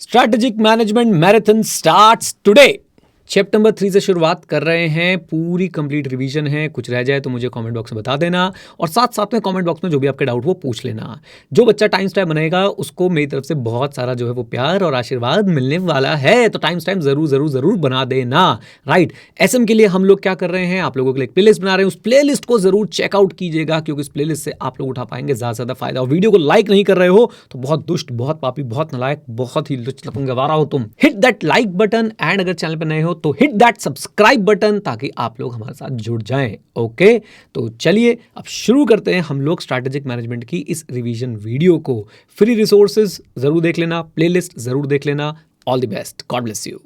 Strategic management marathon starts today. Chapter number 3 से शुरुआत कर रहे हैं। पूरी कंप्लीट रिवीजन है। कुछ रह जाए तो मुझे कमेंट बॉक्स में बता देना और साथ साथ में कमेंट बॉक्स में जो भी आपके डाउट वो पूछ लेना। जो बच्चा टाइम स्टैम्प बनाएगा उसको मेरी तरफ से बहुत सारा जो है वो प्यार और आशीर्वाद मिलने वाला है। तो टाइम स्टैम्प जरूर जरूर जरूर बना देना। राइट, एसएम के लिए हम लोग क्या कर रहे हैं, आप लोगों के लिए एक प्लेलिस्ट बना रहे हैं। उस प्लेलिस्ट को जरूर चेकआउट कीजिएगा क्योंकि इस प्लेलिस्ट से आप लोग उठा पाएंगे ज्यादा से ज्यादा फायदा। और वीडियो को लाइक नहीं कर रहे हो तो बहुत दुष्ट, बहुत पापी, बहुत नालायक, बहुत ही लुच्चलफंगवारा हो तुम। Hit that like button and अगर चैनल पर नए हो तो हिट दैट सब्सक्राइब बटन ताकि आप लोग हमारे साथ जुड़ जाएं। ओके, तो चलिए अब शुरू करते हैं हम लोग स्ट्रैटेजिक मैनेजमेंट की इस रिवीजन वीडियो को। फ्री रिसोर्सेज जरूर देख लेना, प्लेलिस्ट जरूर देख लेना। All the best, God bless you.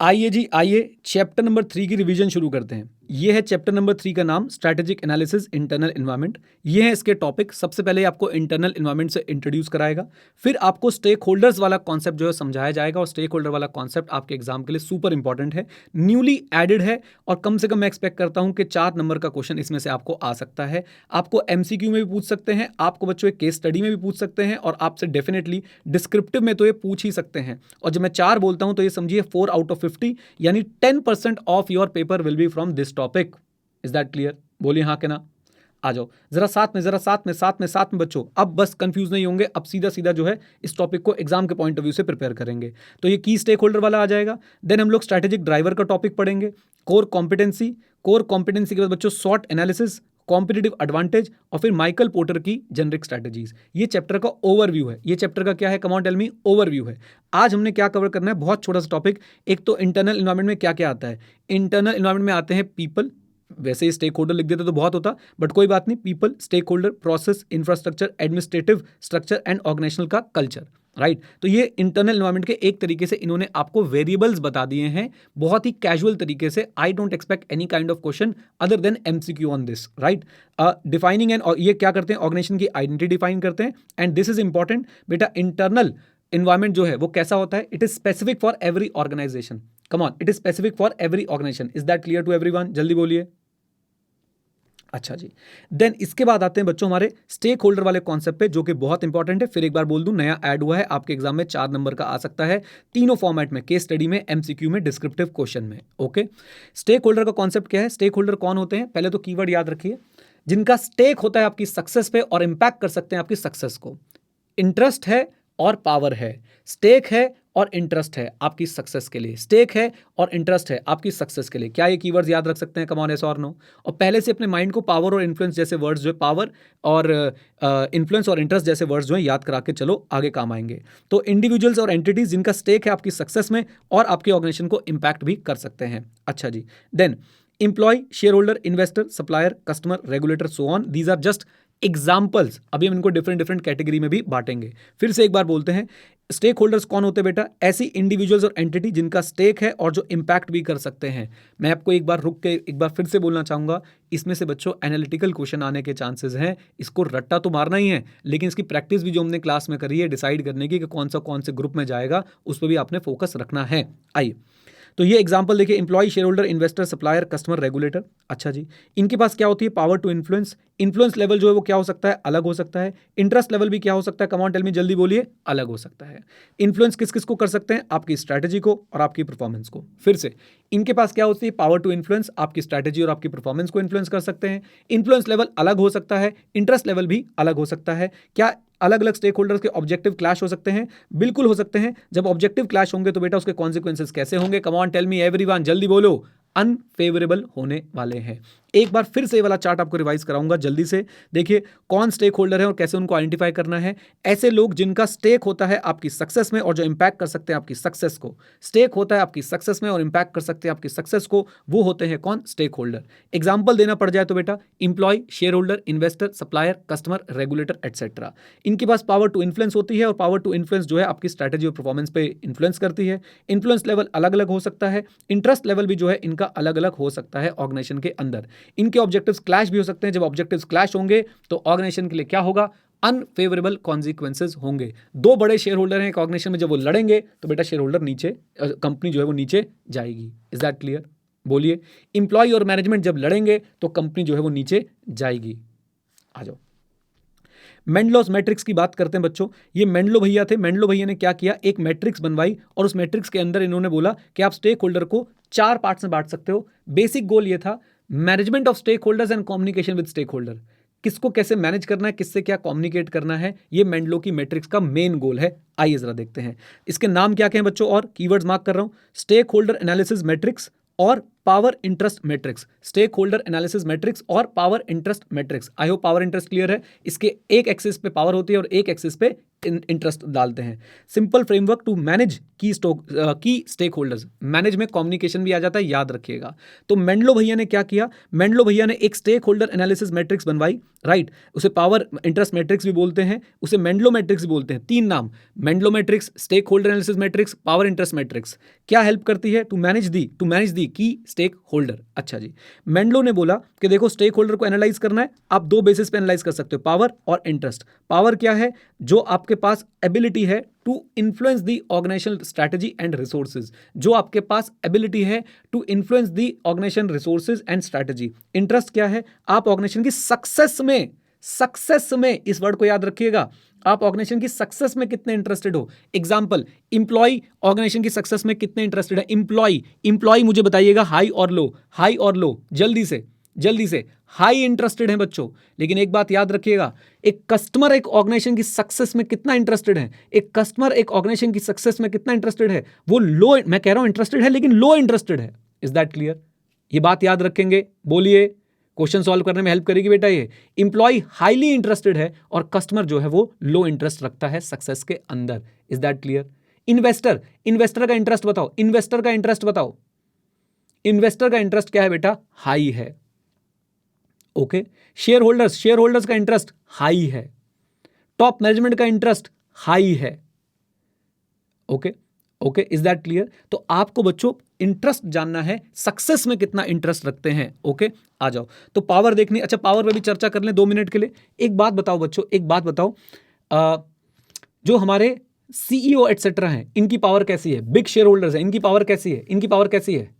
आइए जी आइए, चैप्टर नंबर 3 की रिवीजन शुरू करते हैं। ये है चैप्टर नंबर 3 का नाम, स्ट्रैटेजिक एनालिसिस इंटरनल एनवायरनमेंट। ये है इसके टॉपिक। सबसे पहले आपको इंटरनल एनवायरनमेंट से इंट्रोड्यूस कराएगा, फिर आपको स्टेक होल्डर्स वाला कॉन्सेप्ट जो है समझाया जाएगा। और स्टेक होल्डर वाला कॉन्सेप्ट आपके एग्जाम के लिए सुपर इंपॉर्टेंट है, न्यूली एडेड है और कम से कम मैं एक्सपेक्ट करता हूं कि 4 नंबर का क्वेश्चन इसमें से आपको आ सकता है। आपको एमसीक्यू में भी पूछ सकते हैं, आपको बच्चों एक केस स्टडी में भी पूछ सकते हैं और आपसे डेफिनेटली डिस्क्रिप्टिव में तो ये पूछ ही सकते हैं। और जब मैं 4 बोलता हूं तो ये समझिए 4 आउट ऑफ 50 यानी 10% of your paper will be from this topic. Is that clear? बोलिए हाँ के ना। आ जाओ जरा साथ में बच्चों। अब बस कंफ्यूज नहीं होंगे, अब सीधा सीधा जो है इस टॉपिक को एग्जाम के पॉइंट ऑफ व्यू से प्रिपेयर करेंगे। तो ये की स्टेक होल्डर वाला आ जाएगा। देन हम लोग स्ट्रैटेजिक ड्राइवर का टॉपिक पढ़ेंगे, कोर कॉम्पिटेंसी के बाद बच्चों शॉर्ट एनालिसिस, कॉम्पिटिटिव एडवांटेज और फिर माइकल पोर्टर की जेनरिक स्ट्रैटेजीज। ये चैप्टर का ओवरव्यू है। ये चैप्टर का क्या है, come on tell me, overview है। आज हमने क्या कवर करना है, बहुत छोटा सा टॉपिक। एक तो इंटरनल एनवायरनमेंट में क्या क्या आता है। इंटरनल एनवायरनमेंट में आते हैं पीपल, वैसे ही स्टेक होल्डर लिख देते तो बहुत होता, बट कोई बात नहीं। People, stakeholder, process, infrastructure, administrative structure and organisational का कल्चर। राइट, तो ये इंटरनल एनवायरनमेंट के एक तरीके से इन्होंने आपको वेरिएबल्स बता दिए हैं बहुत ही कैजुअल तरीके से। I don't expect any kind of question other than MCQ on this. Right, defining and, ये क्या करते हैं, ऑर्गेनाइजेशन की आइडेंटिटी डिफाइन करते हैं। एंड दिस इज इंपॉर्टेंट बेटा, इंटरनल एनवायरनमेंट जो है वो कैसा होता है, it is specific for every organisation. Come on, it is specific for every organisation. Is that clear to everyone? जल्दी बोलिए। अच्छा जी, देन इसके बाद आते हैं बच्चों हमारे स्टेक होल्डर वाले कॉन्सेप्ट पे, जो कि बहुत इंपॉर्टेंट है। फिर एक बार बोल दूं, नया ऐड हुआ है आपके एग्जाम में, 4 नंबर का आ सकता है, तीनों फॉर्मेट में, केस स्टडी में, एमसीक्यू में, डिस्क्रिप्टिव क्वेश्चन में। ओके, स्टेक होल्डर का कॉन्सेप्ट क्या है, स्टेक होल्डर कौन होते हैं, पहले तो कीवर्ड याद रखिए, जिनका स्टेक होता है आपकी सक्सेस पे और इंपैक्ट कर सकते हैं आपकी सक्सेस को। इंटरेस्ट है और पावर है, स्टेक है और इंटरेस्ट है आपकी सक्सेस के लिए, स्टेक है और इंटरेस्ट है आपकी सक्सेस के लिए। क्या ये कीवर्ड्स याद रख सकते हैं? कम ऑन, यस और नो। और पहले से अपने माइंड को पावर और इन्फ्लुएंस जैसे वर्ड्स जो है, पावर और इन्फ्लुएंस और इंटरेस्ट जैसे वर्ड्स जो है याद करा के चलो, आगे काम आएंगे। तो इंडिविजुअल्स और एंटिटीज जिनका स्टेक है आपकी सक्सेस में और आपके ऑर्गेनाइजेशन को इंपैक्ट भी कर सकते हैं। अच्छा जी, then employ, share holder, investor, supplier, customer, regulator, so on, these are just examples. अभी हम इनको डिफरेंट डिफरेंट कैटेगरी में भी बांटेंगे। फिर से एक बार बोलते हैं, स्टेक होल्डर्स कौन होते हैं बेटा, ऐसी इंडिविजुअल्स और एंटिटी जिनका स्टेक है और जो इंपैक्ट भी कर सकते हैं। मैं आपको एक बार रुक के एक बार फिर से बोलना चाहूंगा, इसमें से बच्चों एनालिटिकल क्वेश्चन आने के चांसेस हैं। इसको रट्टा तो मारना ही है, लेकिन इसकी प्रैक्टिस भी जो हमने क्लास में करी है डिसाइड करने की कि कौन से ग्रुप में जाएगा, उस पर भी आपने फोकस रखना है। आइए, तो ये एग्जांपल देखिए, employee, share holder, investor, supplier, customer, regulator. अच्छा जी, इनके पास क्या होती है, power to influence. Influence level जो है वो क्या हो सकता है, अलग हो सकता है। इंटरेस्ट लेवल भी क्या हो सकता है, कम ऑन टेल मी, जल्दी बोलिए, अलग हो सकता है। इन्फ्लुएंस किस किस को कर सकते हैं, आपकी स्ट्रैटेजी को और आपकी परफॉर्मेंस को। फिर से इनके पास क्या होती है, पावर टू इन्फ्लुएंस, आपकी स्ट्रैटेजी और आपकी परफॉर्मेंस को इन्फ्लुएंस कर सकते हैं। इन्फ्लुएंस लेवल अलग हो सकता है, इंटरेस्ट लेवल भी अलग हो सकता है। क्या अलग अलग स्टेक होल्डर्स के ऑब्जेक्टिव क्लैश हो सकते हैं? बिल्कुल हो सकते हैं। जब ऑब्जेक्टिव क्लैश होंगे तो बेटा उसके कॉन्सिक्वेंसेस कैसे होंगे, come on tell me everyone, जल्दी बोलो, अनफेवरेबल होने वाले हैं। एक बार फिर से ये वाला चार्ट आपको रिवाइज कराऊंगा जल्दी से। देखिए कौन स्टेक होल्डर है और कैसे उनको आइडेंटिफाई करना है। ऐसे लोग जिनका स्टेक होता है आपकी सक्सेस में और जो इंपैक्ट कर सकते हैं आपकी सक्सेस को, स्टेक होता है आपकी सक्सेस में और इंपैक्ट कर सकते हैं आपकी सक्सेस को, वो होते हैं कौन, स्टेक होल्डर। एग्जाम्पल देना पड़ जाए तो बेटा, employee, share holder, investor, supplier, customer, regulator, etcetera. इनके पास पावर टू इन्फ्लुएंस होती है और पावर टू इन्फ्लुएंस जो है आपकी स्ट्रैटेजी और परफॉर्मेंस पे इन्फ्लुएंस करती है। इन्फ्लुएंस लेवल अलग अलग हो सकता है, इंटरेस्ट लेवल भी जो है इनका अलग अलग हो सकता है ऑर्गेनाइजेशन के अंदर। इनके ऑब्जेक्टिव्स क्लैश भी हो सकते हैं। जब ऑब्जेक्टिव्स क्लैश होंगे तो ऑर्गेनाइजेशन के लिए क्या होगा, अनफेवरेबल कॉन्सिक्वेंसेज होंगे। 2 बड़े शेयर होल्डर हैं एक ऑर्गेनाइजेशन में, जब वो लड़ेंगे तो बेटा शेयर होल्डर नीचे, कंपनी जो है वो नीचे जाएगी। Is that clear? बोलिए, इंप्लॉय और मैनेजमेंट जब लड़ेंगे तो कंपनी जो है वो नीचे जाएगी। आ जाओ, मेंडलॉस मैट्रिक्स की बात करते हैं बच्चों। ये मेंडलो भैया थे, मेंडलो भैया ने क्या किया, एक मैट्रिक्स बनवाई और उस मैट्रिक्स के अंदर इन्होंने बोला कि आप स्टेक होल्डर को 4 पार्ट्स में बांट सकते हो। बेसिक गोल ये था, management of stakeholders and communication with stakeholder. किसको कैसे मैनेज करना है, किससे क्या कम्युनिकेट करना है, ये मेंडलो की मैट्रिक्स का मेन गोल है। आइए जरा देखते हैं इसके नाम क्या क्या हैं बच्चों, और कीवर्ड्स मार्क कर रहा हूं, स्टेक होल्डर एनालिसिस मैट्रिक्स और power interest matrix. Stake holder analysis matrix और power interest matrix. I hope power interest clear है। इसके एक एक्सिस पे पावर होती है और एक एक्सिस पे इंटरेस्ट डालते हैं। सिंपल फ्रेमवर्क टू मैनेज की स्टेक होल्डर्स। मैनेज में कम्युनिकेशन भी आ जाता है, याद रखिएगा। तो मेंडलो भैया ने क्या किया, मेंडलो भैया ने एक स्टेक होल्डर एनालिसिस मैट्रिक्स बनवाई, राइट। उसे पावर इंटरेस्ट मैट्रिक्स भी बोलते हैं, उसे मेंडलो मैट्रिक्स भी बोलते हैं। 3 नाम, Mendelow matrix, stake holder analysis matrix, power interest matrix. क्या हेल्प करती है, टू मैनेज दी की स्टेक होल्डर। अच्छा जी, मेंडलो ने बोला कि देखो स्टेक होल्डर को एनालाइज करना है, आप 2 बेसिस पे एनालाइज कर सकते हो, पावर और इंटरेस्ट। पावर क्या है, जो आपके पास एबिलिटी है to influence the organisational strategy and resources, जो आपके पास एबिलिटी है to influence the organisation resources and strategy. Interest क्या है, आप ऑर्गेनाइजेशन की सक्सेस में, इस वर्ड को याद रखिएगा, आप ऑर्गेनाइजेशन की सक्सेस में कितने इंटरेस्टेड हो। एग्जांपल, इंप्लॉय ऑर्गेनाइजेशन की सक्सेस में कितने इंटरेस्टेड है। इंप्लॉय मुझे बताइएगा हाई और लो, जल्दी से हाई इंटरेस्टेड है बच्चों। लेकिन एक बात याद रखिएगा, एक कस्टमर एक ऑर्गेनाइजेशन की सक्सेस में कितना इंटरेस्टेड है, एक कस्टमर एक ऑर्गेनाइजेशन की सक्सेस में कितना इंटरेस्टेड है, वो लो, मैं कह रहा हूं इंटरेस्टेड है लेकिन लो इंटरेस्टेड है। Is that clear? ये बात याद रखेंगे, बोलिए, क्वेश्चन सॉल्व करने में हेल्प करेगी बेटा ये। इंप्लॉय हाईली इंटरेस्टेड है और कस्टमर जो है वो लो इंटरेस्ट रखता है सक्सेस के अंदर। Is that clear? इन्वेस्टर का इंटरेस्ट बताओ, इन्वेस्टर का इंटरेस्ट क्या है बेटा, हाई है। ओके, शेयर होल्डर्स का इंटरेस्ट हाई है। टॉप मैनेजमेंट का इंटरेस्ट हाई है। Okay, is that clear? तो आपको बच्चों इंटरेस्ट जानना है, सक्सेस में कितना इंटरेस्ट रखते हैं। ओके, आ जाओ। तो पावर देखनी, अच्छा पावर पे भी चर्चा कर लें 2 मिनट के लिए। एक बात बताओ बच्चों, जो हमारे सीईओ एटसेट्रा हैं, इनकी पावर कैसी है, बिग शेयर होल्डर्स हैं, इनकी पावर कैसी है,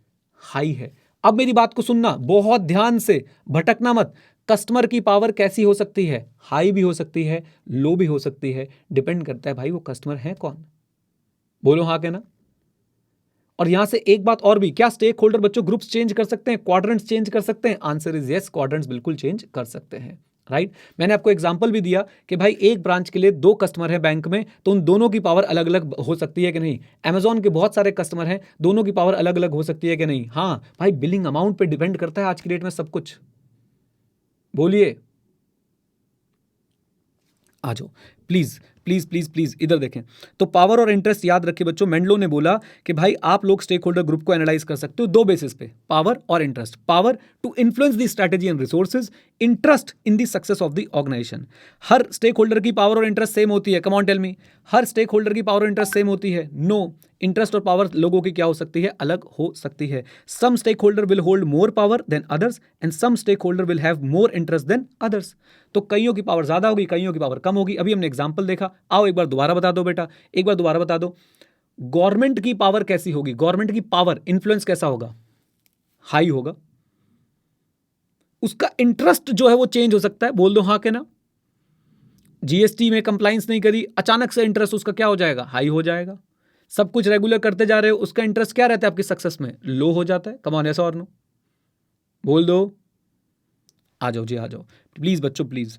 हाई है। अब मेरी बात को सुनना बहुत ध्यान से, भटकना मत। कस्टमर की पावर कैसी हो सकती है, हाई भी हो सकती है, लो भी हो सकती है, डिपेंड करता है भाई वो कस्टमर है कौन। बोलो हाँ क्या ना। और यहां से एक बात और भी, क्या स्टेक होल्डर बच्चों ग्रुप्स चेंज कर सकते हैं, क्वाड्रेंट्स चेंज कर सकते हैं? आंसर इज यस, क्वाड्रेंट्स बिल्कुल चेंज कर सकते हैं, राइट। मैंने आपको एग्जांपल भी दिया कि भाई एक ब्रांच के लिए 2 कस्टमर है बैंक में, तो उन दोनों की पावर अलग अलग हो सकती है कि नहीं। अमेजॉन के बहुत सारे कस्टमर हैं, दोनों की पावर अलग अलग हो सकती है कि नहीं। हाँ भाई, बिलिंग अमाउंट पे डिपेंड करता है आज की डेट में सब कुछ। बोलिए, आ जाओ प्लीज प्लीज प्लीज प्लीज, इधर देखें। तो पावर और इंटरेस्ट याद रखिए बच्चों। मेंडलो ने बोला कि भाई आप लोग स्टेक होल्डर ग्रुप को एनालाइज कर सकते हो 2 बेसिस पे, पावर और interest. Power to influence the strategy and resources, interest in the success of the organisation. हर स्टेक होल्डर की पावर और इंटरेस्ट सेम होती है? कम ऑन टेल मी, हर स्टेक होल्डर की पावर और इंटरेस्ट सेम होती है? नो, इंटरेस्ट और पावर लोगों की क्या हो सकती है, अलग हो सकती है। Some stake holder will hold more power than others and some stake holder will have more interest than others. तो कईयों की पावर ज्यादा होगी, कईयों की पावर कम होगी। अभी हमने एग्जांपल देखा, आओ एक बार दोबारा बता दो बेटा, एक बार दोबारा बता दो। गवर्नमेंट की पावर कैसी होगी, गवर्नमेंट की पावर इन्फ्लुएंस कैसा होगा, हाई होगा। उसका इंटरेस्ट जो है वो चेंज हो सकता है, बोल दो हाँ के ना। जीएसटी में कंप्लाइंस नहीं करी, अचानक से इंटरेस्ट उसका क्या हो जाएगा, हाई हो जाएगा। सब कुछ रेगुलर करते जा रहे हो, उसका इंटरेस्ट क्या रहता है आपकी सक्सेस में, लो हो जाता है। कम ऑन, ऐसा और नो, बोल दो। आ जाओ जी, आ जाओ प्लीज बच्चों प्लीज।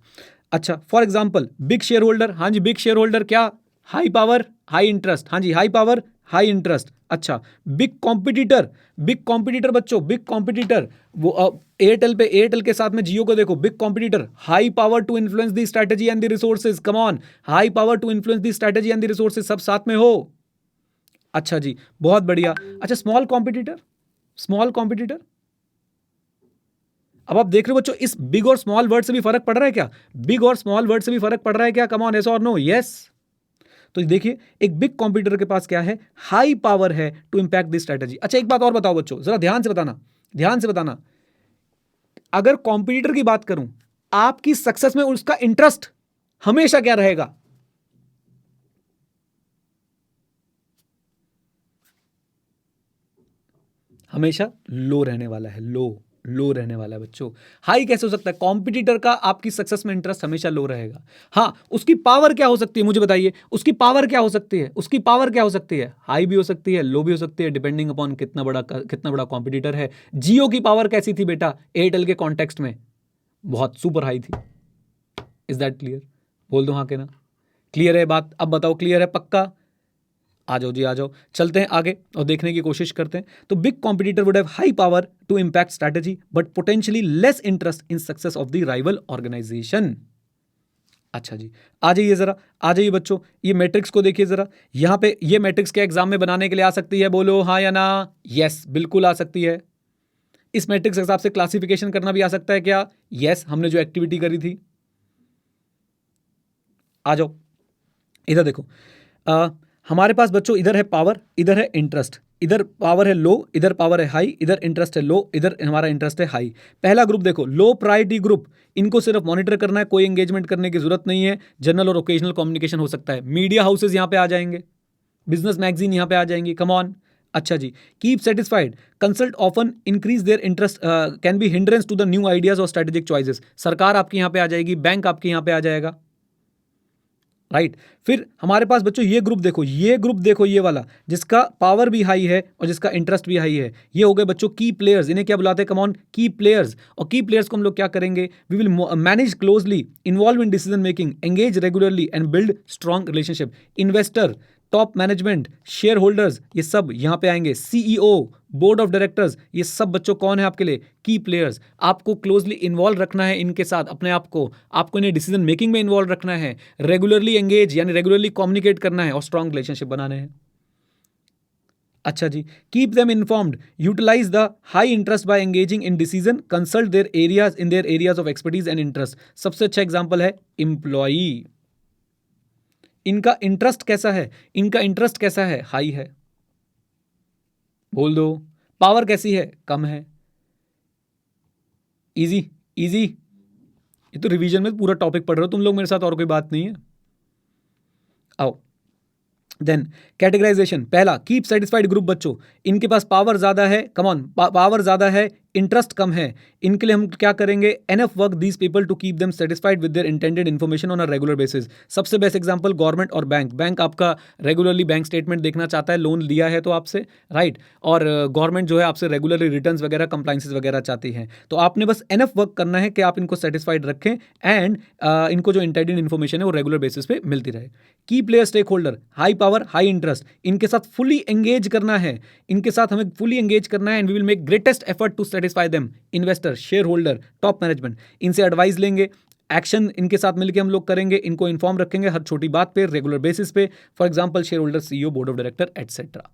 अच्छा, for example big shareholder, हाँ जी बिग शेयर होल्डर क्या, हाई पावर हाई इंटरेस्ट, हाँ जी हाई पावर हाई इंटरेस्ट। अच्छा, बिग कॉम्पिटिटर बच्चों, बिग कॉम्पिटिटर वो एयरटेल के साथ में जियो को देखो, big competitor, high power to influence the strategy and the resources. Come on, high power to influence the strategy and the resources, सब साथ में हो। अच्छा जी, बहुत बढ़िया। अच्छा, स्मॉल कॉम्पिटिटर, अब आप देख रहे हो बच्चों, इस बिग और स्मॉल वर्ड से भी फर्क पड़ रहा है क्या, बिग और स्मॉल वर्ड से भी फर्क पड़ रहा है क्या? कम ऑन, यस और नो? यस। तो देखिए, एक बिग कॉम्पिटिटर के पास क्या है, हाई पावर है टू इंपैक्ट द स्ट्रैटेजी। अच्छा, एक बात और बताओ बच्चों, जरा ध्यान से बताना। अगर कॉम्पिटिटर की बात करूं, आपकी सक्सेस में उसका इंटरेस्ट हमेशा क्या रहेगा, हमेशा लो रहने वाला है, लो। लो रहने वाला है बच्चों। हाई कैसे हो सकता है? कॉम्पिटिटर का आपकी सक्सेस में इंटरेस्ट हमेशा लो रहेगा। हाँ, उसकी पावर क्या हो सकती है मुझे बताइए, उसकी पावर क्या हो सकती है? उसकी पावर क्या हो सकती है? हाई भी हो सकती है, लो भी हो सकती है, डिपेंडिंग अपॉन कितना बड़ा कॉम्पिटिटर है। जियो की पावर कैसी थी बेटा एयरटेल के कॉन्टेक्स्ट में? बहुत सुपर हाई थी। Is that clear? बोल दो हाँ के ना। क्लियर है बात? अब बताओ क्लियर है पक्का? आ जाओ जी, आ जाओ, चलते हैं आगे और देखने की कोशिश करते हैं। तो big competitor would have high power to impact strategy but potentially less interest in success of the rival organisation. अच्छा जी, आ जाइए जरा, आ जाइए बच्चों, ये मैट्रिक्स को देखिए जरा। यहां पे ये मैट्रिक्स के एग्जाम में बनाने के लिए आ सकती है? बोलो हाँ या ना। यस, बिल्कुल आ सकती है। इस मैट्रिक्स के हिसाब से क्लासिफिकेशन करना भी आ सकता है क्या? यस, हमने जो एक्टिविटी करी थी। आ जाओ इधर देखो। हमारे पास बच्चों इधर है पावर, इधर है इंटरेस्ट, इधर पावर है लो, इधर पावर है हाई, इधर इंटरेस्ट है लो, इधर हमारा इंटरेस्ट है हाई। पहला ग्रुप देखो, लो प्रायोरिटी ग्रुप, इनको सिर्फ मॉनिटर करना है, कोई एंगेजमेंट करने की जरूरत नहीं है। जनरल और ओकेजनल कम्युनिकेशन हो सकता है। मीडिया हाउसेज यहां पे आ जाएंगे, बिजनेस मैगजीन यहां पे आ जाएंगी, कम ऑन। अच्छा जी, keep satisfied, consult often increase their interest, can be hindrance to the new ideas और स्ट्रेटेजिक चॉइसेस। सरकार आपकी यहां पे आ जाएगी, बैंक आपके यहां पे आ जाएगा, राइट। फिर हमारे पास बच्चों ये ग्रुप देखो, ये ग्रुप देखो, ये वाला जिसका पावर भी हाई है और जिसका इंटरेस्ट भी हाई है, ये हो गए बच्चों की प्लेयर्स। इन्हें क्या बुलाते हैं? Come on, key players. और की प्लेयर्स को हम लोग क्या करेंगे? We will manage closely, involve in decision making, engage regularly and build strong relationship. Investor, top management, shareholders, ये सब यहां पे आएंगे। सीईओ, बोर्ड ऑफ डायरेक्टर्स, ये सब बच्चों कौन है आपके लिए? की प्लेयर्स। आपको क्लोजली इन्वॉल्व रखना है इनके साथ अपने आप को, आपको इन्हें डिसीजन मेकिंग में इन्वॉल्व रखना है, रेगुलरली एंगेज यानी रेगुलरली कम्युनिकेट करना है और स्ट्रॉन्ग रिलेशनशिप बनाने हैं। अच्छा जी, keep them informed, utilise the high interest by engaging in decision, consult their areas in their areas of expertise and interest. सबसे अच्छा एग्जांपल है एम्प्लॉई। इनका इंटरेस्ट कैसा है? इनका इंटरेस्ट कैसा है? हाई है। बोल दो। पावर कैसी है? कम है। Easy, easy. ये तो रिवीजन में पूरा टॉपिक पढ़ रहे हो तुम लोग मेरे साथ, और कोई बात नहीं है। आओ देन कैटेगराइजेशन। पहला, कीप सेटिस्फाइड ग्रुप बच्चों, इनके पास पावर ज्यादा है, कम ऑन, पावर ज्यादा है, इंटरेस्ट कम है। इनके लिए हम क्या करेंगे? Enough work these people to keep them satisfied with their intended information on a regular basis. सबसे बेस्ट एग्जांपल गवर्नमेंट और बैंक। बैंक आपका रेगुलरली बैंक स्टेटमेंट देखना चाहता है, लोन लिया है तो आपसे, राइट। और गवर्नमेंट जो है आपसे रेगुलरली रिटर्न्स वगैरह, कंप्लाइंसेस वगैरह चाहती है। तो आपने बस एनफ वर्क करना है कि आप इनको सेटिस्फाइड रखें एंड इनको जो इंटेंडेड इन्फॉर्मेशन है वो रेगुलर बेसिस पे मिलती रहे। Key player stakeholder, high power high interest, इनके साथ फुली एंगेज करना है, इनके साथ हमें फुली एंगेज करना है and we will make greatest effort to satisfy them. Investor, shareholder, top management, इनसे एडवाइस लेंगे, एक्शन इनके साथ मिलकर हम लोग करेंगे, इनको इन्फॉर्म रखेंगे हर छोटी बात पे, रेगुलर बेसिस पे। For example shareholder, CEO, board of director etcetera.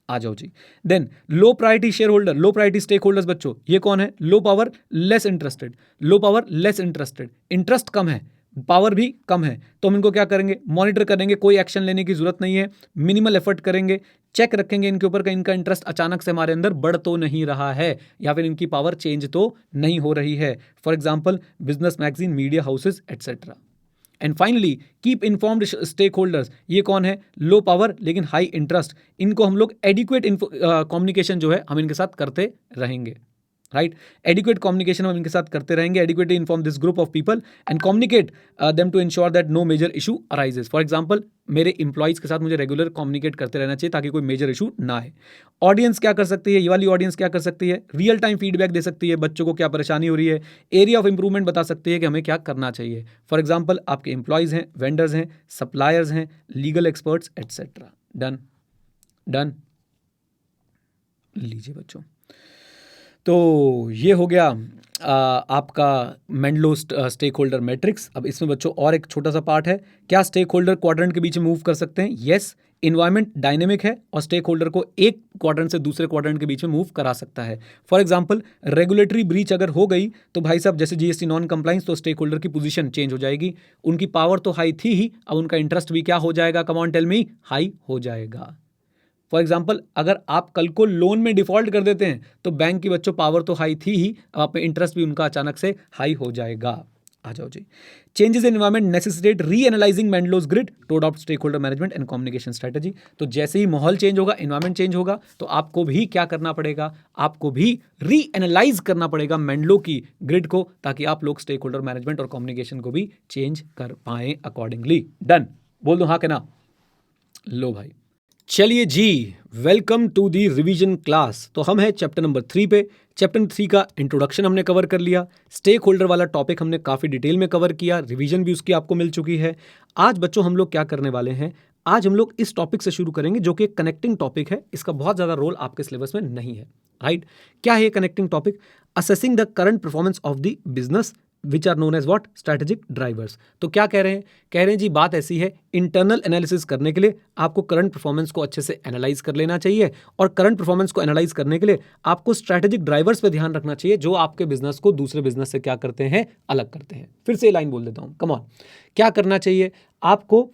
आ जाओ जी। Then low priority shareholder, low priority stakeholders बच्चों, ये कौन है? Low power less interested, low power less interested, interest कम है, पावर भी कम है। तो हम इनको क्या करेंगे? मॉनिटर करेंगे, कोई एक्शन लेने की जरूरत नहीं है, मिनिमल एफर्ट करेंगे, चेक रखेंगे इनके ऊपर का इनका इंटरेस्ट अचानक से हमारे अंदर बढ़ तो नहीं रहा है या फिर इनकी पावर चेंज तो नहीं हो रही है। For example business magazine, media houses etcetera. And finally keep informed stakeholders, ये कौन है? लो पावर लेकिन हाई इंटरेस्ट, इनको हम लोग एडिक्वेट कम्युनिकेशन जो है हम इनके साथ करते रहेंगे, राइट। एडिक्वेट कम्युनिकेशन हम इनके साथ करते रहेंगे, adequately inform this group of people and communicate them to ensure that no major issue arises. For example मेरे इंप्लॉइज के साथ मुझे रेगुलर कम्युनिकेट करते रहना चाहिए ताकि कोई मेजर इशू ना आए। ऑडियंस क्या कर सकती है? ये वाली ऑडियंस क्या कर सकती है? रियल टाइम फीडबैक दे सकती है, बच्चों को क्या परेशानी हो रही है, एरिया ऑफ इंप्रूवमेंट बता सकती है कि हमें क्या करना चाहिए। फॉर एग्जाम्पल आपके इंप्लॉइज हैं, वेंडर्स हैं, सप्लायर्स हैं, legal experts etcetera. Done, done. लीजिए बच्चों, तो ये हो गया आपका मेंडलो स्टेक होल्डर मैट्रिक्स। अब इसमें बच्चों और एक छोटा सा पार्ट है, क्या स्टेक होल्डर क्वाड्रेंट के बीच में मूव कर सकते हैं? यस, इन्वायरमेंट डायनेमिक है और स्टेक होल्डर को एक क्वाड्रेंट से दूसरे क्वाड्रेंट के बीच में मूव करा सकता है। फॉर एग्जांपल रेगुलेटरी ब्रीच अगर हो गई तो भाई साहब जैसे जीएसटी नॉन कंप्लाइंस, तो स्टेक होल्डर की पोजीशन चेंज हो जाएगी। उनकी पावर तो हाई थी ही, अब उनका इंटरेस्ट भी क्या हो जाएगा? Come on tell me, high हो जाएगा। फॉर एग्जाम्पल अगर आप कल को लोन में डिफॉल्ट कर देते हैं तो बैंक की बच्चों पावर तो हाई थी ही, अब आप इंटरेस्ट भी उनका अचानक से हाई हो जाएगा। आ जाओ जी। Changes in environment necessitate reanalysing Mendelow's grid to adopt stakeholder management and communication strategy. तो जैसे ही माहौल चेंज होगा, एनवायरमेंट चेंज होगा, तो आपको भी क्या करना पड़ेगा, आपको भी री एनालाइज करना पड़ेगा मेंडलो की ग्रिड को, ताकि आप लोग स्टेक होल्डर मैनेजमेंट और कम्युनिकेशन को भी चेंज कर पाए अकॉर्डिंगली। डन, बोल दो हाँ के ना। लो भाई, चलिए जी, welcome to the revision class. तो हम हैं चैप्टर नंबर 3 पे। चैप्टर 3 का इंट्रोडक्शन हमने कवर कर लिया, स्टेक होल्डर वाला टॉपिक हमने काफ़ी डिटेल में कवर किया, रिवीजन भी उसकी आपको मिल चुकी है। आज बच्चों हम लोग क्या करने वाले हैं, आज हम लोग इस टॉपिक से शुरू करेंगे जो कि एक कनेक्टिंग टॉपिक है। इसका बहुत ज़्यादा रोल आपके सिलेबस में नहीं है, राइट। क्या है ये connecting topic? Assessing the current performance of the business which are known as what, strategic drivers. तो क्या कह रहे हैं, कह रहे हैं जी बात ऐसी है, इंटरनल एनालिसिस करने के लिए आपको करंट परफॉर्मेंस को अच्छे से एनालाइज कर लेना चाहिए, और करंट परफॉर्मेंस को एनालाइज करने के लिए आपको स्ट्रैटेजिक ड्राइवर्स पे ध्यान रखना चाहिए, जो आपके बिजनेस को दूसरे बिजनेस से क्या करते हैं, अलग करते हैं। फिर से लाइन बोल देता हूं, कम ऑन। क्या करना चाहिए आपको?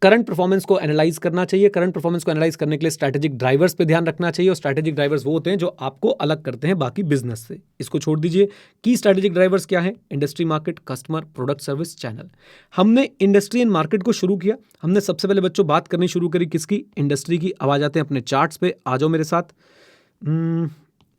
करंट परफॉर्मेंस को एनालाइज करना चाहिए। करंट परफॉर्मेंस को एनालाइज करने के लिए स्ट्रैटेजिक ड्राइवर्स पे ध्यान रखना चाहिए, और स्ट्रैटेजिक ड्राइवर्स वो होते हैं जो आपको अलग करते हैं बाकी बिजनेस से। इसको छोड़ दीजिए। की स्ट्रैटेजिक ड्राइवर्स क्या है? Industry, market, customer, product, service, channel. हमने इंडस्ट्री एंड मार्केट को शुरू किया। हमने सबसे पहले बच्चों बात करनी शुरू करी किसकी? इंडस्ट्री की। अब आ जाते हैं अपने चार्ट्स पे, आ जाओ मेरे साथ।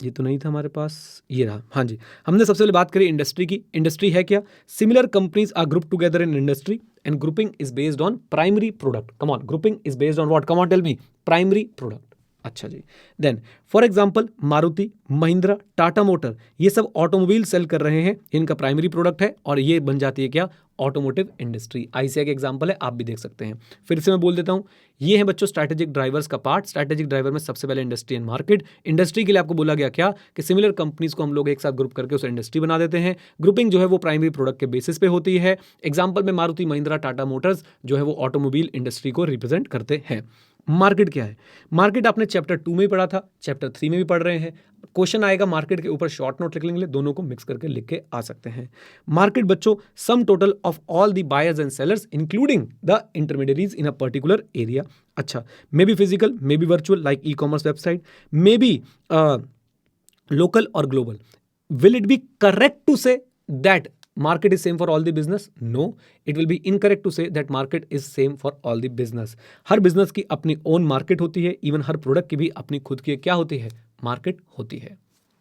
ये तो नहीं था हमारे पास, ये रहा। हाँ जी, हमने सबसे पहले बात करी इंडस्ट्री की। इंडस्ट्री है क्या? Similar companies are group together in industry and grouping is based on primary product. Come on, grouping is based on what? Come on tell me. Primary product. अच्छा जी। Then for example Maruti, Mahindra, Tata motor, ये सब automobile cell कर रहे हैं, इनका primary product है, और ये बन जाती है क्या? Automotive industry. आईसीआई का एग्जांपल है, आप भी देख सकते हैं। फिर से मैं बोल देता हूं, ये है बच्चों स्ट्रैटेजिक ड्राइवर्स का पार्ट। स्ट्रैटेजिक ड्राइवर में सबसे पहले इंडस्ट्री एंड मार्केट। इंडस्ट्री के लिए आपको बोला गया क्या कि सिमिलर कंपनीज को हम लोग एक साथ ग्रुप करके उसे इंडस्ट्री बना देते हैं। ग्रुपिंग जो है वो प्राइमरी प्रोडक्ट के बेसिस पे होती है। एग्जाम्पल में मारुति, महिंद्रा, टाटा मोटर्स जो है वो ऑटोमोबाइल इंडस्ट्री को रिप्रेजेंट करते हैं। मार्केट क्या है? मार्केट आपने चैप्टर 2 में भी पढ़ा था, चैप्टर 3 में भी पढ़ रहे हैं। क्वेश्चन आएगा मार्केट के ऊपर, शॉर्ट नोट लिख लेंगे, दोनों को मिक्स करके लिख के आ सकते हैं। मार्केट बच्चों sum total of all the buyers and sellers including the intermediaries in a particular area. अच्छा, may be physical, may be virtual like e commerce website, may be local और global. Will it be correct to say that market is same for all the business? No, it will be incorrect to say that market is same for all the business. Her business की अपनी own market होती है, even हर product की भी अपनी खुद की क्या होती है? मार्केट होती है।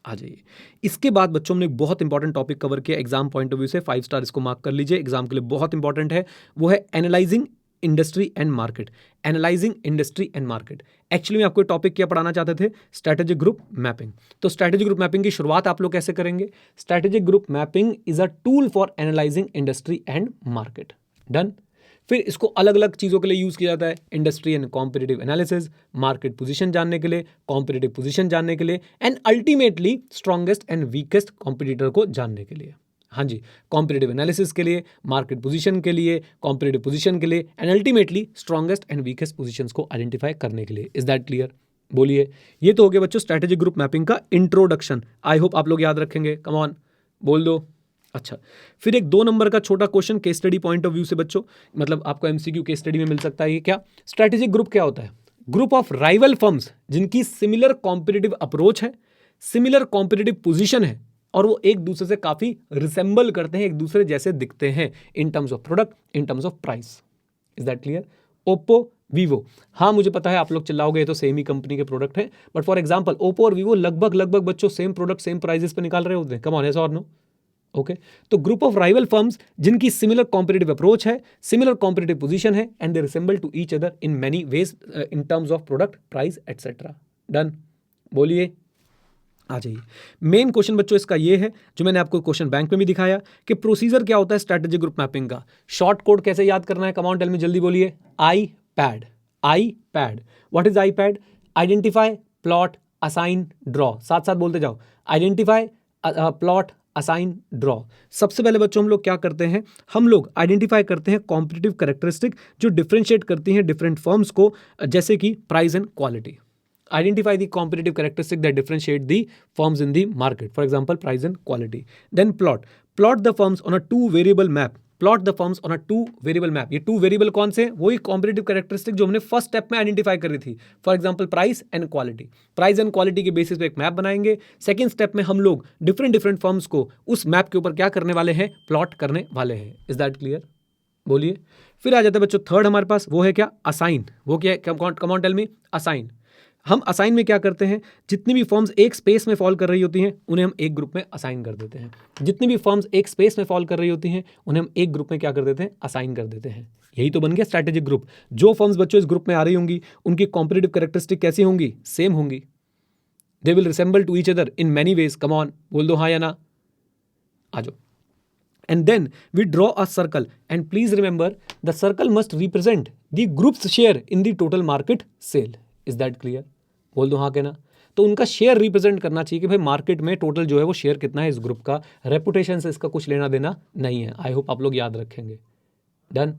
आ जाइए, इसके बाद बच्चों ने बहुत इंपॉर्टेंट टॉपिक कवर किया एग्जाम पॉइंट ऑफ व्यू से, 5 स्टार इसको मार्क कर लीजिए, एग्जाम के लिए बहुत इंपॉर्टेंट है। वो है analysing industry and market. Analysing industry and market. Actually में आपको टॉपिक क्या पढ़ाना चाहते थे? Strategic group mapping. तो स्ट्रैटेजिक ग्रुप मैपिंग की शुरुआत आप लोग कैसे करेंगे? Strategic group mapping is a tool for analysing industry and market. Done. फिर इसको अलग अलग चीज़ों के लिए यूज़ किया जाता है, industry and competitive analysis, market position जानने के लिए, कॉम्पिटिटिव पोजीशन जानने के लिए, and ultimately strongest and weakest competitor को जानने के लिए। हाँ जी, कॉम्पिटिटिव एनालिसिस के लिए, मार्केट पोजीशन के लिए, कॉम्पिटिटिव पोजीशन के लिए, and ultimately strongest and weakest positions को आइडेंटिफाई करने के लिए। Is that clear? बोलिए। ये तो हो गया बच्चों स्ट्रैटेजिक ग्रुप मैपिंग का इंट्रोडक्शन। आई होप आप लोग याद रखेंगे। कम ऑन, बोल दो। अच्छा, फिर एक 2 नंबर का छोटा question case study point of view से बच्चों, मतलब आपको एमसीक्यू केस स्टडी में मिल सकता है। ये क्या? स्ट्रैटेजिक ग्रुप क्या होता है? ग्रुप ऑफ राइवल फर्म्स जिनकी सिमिलर कॉम्पिटिटिव अप्रोच है, सिमिलर कॉम्पिटिटिव पोजीशन है, और वो एक दूसरे से काफी रिसेंबल करते हैं, एक दूसरे जैसे दिखते हैं इन terms of product, in terms of price. Is that clear? Oppo, Vivo, हाँ मुझे पता है आप लोग चिल्लाओगे ये तो सेम ही कंपनी के प्रोडक्ट हैं, बट फॉर एग्जांपल ओप्पो और वीवो लगभग बच्चों सेम प्रोडक्ट सेम प्राइसेस पे निकाल रहे होते हैं। कम ऑन, यस और नो? ओके, तो ग्रुप ऑफ राइवल फर्म्स जिनकी सिमिलर कॉम्पिटिटिव अप्रोच है, सिमिलर कॉम्पिटिटिव पोजीशन है, and they resemble to each other in many ways in terms of product, price etcetera. Done. बोलिए, आ जाइए। मेन क्वेश्चन बच्चों इसका ये है जो मैंने आपको क्वेश्चन बैंक में भी दिखाया कि प्रोसीजर क्या होता है स्ट्रैटेजिक ग्रुप मैपिंग का। शॉर्ट कोड कैसे याद करना है? कम ऑन टेल मी, जल्दी बोलिए। IPAD. IPAD, what is IPAD? Identify, plot, assign, draw. साथ साथ बोलते जाओ। Identify, plot, assign, draw. सबसे पहले बच्चों हम लोग क्या करते हैं? हम लोग आइडेंटिफाई करते हैं कॉम्पिटिटिव कैरेक्टरिस्टिक जो डिफरेंशिएट करती हैं डिफरेंट फर्म्स को, जैसे कि price and quality. Identify the competitive characteristic that differentiate the firms in the market. For example, price and quality. Then plot. Plot the firms on a 2 variable map. Plot the firms on a 2 variable map. ये 2 variable कौन से? वही competitive characteristic जो हमने first step में identify करी थी। For example price and quality. Price and quality के बेसिस पे एक मैप बनाएंगे। सेकंड स्टेप में हम लोग डिफरेंट फर्म्स को उस मैप के ऊपर क्या करने वाले हैं? प्लॉट करने वाले हैं। Is that clear? बोलिए। फिर आ जाता है बच्चों थर्ड हमारे पास, वो है क्या? असाइन। वो क्या है? Come on tell me. Assign. हम असाइन में क्या करते हैं? जितनी भी फॉर्म्स एक स्पेस में फॉल कर रही होती हैं उन्हें हम एक ग्रुप में असाइन कर देते हैं। जितनी भी फॉर्म्स एक स्पेस में फॉल कर रही होती हैं उन्हें हम एक ग्रुप में क्या कर देते हैं? असाइन कर देते हैं। यही तो बन गया स्ट्रैटेजिक ग्रुप। जो फॉर्म्स बच्चों इस ग्रुप में आ रही होंगी उनकी कॉम्पिटिटिव कैरेक्टरिस्टिक कैसी होंगी? सेम होंगी। They will resemble to each other in many ways. Come on, बोल दो हाँ या ना। आ जाओ। And then we draw a circle, and please remember the circle must represent the group's share in the total market sale. Is that clear? बोल दो हाँ के ना। तो उनका शेयर रिप्रेजेंट करना चाहिए कि भाई मार्केट में टोटल जो है वो शेयर कितना है इस ग्रुप का। रेपुटेशन से इसका कुछ लेना देना नहीं है। आई होप आप लोग याद रखेंगे। डन।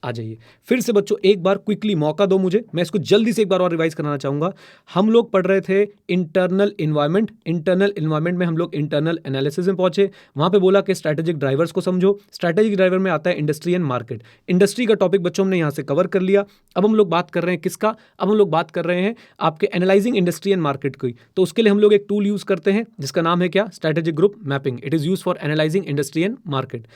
आ जाइए फिर से बच्चों, एक बार क्विकली मौका दो मुझे, मैं इसको जल्दी से एक बार और रिवाइज कराना चाहूंगा। हम लोग पढ़ रहे थे इंटरनल इन्वायरमेंट। इंटरनल इन्वायरमेंट में हम लोग इंटरनल एनालिसिस में पहुंचे। वहां पे बोला कि स्ट्रैटेजिक ड्राइवर्स को समझो। स्ट्रैटेजिक ड्राइवर में आता है इंडस्ट्री एंड मार्केट। इंडस्ट्री का टॉपिक बच्चों हमने यहां से कवर कर लिया। अब हम लोग बात कर रहे हैं किसका? अब हम लोग बात कर रहे हैं आपके एनालाइजिंग इंडस्ट्री एंड मार्केट की। तो उसके लिए हम लोग एक टूल यूज करते हैं जिसका नाम है क्या? Strategic group mapping. It is use for analysing industry and market.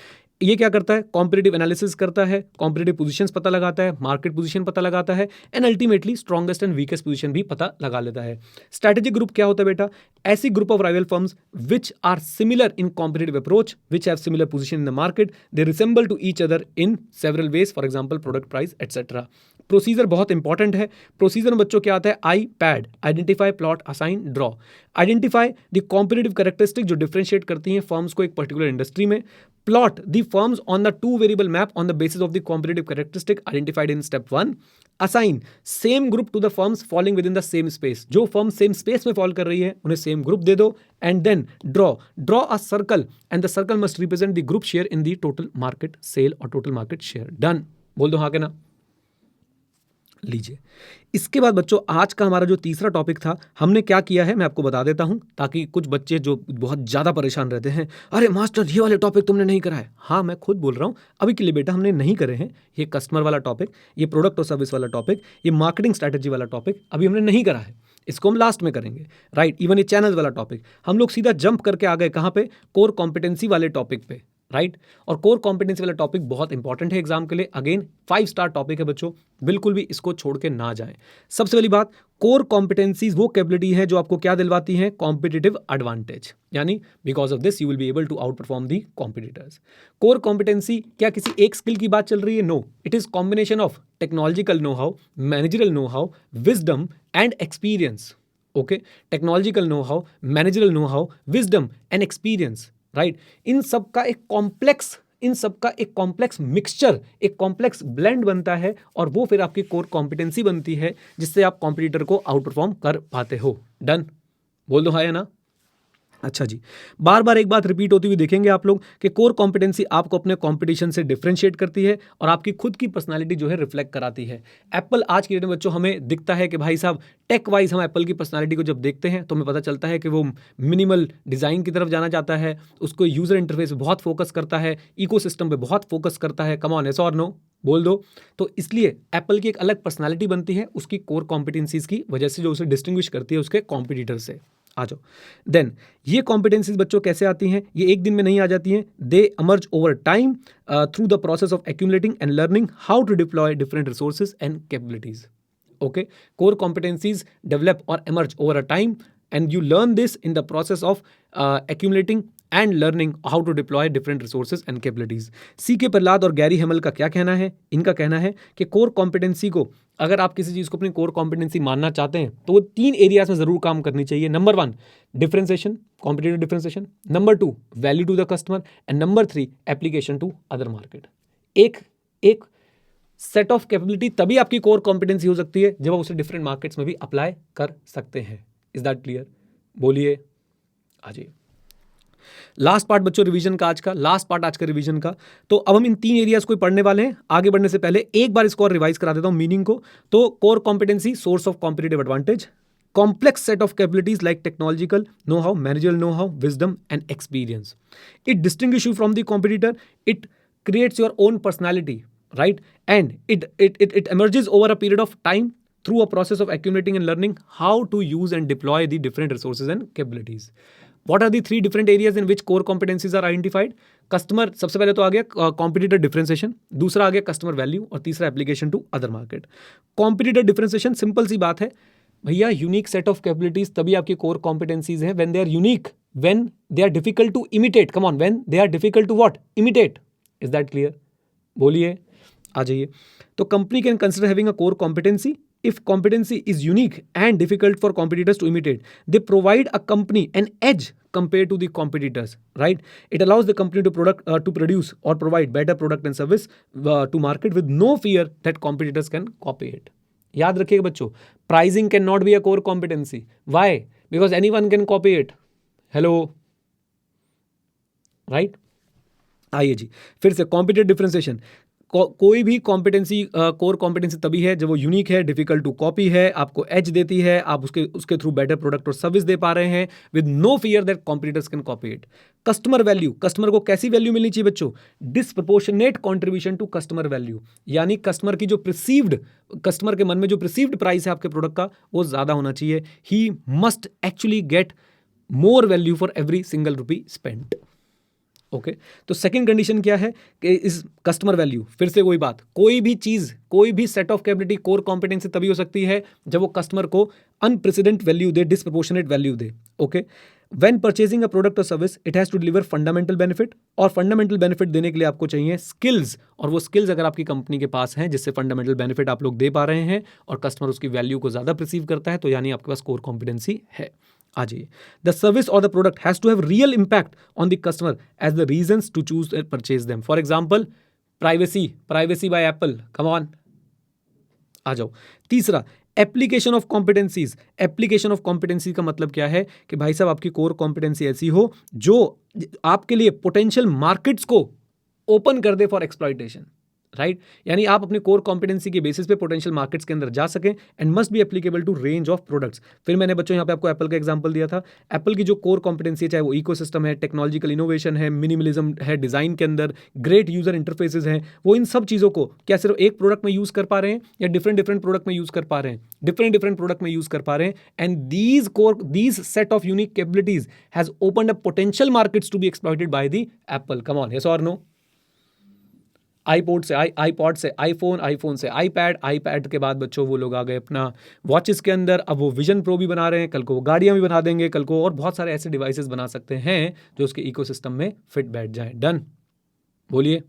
ये क्या करता है? कॉम्पिटिटिव एनालिसिस करता है, कॉम्पिटिटिव पोजीशंस पता लगाता है, मार्केट पोजीशन पता लगाता है, and ultimately strongest and weakest position भी पता लगा लेता है। स्ट्रैटेजिक ग्रुप क्या होता है बेटा? ऐसी group of rival firms which are similar in competitive approach, which have similar position in the market, they resemble to each other in several ways, for example product price etcetera. Procedure बहुत important है। Procedure में बच्चों क्या आता है? IPAD, identify, plot, assign, draw. Identify the competitive characteristic जो differentiate करती हैं फर्म्स को एक पर्टिकुलर इंडस्ट्री में। Plot the firms on the 2 variable map on the basis of the competitive characteristic identified in step 1. Assign same group to the firms falling within the same space. जो firm same space में fall कर रही है उन्हें same group दे दो। And then draw a circle, and the circle must represent the group share in the total market sale or total market share. Done. बोल दो हाँ के ना। लीजिए, इसके बाद बच्चों आज का हमारा जो तीसरा टॉपिक था हमने क्या किया है मैं आपको बता देता हूं, ताकि कुछ बच्चे जो बहुत ज़्यादा परेशान रहते हैं, अरे मास्टर ये वाले टॉपिक तुमने नहीं करा है। हाँ, मैं खुद बोल रहा हूं, अभी के लिए बेटा हमने नहीं करे हैं। ये कस्टमर वाला टॉपिक, ये प्रोडक्ट और सर्विस वाला टॉपिक, ये मार्केटिंग स्ट्रैटेजी वाला टॉपिक अभी हमने नहीं करा है। इसको हम लास्ट में करेंगे, राइट। इवन ये चैनल वाला टॉपिक हम लोग सीधा जंप करके आ गए कहाँ पे? कोर कॉम्पिटेंसी वाले टॉपिक पे, राइट। और कोर कॉम्पिटेंसी वाला टॉपिक बहुत इंपॉर्टेंट है एग्जाम के लिए। अगेन 5 स्टार टॉपिक है बच्चों, बिल्कुल भी इसको छोड़ के ना जाएं। सबसे पहली बात, कोर कॉम्पिटेंसीज वो कैपेबिलिटी है जो आपको क्या दिलवाती है? Competitive advantage. यानी because of this you will be able to outperform the competitors. Core competency क्या किसी एक स्किल की बात चल रही है? No, it is combination of technological know how, managerial know how, wisdom and experience. Okay, technological know how, managerial know how, wisdom and experience, right. इन सब का एक कॉम्प्लेक्स मिक्सचर, एक कॉम्प्लेक्स ब्लेंड बनता है, और वो फिर आपकी कोर कॉम्पिटेंसी बनती है जिससे आप कॉम्पिटिटर को आउट परफॉर्म कर पाते हो। डन। बोल दो हाँ या ना। अच्छा जी, बार बार एक बात रिपीट होती हुई देखेंगे आप लोग कि कोर कॉम्पिटेंसी आपको अपने कंपटीशन से डिफरेंशिएट करती है और आपकी खुद की पर्सनालिटी जो है रिफ्लेक्ट कराती है। एप्पल आज के डेट में बच्चों हमें दिखता है कि भाई साहब टेक वाइज हम एप्पल की पर्सनालिटी को जब देखते हैं तो हमें पता चलता है कि वो मिनिमल डिज़ाइन की तरफ जाना चाहता है, उसको यूज़र इंटरफेस पे बहुत फोकस करता है, इकोसिस्टम पे बहुत फोकस करता है। कम ऑन, यस और नो बोल दो। तो इसलिए एप्पल की एक अलग पर्सनालिटी बनती है उसकी कोर कॉम्पिटेंसीज की वजह से, जो उसे डिस्टिंग्विश करती है उसके कॉम्पिटिटर से। आ जाओ। देन ये कॉम्पिटेंसीज बच्चों कैसे आती हैं? ये एक दिन में नहीं आ जाती हैं। दे emerge over time through the process of accumulating and learning how to deploy different resources and capabilities. Okay, core competencies develop or emerge over a time, and you learn this in the process of accumulating and learning how to deploy different resources and capabilities. C.K. Prahlad और Gary Hemal का क्या कहना है? इनका कहना है कि core competency को, अगर आप किसी चीज़ को अपनी कोर कॉम्पिटेंसी मानना चाहते हैं तो वो 3 एरियाज में ज़रूर काम करनी चाहिए। Number 1 differentiation, competitive differentiation. Number 2 value to the customer, and number 3 application to other market. एक सेट ऑफ कैपेबिलिटी तभी आपकी कोर कॉम्पिटेंसी हो सकती है जब आप उसे डिफरेंट मार्केट्स में भी अप्लाई कर सकते हैं। Is that clear? बोलिए। आ जाइए। लास्ट पार्ट बच्चों रिवीजन का, आज का रिवीजन का। तो अब हम इन 3 एरियाज को पढ़ने वाले हैं। आगे बढ़ने से पहले एक बार इसको और रिवाइज करा देता हूं मीनिंग को। तो core competency, source of competitive advantage, complex set of capabilities like technological know-how, managerial know-how, wisdom and experience. It distinguishes you from the competitor. It creates your own personality, right? And it emerges over a period of time through a process of accumulating and learning how to use and deploy the different resources and capabilities. What are the three different areas in which core competencies are identified? Customer, सबसे पहले तो आ गया competitor differentiation, दूसरा आ गया customer value, और तीसरा application to other market. Competitor differentiation simple सी बात है भैया, यूनिक सेट ऑफ कैपेबिलिटीज तभी आपकी कोर कॉम्पिटेंसीज हैं. When they are unique, when they are difficult to imitate. Come on, when they are difficult to what? Imitate. Is that clear? बोलिए, आ जाइए. तो company can consider having a core competency if competency is unique and difficult for competitors to imitate. They provide a company an edge compared to the competitors, right? It allows the company to produce or provide better product and service to market with no fear that competitors can copy it. याद रखिएगा बच्चों, pricing cannot be a core competency. Why? Because anyone can copy it. Hello, right? आइए जी, फिर से competitive differentiation. कोई भी competency core competency तभी है जब वो यूनिक है, डिफिकल्ट टू कॉपी है, आपको एज देती है, आप उसके थ्रू बेटर प्रोडक्ट और सर्विस दे पा रहे हैं with no fear that competitors can copy it. Customer value, customer को कैसी वैल्यू मिलनी चाहिए बच्चों? Disproportionate contribution to customer value, यानी कस्टमर की जो प्रिसीव्ड, कस्टमर के मन में जो प्रिसीव्ड प्राइस है आपके प्रोडक्ट का, वो ज्यादा होना चाहिए. He must actually get more value for every single rupee spent. Okay, तो सेकंड कंडीशन क्या है कि इस कस्टमर वैल्यू. फिर से वही बात, कोई भी चीज, कोई भी set of capability core competency तभी हो सकती है जब वो कस्टमर को अनप्रेसिडेंट वैल्यू दे, डिसप्रोपोर्शनेट वैल्यू दे. Okay, when purchasing a product और service it has to deliver fundamental benefit, और फंडामेंटल बेनिफिट देने के लिए आपको चाहिए स्किल्स, और वो स्किल्स अगर आपकी कंपनी के पास हैं जिससे फंडामेंटल बेनिफिट आप लोग दे पा रहे हैं और कस्टमर उसकी वैल्यू को ज्यादा परसीव करता है, तो यानी आपके पास कोर कॉम्पिटेंसी है. आ जाइए. द सर्विस और the product has to have real impact on the customer as the reasons to choose and purchase them. For example, privacy by Apple. Come on, आ जाओ. तीसरा, application of competencies. Application of competency का मतलब क्या है कि भाई साहब आपकी कोर कॉम्पिटेंसी ऐसी हो जो आपके लिए पोटेंशियल मार्केट्स को ओपन कर दे फॉर एक्सप्लॉइटेशन, राइट? यानी आप अपने कोर कॉम्पिटेंसी के बेसिस पे पोटेंशियल मार्केट्स के अंदर जा सकें and must be applicable to range of products. फिर मैंने बच्चों यहाँ पे आपको एप्पल का एग्जांपल दिया था. एप्पल की जो कोर कॉम्पिटेंसी है, चाहे वो इकोसिस्टम है, टेक्नोलॉजिकल इनोवेशन है, मिनिमलिज्म है डिजाइन के अंदर, ग्रेट यूजर इंटरफेसेस हैं, वो इन सब चीज़ों को क्या सिर्फ एक प्रोडक्ट में यूज कर पा रहे हैं या डिफरेंट प्रोडक्ट में यूज कर पा रहे हैं? डिफरेंट प्रोडक्ट में यूज कर पा रहे हैं. And these set of unique capabilities has opened up potential markets to be exploited by the Apple. Come on, yes और नो? आईपॉड से आईफोन, आईफोन से आईपैड के बाद बच्चों वो लोग आ गए अपना वॉचेस के अंदर. अब वो विजन प्रो भी बना रहे हैं, कल को वो गाड़ियाँ भी बना देंगे, कल को और बहुत सारे ऐसे डिवाइसेस बना सकते हैं जो उसके इकोसिस्टम में फिट बैठ जाए. डन, बोलिए.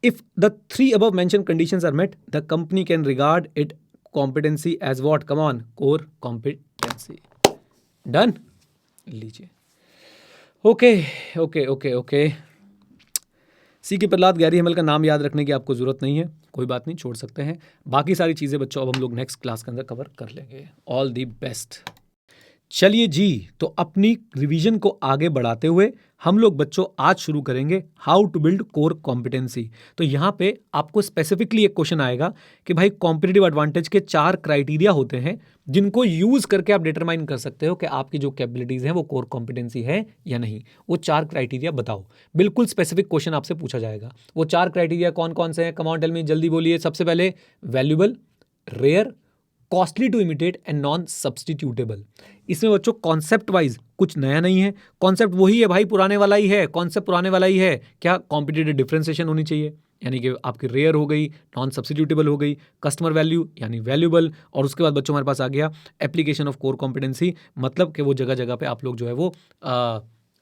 If the 3 above mentioned conditions are met, the company can regard it competency as what? Come on, core competency. Done? लीजिए. ओके. सी के प्रहलाद गैरी हेमल का नाम याद रखने की आपको जरूरत नहीं है, कोई बात नहीं, छोड़ सकते हैं. बाकी सारी चीज़ें बच्चों अब हम लोग नेक्स्ट क्लास के अंदर कवर कर लेंगे. All the best. चलिए जी, तो अपनी रिवीजन को आगे बढ़ाते हुए हम लोग बच्चों आज शुरू करेंगे how to build core competency. तो यहाँ पे आपको स्पेसिफिकली एक क्वेश्चन आएगा कि भाई कॉम्पिटिटिव एडवांटेज के 4 क्राइटेरिया होते हैं जिनको यूज करके आप डिटरमाइन कर सकते हो कि आपकी जो कैपेबिलिटीज हैं वो कोर कॉम्पिटेंसी है या नहीं. वो 4 क्राइटेरिया बताओ. बिल्कुल स्पेसिफिक क्वेश्चन आपसे पूछा जाएगा. वो 4 क्राइटेरिया कौन कौन से हैं? कम ऑन टेल मी, जल्दी बोलिए. सबसे पहले valuable, rare, costly to imitate and non substitutable. इसमें बच्चों कॉन्सेप्ट वाइज कुछ नया नहीं है, कॉन्सेप्ट वही है भाई, पुराने वाला ही है, कॉन्सेप्ट पुराने वाला ही है. क्या? कॉम्पिटिटिव डिफरेंशिएशन होनी चाहिए, यानी कि आपकी रेयर हो गई, नॉन सब्सटीट्यूटेबल हो गई, कस्टमर वैल्यू यानी वैल्यूएबल, और उसके बाद बच्चों हमारे पास आ गया एप्लीकेशन ऑफ कोर कॉम्पिटेंसी, मतलब कि वो जगह जगह पे आप लोग जो है वो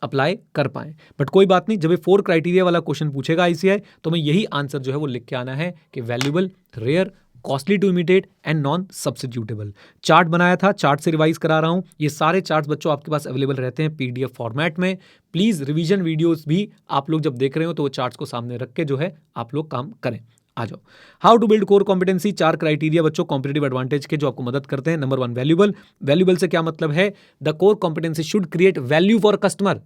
अप्लाई कर पाएं. बट कोई बात नहीं, जब ये 4 क्राइटेरिया वाला क्वेश्चन पूछेगा ICI तो मैं यही आंसर जो है वो लिख के आना है कि valuable, rare, costly to imitate and non substitutable. Chart बनाया था, चार्ट से रिवाइज करा रहा हूं. ये सारे चार्ट्स बच्चों आपके पास अवेलेबल रहते हैं PDF फॉर्मेट में. प्लीज रिवीजन वीडियोस भी आप लोग जब देख रहे हो तो वो चार्ट्स को सामने रख के जो है आप लोग काम करें. आ जाओ. How to build core competency. 4 criteria बच्चों कॉम्पिटिटिव एडवांटेज के जो आपको मदद करते हैं. Number 1 valuable. वैल्यूएबल से क्या मतलब है? The core competency should create value for customer.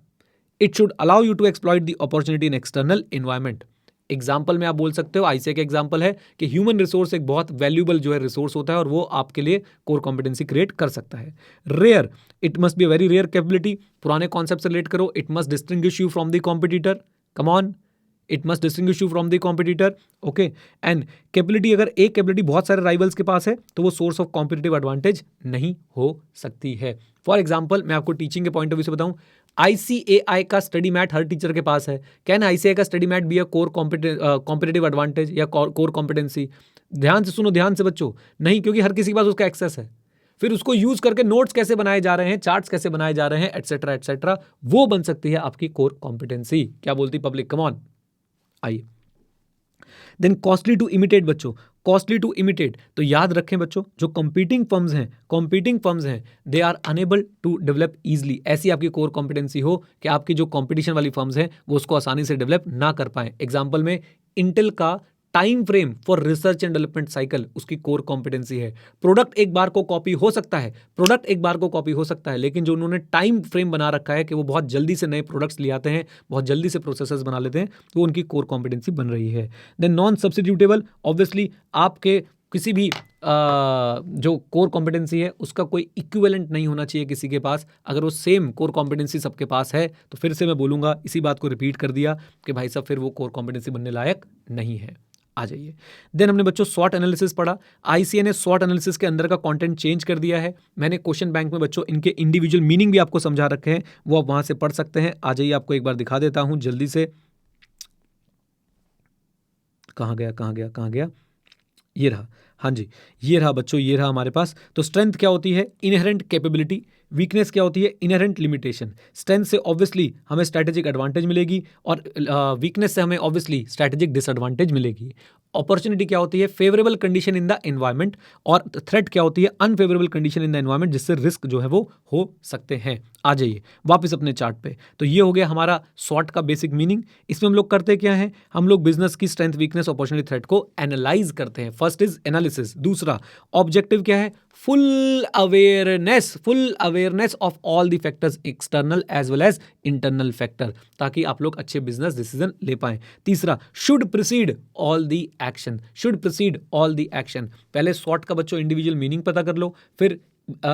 It should allow you to exploit the opportunity in external environment. Example में आप बोल सकते हो, ICI का एग्जाम्पल है कि ह्यूमन रिसोर्स एक बहुत वैल्यूएबल जो है रिसोर्स होता है और वो आपके लिए कोर कॉम्पिटेंसी क्रिएट कर सकता है. Rare, it must be a very rare capability. पुराने कॉन्सेप्ट से रिलेट करो. It must distinguish you from the competitor. Come on, it must distinguish you from the competitor, okay. And capability, अगर एक capability बहुत सारे राइवल्स के पास है तो वो सोर्स ऑफ कॉम्पिटिटिव एडवांटेज नहीं हो सकती है। फॉर एग्जाम्पल, मैं आपको टीचिंग के पॉइंट ऑफ व्यू से बताऊं, ICAI का स्टडी मैट हर टीचर के पास है। कैन ICAI का study might be a core competitive advantage या कोर कॉम्पिटेंसी? ध्यान से सुनो, ध्यान से बच्चों, नहीं, क्योंकि हर किसी के पास उसका एक्सेस है। फिर उसको यूज करके नोट्स कैसे बनाए जा रहे हैं, चार्ट्स कैसे बनाए जा रहे हैं, एटसेट्रा एटसेट्रा, वो बन सकती है आपकी कोर कॉम्पिटेंसी। क्या बोलती पब्लिक? कम ऑन, आइए। देन कॉस्टली टू इमिटेट बच्चों, कॉस्टली टू इमिटेट, तो याद रखें बच्चों, जो कंपीटिंग फर्म्स हैं they are unable to develop easily. ऐसी आपकी कोर कॉम्पिटेंसी हो कि आपकी जो कंपटीशन वाली फर्म्स हैं वो उसको आसानी से डेवलप ना कर पाए। एग्जाम्पल में इंटेल का time frame for research and development cycle उसकी कोर कॉम्पिटेंसी है। प्रोडक्ट एक बार को कॉपी हो सकता है, लेकिन जो उन्होंने टाइम फ्रेम बना रखा है कि वो बहुत जल्दी से नए प्रोडक्ट्स ले आते हैं, बहुत जल्दी से प्रोसेसर्स बना लेते हैं, तो वो उनकी कोर कॉम्पिटेंसी बन रही है। देन नॉन सब्स्टिट्यूटेबल, ऑब्वियसली आपके किसी भी जो कोर कॉम्पिटेंसी है उसका कोई इक्विवेलेंट नहीं होना चाहिए किसी के पास। अगर वो सेम कोर कॉम्पिटेंसी सबके पास है तो फिर से मैं बोलूँगा, इसी बात को रिपीट कर दिया कि भाई साहब फिर वो कोर कॉम्पिटेंसी बनने लायक नहीं है। आ जाइए। देन हमने बच्चों SWOT एनालिसिस पढ़ा। ICA ने SWOT एनालिसिस के अंदर का कंटेंट चेंज कर दिया है। मैंने क्वेश्चन बैंक में बच्चों इनके इंडिविजुअल मीनिंग भी आपको समझा रखे हैं, वो आप वहां से पढ़ सकते हैं। आ जाइए, आपको एक बार दिखा देता हूं जल्दी से। कहाँ गया, ये रहा। हाँ जी, ये रहा बच्चों, ये रहा हमारे पास। तो स्ट्रेंथ क्या होती है? Inherent capability. वीकनेस क्या होती है? Inherent limitation. स्ट्रेंथ से ऑब्वियसली हमें स्ट्रैटेजिक एडवांटेज मिलेगी और वीकनेस से हमें ऑब्वियसली स्ट्रैटेजिक डिसएडवांटेज मिलेगी। अपॉर्चुनिटी क्या होती है? Favourable condition in the environment. और थ्रेट क्या होती है? Unfavourable condition in the environment, जिससे रिस्क जो है वो हो सकते हैं। आ जाइए वापस अपने चार्ट पे। तो ये हो गया हमारा SWOT का बेसिक मीनिंग। इसमें हम लोग करते क्या है? हम लोग बिजनेस की स्ट्रेंथ, वीकनेस, अपॉर्चुनिटी, थ्रेट को एनालाइज करते हैं। First is analysis. दूसरा ऑब्जेक्टिव क्या है? Full awareness of all the factors, external as well as internal factor, ताकि आप लोग अच्छे बिजनेस डिसीजन ले पाएं। तीसरा, should proceed all the action. पहले SWOT का बच्चों इंडिविजुअल मीनिंग पता कर लो, फिर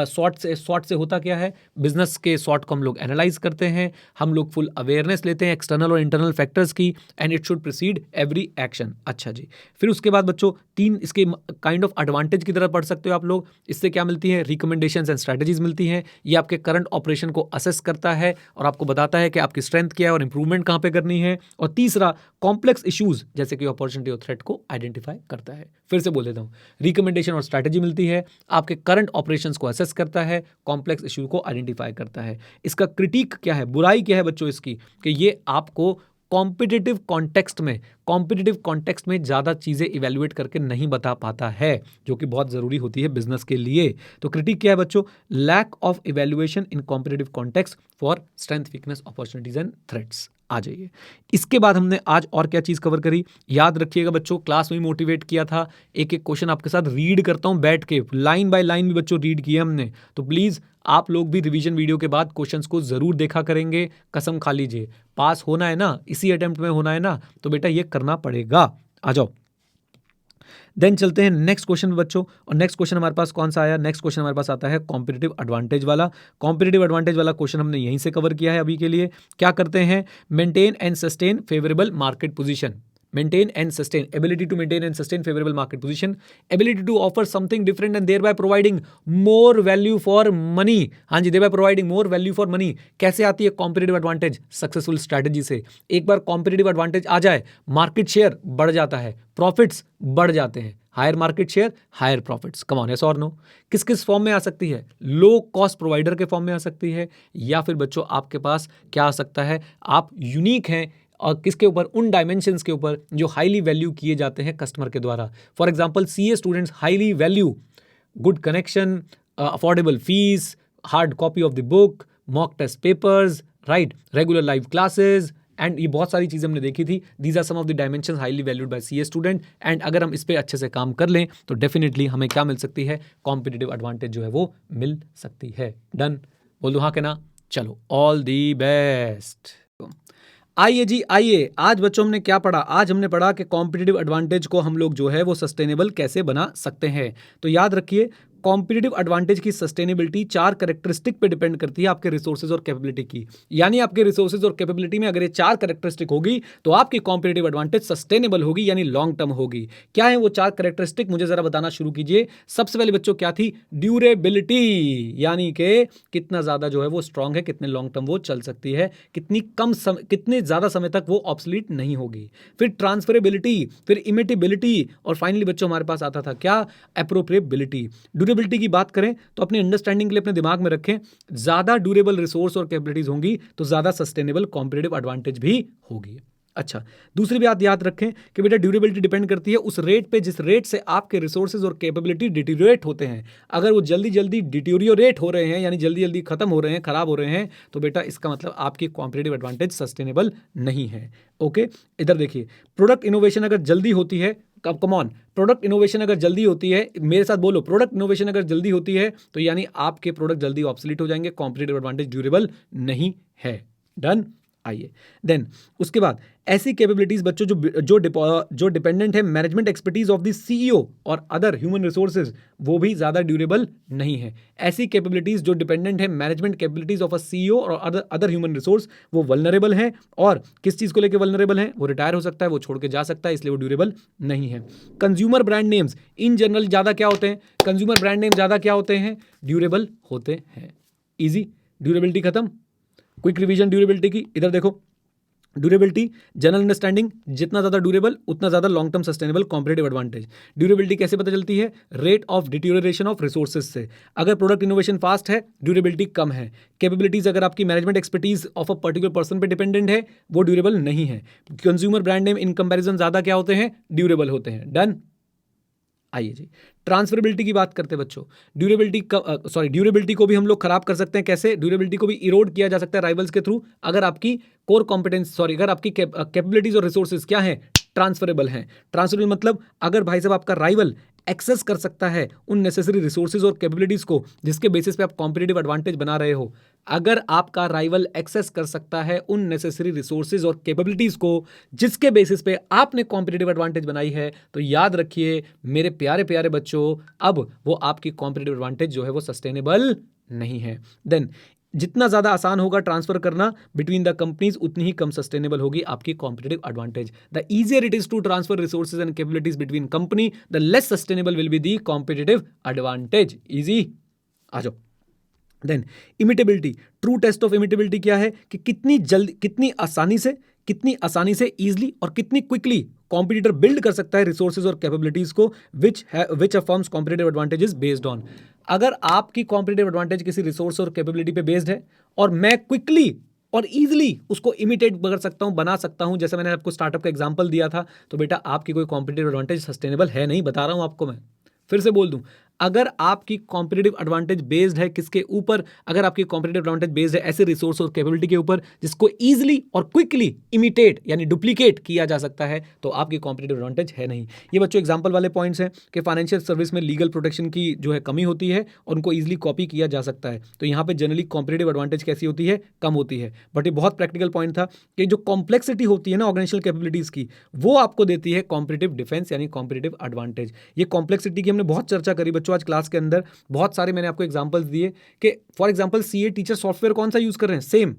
SWOT से होता क्या है? बिजनेस के SWOT को हम लोग एनालाइज करते हैं, हम लोग फुल अवेयरनेस लेते हैं एक्सटर्नल और इंटरनल फैक्टर्स की, and it should proceed every action. अच्छा जी, फिर उसके बाद बच्चों 3 इसके काइंड ऑफ एडवांटेज की तरह पढ़ सकते हो आप लोग। इससे क्या मिलती है? रिकमेंडेशंस एंड स्ट्रैटेजीज मिलती हैं। ये आपके करंट ऑपरेशन को असेस करता है और आपको बताता है कि आपकी स्ट्रेंथ क्या है और इंप्रूवमेंट कहाँ पे करनी है। और तीसरा, कॉम्प्लेक्स इश्यूज जैसे कि अपॉर्चुनिटी और थ्रेट को आइडेंटिफाई करता है। फिर से बोल देता हूँ, रिकमेंडेशन और स्ट्रैटेजी मिलती है, आपके करंट ऑपरेशंस को असेस करता है, कॉम्प्लेक्स इश्यू को आइडेंटिफाई करता है। इसका क्रिटिक क्या है? बुराई क्या है बच्चों इसकी? कि ये आपको कॉम्पिटिटिव कॉन्टेक्स्ट में ज़्यादा चीज़ें इवेल्युएट करके नहीं बता पाता है, जो कि बहुत ज़रूरी होती है बिजनेस के लिए। तो क्रिटिक क्या है बच्चों? Lack of evaluation in competitive context for strength, weakness, opportunities and threats. आ जाइए, इसके बाद हमने आज और क्या चीज़ कवर करी? याद रखिएगा बच्चों, क्लास में मोटिवेट किया था, एक एक क्वेश्चन आपके साथ रीड करता हूं बैठ के, लाइन बाय लाइन भी बच्चों रीड किया हमने। तो प्लीज़ आप लोग भी रिवीजन वीडियो के बाद क्वेश्चंस को ज़रूर देखा करेंगे। कसम खा लीजिए, पास होना है ना, इसी अटेम्प्ट में होना है ना, तो बेटा ये करना पड़ेगा। आ जाओ, देन चलते हैं नेक्स्ट क्वेश्चन बच्चों। और नेक्स्ट क्वेश्चन हमारे पास कौन सा आया? नेक्स्ट क्वेश्चन हमारे पास आता है कॉम्पिटिटिव एडवांटेज वाला। कॉम्पिटिटिव एडवांटेज वाला क्वेश्चन हमने यहीं से कवर किया है अभी के लिए। क्या करते हैं? Maintain and sustain favourable market position. Maintain and sustain, ability to maintain and sustain favorable market position, ability to offer something different and thereby providing more value for money। हाँ जी, thereby providing more value for money। कैसे आती है competitive advantage? Successful strategy से। एक बार competitive advantage आ जाए, market share बढ़ जाता है, प्रॉफिट्स बढ़ जाते हैं। Higher market share, higher profits. Come on, yes और नो? किस किस फॉर्म में आ सकती है? लो कॉस्ट प्रोवाइडर के फॉर्म में आ सकती है, या फिर बच्चों आपके पास क्या आ सकता है? आप यूनिक हैं और किसके ऊपर? उन डायमेंशंस के ऊपर जो हाईली वैल्यू किए जाते हैं कस्टमर के द्वारा। For example, CA students highly value good connection, affordable fees, hard copy of the book, mock test papers, right, regular live classes, and ये बहुत सारी चीज़ें हमने देखी थी। These are some of the dimensions highly valued by CA student. And अगर हम इस पर अच्छे से काम कर लें तो डेफिनेटली हमें क्या मिल सकती है? कॉम्पिटिटिव एडवांटेज जो है वो मिल सकती है। डन? बोल दो हाँ के ना? चलो, ऑल दी बेस्ट। आइए जी, आइए। आज बच्चों हमने क्या पढ़ा? आज हमने पढ़ा कि कॉम्पिटिटिव एडवांटेज को हम लोग जो है वो सस्टेनेबल कैसे बना सकते हैं। तो याद रखिए, कॉम्पिटिटिव एडवांटेज की सस्टेनेबिलिटी 4 कैरेक्टरिस्टिक पे डिपेंड करती है, आपके रिसोर्सेज और कैपेबिलिटी की। यानी आपके रिसोर्सेज और कैपेबिलिटी में अगर ये 4 कैरेक्टरिस्टिक होगी तो आपकी कॉम्पिटिटिव एडवांटेज सस्टेनेबल होगी, यानी लॉन्ग टर्म होगी। क्या है वो 4 कैरेक्टरिस्टिक, मुझे जरा बताना शुरू कीजिए। सबसे पहले बच्चों क्या थी? ड्यूरेबिलिटी, यानी कि कितना ज्यादा जो है वो स्ट्रांग है, कितने लॉन्ग टर्म वो चल सकती है, कितने ज्यादा समय तक वो ऑब्सोलीट नहीं होगी। फिर ट्रांसफरेबिलिटी, फिर इमिटेबिलिटी, और फाइनली बच्चों हमारे पास आता था क्या? एप्रोप्रिएबिलिटी। ड्यूरेबिलिटी की बात करें तो अपनी अंडरस्टैंडिंग के लिए अपने दिमाग में रखें, ज्यादा ड्यूरेबल रिसोर्स और कैपेबिलिटीज होंगी तो ज्यादा सस्टेनेबल कॉम्पिटिटिव एडवांटेज भी होगी। अच्छा, दूसरी बात याद रखें कि बेटा ड्यूरेबिलिटी डिपेंड करती है उस रेट पे जिस रेट से आपके रिसोर्सेज और कैपेबिलिटी डिटीरियोरेट होते हैं। अगर वो जल्दी जल्दी डिटीरियोरेट हो रहे हैं, यानी जल्दी जल्दी खत्म हो रहे हैं, खराब हो रहे हैं, तो बेटा इसका मतलब आपकी कॉम्पिटिटिव एडवांटेज सस्टेनेबल नहीं है। ओके, इधर देखिए, प्रोडक्ट इनोवेशन अगर जल्दी होती है, कम ऑन, प्रोडक्ट इनोवेशन अगर जल्दी होती है, मेरे साथ बोलो, प्रोडक्ट इनोवेशन अगर जल्दी होती है तो यानी आपके प्रोडक्ट जल्दी ऑब्सोलीट हो जाएंगे, कॉम्पिटिटिव एडवांटेज ड्यूरेबल नहीं है। डन। आइए देन उसके बाद ऐसी कैपेबिलिटीज बच्चों जो डिपेंडेंट है management expertise of the CEO और अदर ह्यूमन रिसोर्सेज, वो भी ज्यादा ड्यूरेबल नहीं है। ऐसी कैपेबिलिटीज जो डिपेंडेंट है management capabilities of a CEO और अदर ह्यूमन रिसोर्स, वो वल्नरेबल है। और किस चीज को लेकर वल्नरेबल है? वो रिटायर हो सकता है, वो छोड़ के जा सकता है, इसलिए वो ड्यूरेबल नहीं है। Consumer brand names in general ज्यादा क्या होते हैं? कंज्यूमर ब्रांड नेम ज्यादा क्या होते हैं? ड्यूरेबल होते हैं। इजी, ड्यूरेबिलिटी खत्म। क्विक रिवीजन ड्यूरेबिलिटी की, इधर देखो, ड्यूरेबिलिटी, जनरल अंडरस्टैंडिंग, जितना ज्यादा ड्यूरेबल उतना ज्यादा long term sustainable competitive advantage. Durability कैसे पता चलती है? Rate of deterioration of resources से। अगर प्रोडक्ट इनोवेशन फास्ट है, ड्यूरेबिलिटी कम है। कैपेबिलिटीज अगर आपकी management expertise of a particular person पे डिपेंडेंट है, वो ड्यूरेबल नहीं है। Consumer brand name in comparison ज्यादा क्या होते हैं? ड्यूरेबल होते हैं। डन। आइए जी, ट्रांसफरेबिलिटी की बात करते हैं बच्चों। ड्यूरेबिलिटी को भी हम लोग खराब कर सकते हैं। कैसे? ड्यूरेबिलिटी को भी इरोड किया जा सकता है राइवल्स के थ्रू, अगर आपकी अगर आपकी कैपेबिलिटीज और रिसोर्सेज क्या है? ट्रांसफरेबल हैं। ट्रांसफरेबल मतलब अगर भाई साहब आपका राइवल एक्सेस कर सकता है उन नेसेसरी रिसोर्सेज और कैपेबिलिटीज को जिसके बेसिस पे आप कॉम्पिटिटिव एडवांटेज बना रहे हो, अगर आपका राइवल एक्सेस कर सकता है उन नेसेसरी रिसोर्सेज और कैपेबिलिटीज को जिसके बेसिस पे आपने कॉम्पिटिटिव एडवांटेज बनाई है, तो याद रखिए मेरे प्यारे प्यारे बच्चों, अब वो आपकी कॉम्पिटिटिव एडवांटेज जो है वो सस्टेनेबल नहीं है। देन जितना ज्यादा आसान होगा ट्रांसफर करना बिटवीन द कंपनीज, उतनी ही कम सस्टेनेबल होगी आपकी competitive advantage. The easier it is to transfer resources and capabilities between company, the less sustainable will be the competitive advantage. Easy, आ जाओ। Then imitability, true test of imitability क्या है? कि कितनी आसानी से इजीली और कितनी क्विकली कॉम्पिटिटर बिल्ड कर सकता है रिसोर्सेज और कैपेबिलिटीज को which a firm's competitive advantage is based on. अगर आपकी कॉम्पिटिटिव एडवांटेज किसी रिसोर्स और कैपेबिलिटी पे बेस्ड है और मैं क्विकली और इजीली उसको इमिटेट कर सकता हूं, बना सकता हूं, जैसे मैंने आपको स्टार्टअप का एग्जांपल दिया था, तो बेटा आपकी कोई कॉम्पिटिटिव एडवांटेज सस्टेनेबल है नहीं, बता रहा हूं आपको मैं। फिर से बोल दूं, अगर आपकी कॉम्पिटिटिव एडवांटेज बेस्ड है किसके ऊपर? अगर आपकी कॉम्पिटिटिव एडवांटेज बेस्ड है ऐसे रिसोर्स और कैपेबिलिटी के ऊपर जिसको इजीली और क्विकली इमिटेट यानी डुप्लीकेट किया जा सकता है, तो आपकी कॉम्पिटिटिव एडवांटेज है नहीं। ये बच्चों एग्जांपल वाले पॉइंट्स हैं कि फाइनेंशियल सर्विस में लीगल प्रोटेक्शन की जो है कमी होती है और उनको इजीली कॉपी किया जा सकता है, तो यहाँ पे जनरली कॉम्पिटिटिव एडवांटेज कैसी होती है? कम होती है। बट ये बहुत प्रैक्टिकल पॉइंट था कि जो कॉम्प्लेक्सिटी होती है ना ऑर्गेनाइजेशनल कैपेबिलिटीज की, वो आपको देती है कॉम्पिटिटिव डिफेंस यानी कॉम्पिटिटिव एडवांटेज। ये कॉम्प्लेक्सिटी की हमने बहुत चर्चा करी बच्चों आज क्लास के अंदर, बहुत सारे मैंने आपको एग्जांपल्स दिए कि for example CA teacher software कौन सा यूज कर रहे हैं? सेम,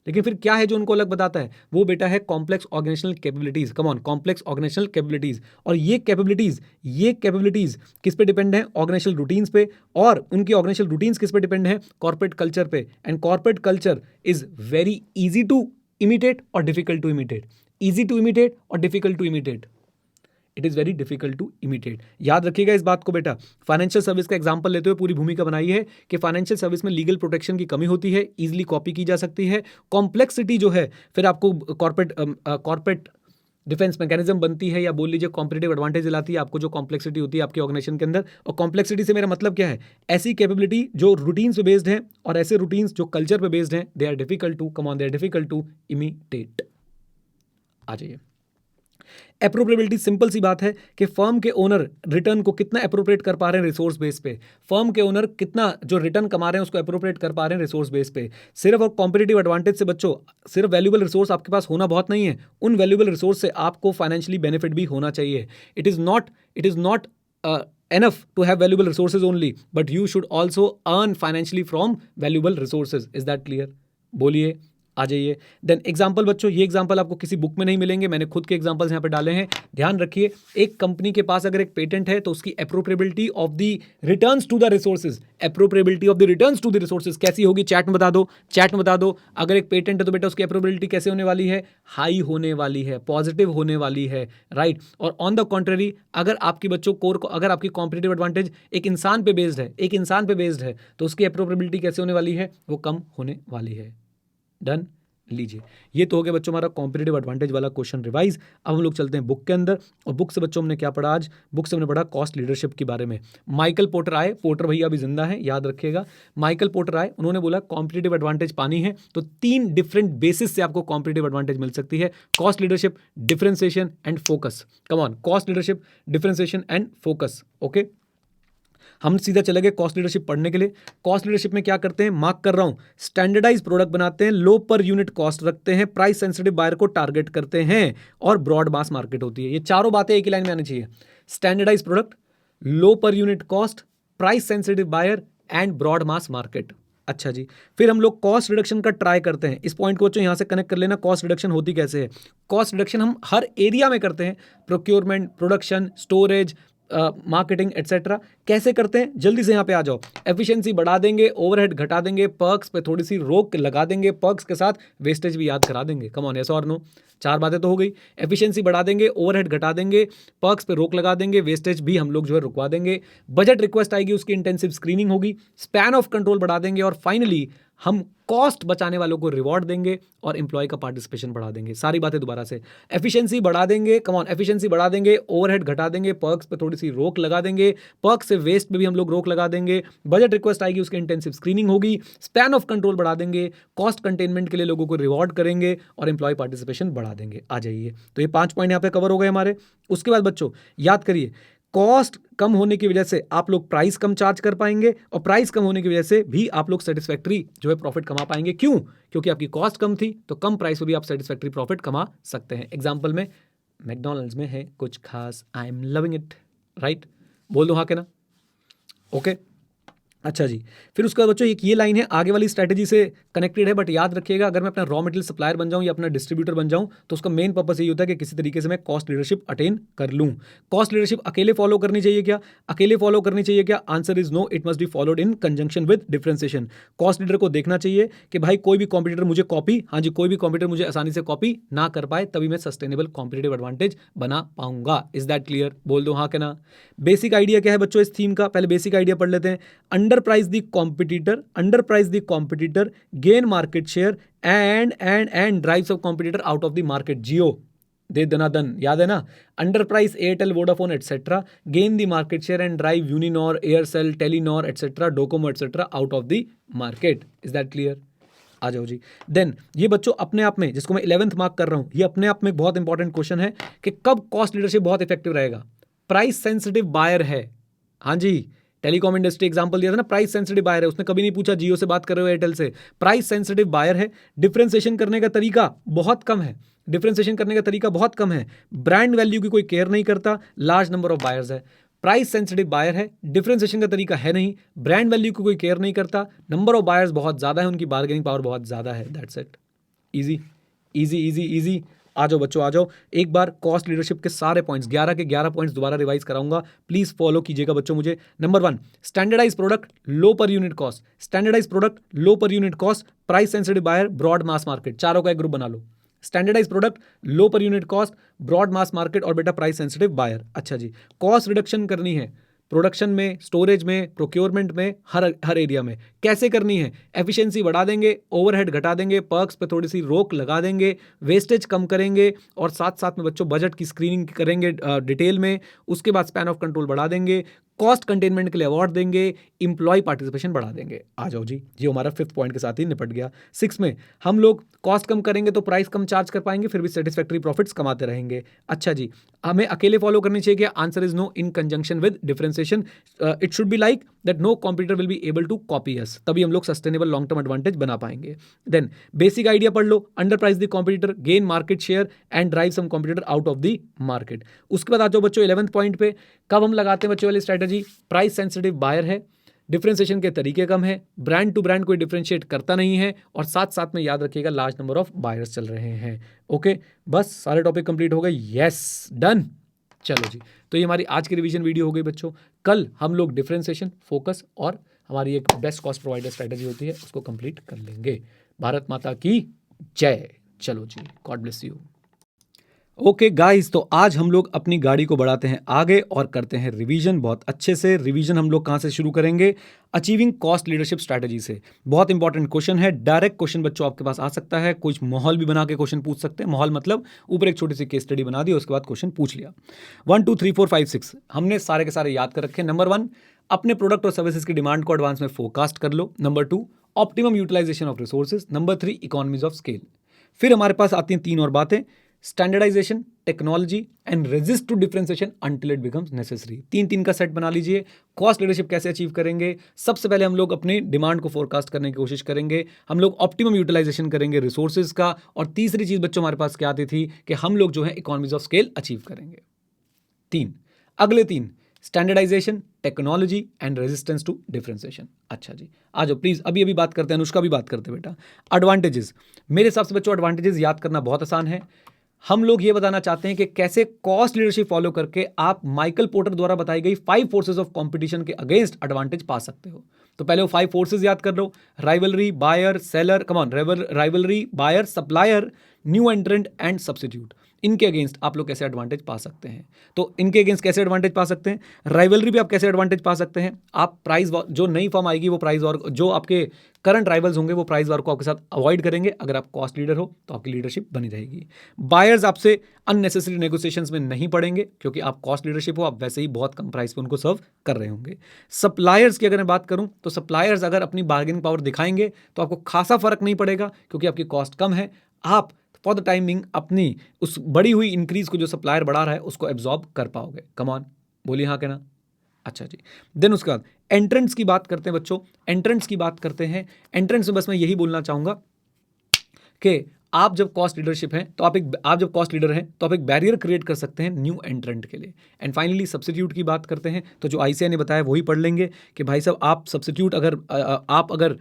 लेकिन फिर क्या है जो उनको अलग बताता है? वो बेटा है complex organisational capabilities. Come on, complex organisational capabilities. और ये कैपेबिलिटीज किस पे डिपेंड है? ऑर्गेनाइजेशनल रूटीन्स पे। और उनकी ऑर्गेनाइजेशनल रूटीन्स किस पे डिपेंड है? कॉर्पोरेट कल्चर पे। And corporate culture is very easy to imitate और difficult to imitate. Easy to imitate और difficult to imitate. It is very difficult to imitate. याद रखिएगा इस बात को बेटा। फाइनेंशियल सर्विस का एग्जांपल लेते हुए पूरी भूमिका बनाई है कि फाइनेंशियल सर्विस में लीगल प्रोटेक्शन की कमी होती है, इजीली कॉपी की जा सकती है। कॉम्प्लेक्सिटी जो है फिर आपको कॉर्पोरेट डिफेंस मैकेनिज्म बनती है, या बोल लीजिए कॉम्पिटिटिव एडवांटेज दिलाती है आपको जो कॉम्प्लेक्सिटी होती है आपके ऑर्गेनाइजेशन के अंदर। और कॉम्प्लेक्सिटी से मेरा मतलब क्या है? ऐसी कैपेबिलिटी जो रूटीन्स पे बेस्ड है और ऐसे रूटीन्स जो कल्चर पे बेस्ड हैं, they are difficult to imitate. आ जाइए। एप्रोप्रिएबिलिटी, सिंपल सी बात है कि फर्म के ओनर रिटर्न को कितना एप्रोप्रिएट कर पा रहे हैं रिसोर्स बेस पे। फर्म के ओनर कितना जो रिटर्न कमा रहे हैं उसको एप्रोप्रिएट कर पा रहे हैं रिसोर्स बेस पे। सिर्फ और कॉम्पिटिटिव एडवांटेज से बच्चों सिर्फ वैल्यूएबल रिसोर्स आपके पास होना बहुत नहीं है, उन वैल्यूएबल रिसोर्स से आपको फाइनेंशियली बेनिफिट भी होना चाहिए। It is not enough to have valuable resources only, but you should also earn financially from valuable resources. Is that clear? बोलिए, आ जाइए. देन एग्जाम्पल बच्चों, ये एग्जाम्पल आपको किसी बुक में नहीं मिलेंगे, मैंने खुद के एग्जाम्पल्स यहाँ पे डाले हैं. ध्यान रखिए, एक कंपनी के पास अगर एक पेटेंट है तो उसकी appropriability of the returns to the resources, appropriability of the returns to the resources कैसी होगी? चैट में बता दो, चैट में बता दो. अगर एक पेटेंट है तो बेटा उसकी अप्रोप्रिएबिलिटी कैसे होने वाली है? हाई होने वाली है, पॉजिटिव होने वाली है, राइट. और ऑन द कॉन्ट्ररी, अगर आपकी बच्चों अगर आपकी कॉम्पिटिटिव एडवांटेज एक इंसान पे बेस्ड है, तो उसकी अप्रोप्रिएबिलिटी कैसे होने वाली है? वो कम होने वाली है. डन. लीजिए, ये तो हो गया बच्चों हमारा कॉम्पिटिटिव एडवांटेज वाला क्वेश्चन रिवाइज. अब हम लोग चलते हैं बुक के अंदर, और बुक से बच्चों हमने क्या पढ़ा आज? बुक से हमने पढ़ा कॉस्ट लीडरशिप के बारे में. माइकल पोर्टर आए, पोर्टर भैया अभी जिंदा है, याद रखिएगा. माइकल पोर्टर आए, उन्होंने बोला कॉम्पिटिटिव एडवांटेज पानी है तो 3 डिफरेंट बेसिस से आपको कॉम्पिटिटिव एडवांटेज मिल सकती है. Cost leadership, differentiation and focus. Come on, cost leadership, differentiation and focus. Okay, हम सीधा चले गए कॉस्ट लीडरशिप पढ़ने के लिए. कॉस्ट लीडरशिप में क्या करते हैं? मार्क कर रहा हूं, स्टैंडर्डाइज प्रोडक्ट बनाते हैं, लो पर यूनिट कॉस्ट रखते हैं, प्राइस सेंसिटिव बायर को टारगेट करते हैं, और ब्रॉड मास मार्केट होती है. ये चारों बातें एक ही लाइन में आनी चाहिए. Standardise product, low per unit cost, price sensitive buyer and broad mass market. अच्छा जी, फिर हम लोग कॉस्ट रिडक्शन का ट्राई करते हैं. इस पॉइंट को बच्चों यहां से कनेक्ट कर लेना. कॉस्ट रिडक्शन होती कैसे है? कॉस्ट रिडक्शन हम हर एरिया में करते हैं, procurement, production, storage, marketing etcetera. कैसे करते हैं? जल्दी से यहाँ पे आ जाओ. एफिशिएंसी बढ़ा देंगे, ओवरहेड घटा देंगे, पर्क्स पे थोड़ी सी रोक लगा देंगे, पर्क्स के साथ वेस्टेज भी याद करा देंगे. कम ऑन, यस और नो? 4 बातें तो हो गई. एफिशिएंसी बढ़ा देंगे, ओवरहेड घटा देंगे, पर्क्स पे रोक लगा देंगे, वेस्टेज भी हम लोग जो है रुकवा देंगे. बजट रिक्वेस्ट आएगी, उसकी इंटेंसिव स्क्रीनिंग होगी, स्पैन ऑफ कंट्रोल बढ़ा देंगे, और फाइनली हम कॉस्ट बचाने वालों को रिवॉर्ड देंगे और एम्प्लॉय का पार्टिसिपेशन बढ़ा देंगे. सारी बातें दोबारा से. एफिशिएंसी बढ़ा देंगे, कम ऑन, एफिशिएंसी बढ़ा देंगे, ओवरहेड घटा देंगे, पर्क्स पे थोड़ी सी रोक लगा देंगे, पर्क्स से वेस्ट पे भी हम लोग रोक लगा देंगे, बजट रिक्वेस्ट आएगी, उसकी इंटेंसिव स्क्रीनिंग होगी, स्पैन ऑफ कंट्रोल बढ़ा देंगे, कॉस्ट कंटेनमेंट के लिए लोगों को रिवॉर्ड करेंगे, और एम्प्लॉय पार्टिसिपेशन बढ़ा देंगे. आ जाइए, तो ये 5 पॉइंट यहाँ पे कवर हो गए हमारे. उसके बाद बच्चों याद करिए, कॉस्ट कम होने की वजह से आप लोग प्राइस कम चार्ज कर पाएंगे, और प्राइस कम होने की वजह से भी आप लोग सेटिस्फैक्ट्री जो है प्रॉफिट कमा पाएंगे. क्यों? क्योंकि आपकी कॉस्ट कम थी, तो कम प्राइस पे भी आप सेटिस्फैक्ट्री प्रॉफिट कमा सकते हैं. एग्जांपल में मैकडॉनल्ड्स में है कुछ खास, I am loving it, right? बोल दो हाँ के ना? ओके. अच्छा जी, फिर उसके बाद बच्चों एक ये लाइन है, आगे वाली स्ट्रैटेजी से कनेक्टेड है, बट याद रखिएगा अगर मैं अपना रॉ मटेरियल सप्लायर बन जाऊं या अपना डिस्ट्रीब्यूटर बन जाऊं तो उसका मेन पर्पस यही होता है कि किसी तरीके से मैं कॉस्ट लीडरशिप अटेन कर लूं. कॉस्ट लीडरशिप अकेले फॉलो करनी चाहिए क्या? अकेले फॉलो करनी चाहिए क्या? Answer is no, it must be followed in conjunction with differentiation. Cost leader को देखना चाहिए कि भाई कोई भी कॉम्पिटिटर मुझे कॉपी, हाँ जी, कोई भी कॉम्पिटिटर मुझे आसानी से कॉपी ना कर पाए, तभी मैं सस्टेनेबल कॉम्पिटिटिव एडवांटेज बना पाऊंगा. Is that clear? बोल दो हाँ के ना? बेसिक आइडिया क्या है बच्चों इस थीम का? पहले बेसिक आइडिया पढ़ लेते हैं. Under price the competitor, gain market share and drive some competitor out of the market. Jio, दे देना दन, याद है ना? Under price Airtel, Vodafone etcetera, gain the market share and drive Uninor, Aircel, Telenor etcetera, Docomo etcetera out of the market. Is that clear? आ जाओ जी. Then ये बच्चों अपने आप में, जिसको मैं 11th मार्क कर रहा हूं, ये अपने आप में एक बहुत इंपॉर्टेंट क्वेश्चन है कि कब कॉस्ट लीडरशिप बहुत इफेक्टिव रहेगा. प्राइस सेंसिटिव बायर है, हाँ जी, टेलीकॉम इंडस्ट्री एग्जांपल दिया था ना, प्राइस सेंसिटिव बायर है. उसने कभी नहीं पूछा जियो से बात कर रहे हो एयरटेल से. प्राइस सेंसिटिव बायर है. डिफरेंशिएशन करने का तरीका बहुत कम है, ब्रांड वैल्यू की कोई केयर नहीं करता, लार्ज नंबर ऑफ बायर्स है. प्राइस सेंसिटिव बायर है, डिफरेंशिएशन का तरीका है नहीं, ब्रांड वैल्यू को कोई केयर नहीं करता, नंबर ऑफ बायर्स बहुत ज्यादा है, उनकी बार्गेनिंग पावर बहुत ज्यादा है. That's it. Easy easy easy easy. आ जाओ बच्चों, आ जाओ. एक बार कॉस्ट लीडरशिप के सारे पॉइंट्स, 11 के 11 पॉइंट्स दोबारा रिवाइज कराऊंगा. प्लीज फॉलो कीजिएगा बच्चों मुझे. Number 1, standardise product, low per unit cost. Standardise product, low per unit cost, price sensitive buyer, broad mass market. चारों का एक ग्रुप बना लो. Standardise product, low per unit cost, broad mass market, और बेटा price sensitive buyer. अच्छा जी, cost reduction करनी है production में, स्टोरेज में, प्रोक्योरमेंट में, हर एरिया में. कैसे करनी है? एफिशिएंसी बढ़ा देंगे, ओवरहेड घटा देंगे, पर्क्स पे थोड़ी सी रोक लगा देंगे, वेस्टेज कम करेंगे, और साथ साथ में बच्चों बजट की स्क्रीनिंग करेंगे डिटेल में. उसके बाद स्पैन ऑफ कंट्रोल बढ़ा देंगे, कॉस्ट कंटेनमेंट के लिए अवार्ड देंगे, इंप्लॉय पार्टिसिपेशन बढ़ा देंगे. आ जाओ जी, ये हमारा 5th पॉइंट के साथ ही निपट गया. 6 में हम लोग कॉस्ट कम करेंगे तो प्राइस कम चार्ज कर पाएंगे, फिर भी सेटिस्फैक्टरी प्रॉफिट्स कमाते रहेंगे. अच्छा जी, हमें अकेले फॉलो करनी चाहिए क्या? Answer is no, in conjunction with differentiation. It should be like that no competitor will be able to copy us, तभी हम लोग सस्टेनेबल लॉन्ग टर्म एडवांटेज बना पाएंगे. देन बेसिक आइडिया पढ़ लो. Under price the competitor, gain market share and drive some competitor out of the market. उसके बाद आ जाओ बच्चों 11th पॉइंट पे. कब हम लगाते हैं बच्चों वाली strategy? Strategy, price sensitive buyer है, डिफरेंशिएशन के तरीके कम है, ब्रांड टू ब्रांड कोई डिफरेंशिएट करता नहीं है, और साथ साथ में याद रखिएगा लार्ज नंबर ऑफ बायर्स चल रहे हैं। ओके, बस सारे टॉपिक कंप्लीट हो गए। Yes, done. चलो जी, तो ये हमारी आज की रिवीजन वीडियो हो गई बच्चों। कल हम लोग डिफरेंशिएशन, फोकस और हमारी एक बेस्ट कॉस्ट प्रोवाइडर स्ट्रैटेजी होती है उसको कंप्लीट कर लेंगे। भारत माता की जय। चलो जी, God bless you. Okay guys, तो आज हम लोग अपनी गाड़ी को बढ़ाते हैं आगे और करते हैं रिवीजन बहुत अच्छे से। रिवीजन हम लोग कहाँ से शुरू करेंगे? अचीविंग कॉस्ट लीडरशिप स्ट्रैटेजी से। बहुत इंपॉर्टेंट क्वेश्चन है, डायरेक्ट क्वेश्चन बच्चों आपके पास आ सकता है। कुछ माहौल भी बना के क्वेश्चन पूछ सकते हैं। माहौल मतलब ऊपर एक छोटी सी केस स्टडी बना दी, उसके बाद क्वेश्चन पूछ लिया। 1 2 3 4 5 6 हमने सारे के सारे याद कर रखे। नंबर 1, अपने प्रोडक्ट और सर्विसेज की डिमांड को एडवांस में फोरकास्ट कर लो। Number 2, optimum utilisation of resources. Number 3, economies of scale. फिर हमारे पास आती हैं 3 और बातें, standardisation, technology and resist to differentiation until it becomes necessary. 3 का सेट बना लीजिए। कॉस्ट लीडरशिप कैसे अचीव करेंगे? सबसे पहले हम लोग अपनी डिमांड को फोरकास्ट करने की कोशिश करेंगे, हम लोग ऑप्टिमम यूटिलाइजेशन करेंगे रिसोर्सेज का, और तीसरी चीज बच्चों हमारे पास क्या आती थी कि हम लोग जो है इकोनॉमीज ऑफ स्केल अचीव करेंगे। अगले 3, standardisation, technology and resistance to differentiation. अच्छा जी, आ जाओ प्लीज, अभी बात करते हैं, अनुष्का भी बात करते हैं बेटा। एडवांटेजेस, मेरे हिसाब से बच्चों एडवांटेजेस याद करना बहुत आसान है। हम लोग ये बताना चाहते हैं कि कैसे कॉस्ट लीडरशिप फॉलो करके आप माइकल पोर्टर द्वारा बताई गई 5 फोर्सेज ऑफ कंपटीशन के अगेंस्ट एडवांटेज पा सकते हो। तो पहले वो 5 फोर्सेज याद कर लो। Rivalry, buyer, seller, come on, rivalry, buyer, supplier, new entrant and substitute. इनके अगेंस्ट आप लोग कैसे एडवांटेज पा सकते हैं? तो इनके अगेंस्ट कैसे एडवांटेज पा सकते हैं? राइवलरी भी आप कैसे एडवांटेज पा सकते हैं? आप प्राइस, जो नई फॉर्म आएगी वो प्राइस वॉर, जो आपके करंट राइवल्स होंगे वो प्राइस वॉर को आपके साथ अवॉइड करेंगे। अगर आप कॉस्ट लीडर हो तो आपकी लीडरशिप बनी रहेगी। बायर्स आपसे अननेसेसरी नेगोशिएशंस में नहीं पड़ेंगे क्योंकि आप कॉस्ट लीडरशिप हो, आप वैसे ही बहुत कम प्राइस पे उनको सर्व कर रहे होंगे। सप्लायर्स की अगर मैं बात करूं तो सप्लायर्स अगर अपनी बार्गेनिंग पावर दिखाएंगे तो आपको खासा फर्क नहीं पड़ेगा क्योंकि आपकी कॉस्ट कम है। आप फॉर द टाइमिंग अपनी उस बड़ी हुई इंक्रीज को जो सप्लायर बढ़ा रहा है उसको एब्जॉर्ब कर पाओगे। कम ऑन, बोलिए हाँ कहना। अच्छा जी, देन उसके बाद एंट्रेंस की बात करते हैं बच्चों। एंट्रेंस की बात करते हैं, एंट्रेंस में बस मैं यही बोलना चाहूंगा कि आप जब कॉस्ट लीडरशिप हैं तो आप जब कॉस्ट लीडर हैं तो आप एक बैरियर क्रिएट कर सकते हैं न्यू एंट्रेंट के लिए। एंड फाइनली सब्स्टिट्यूट की बात करते हैं तो जो आईसीआई ने बताया वही पढ़ लेंगे कि भाई साहब आप सब्स्टिट्यूट अगर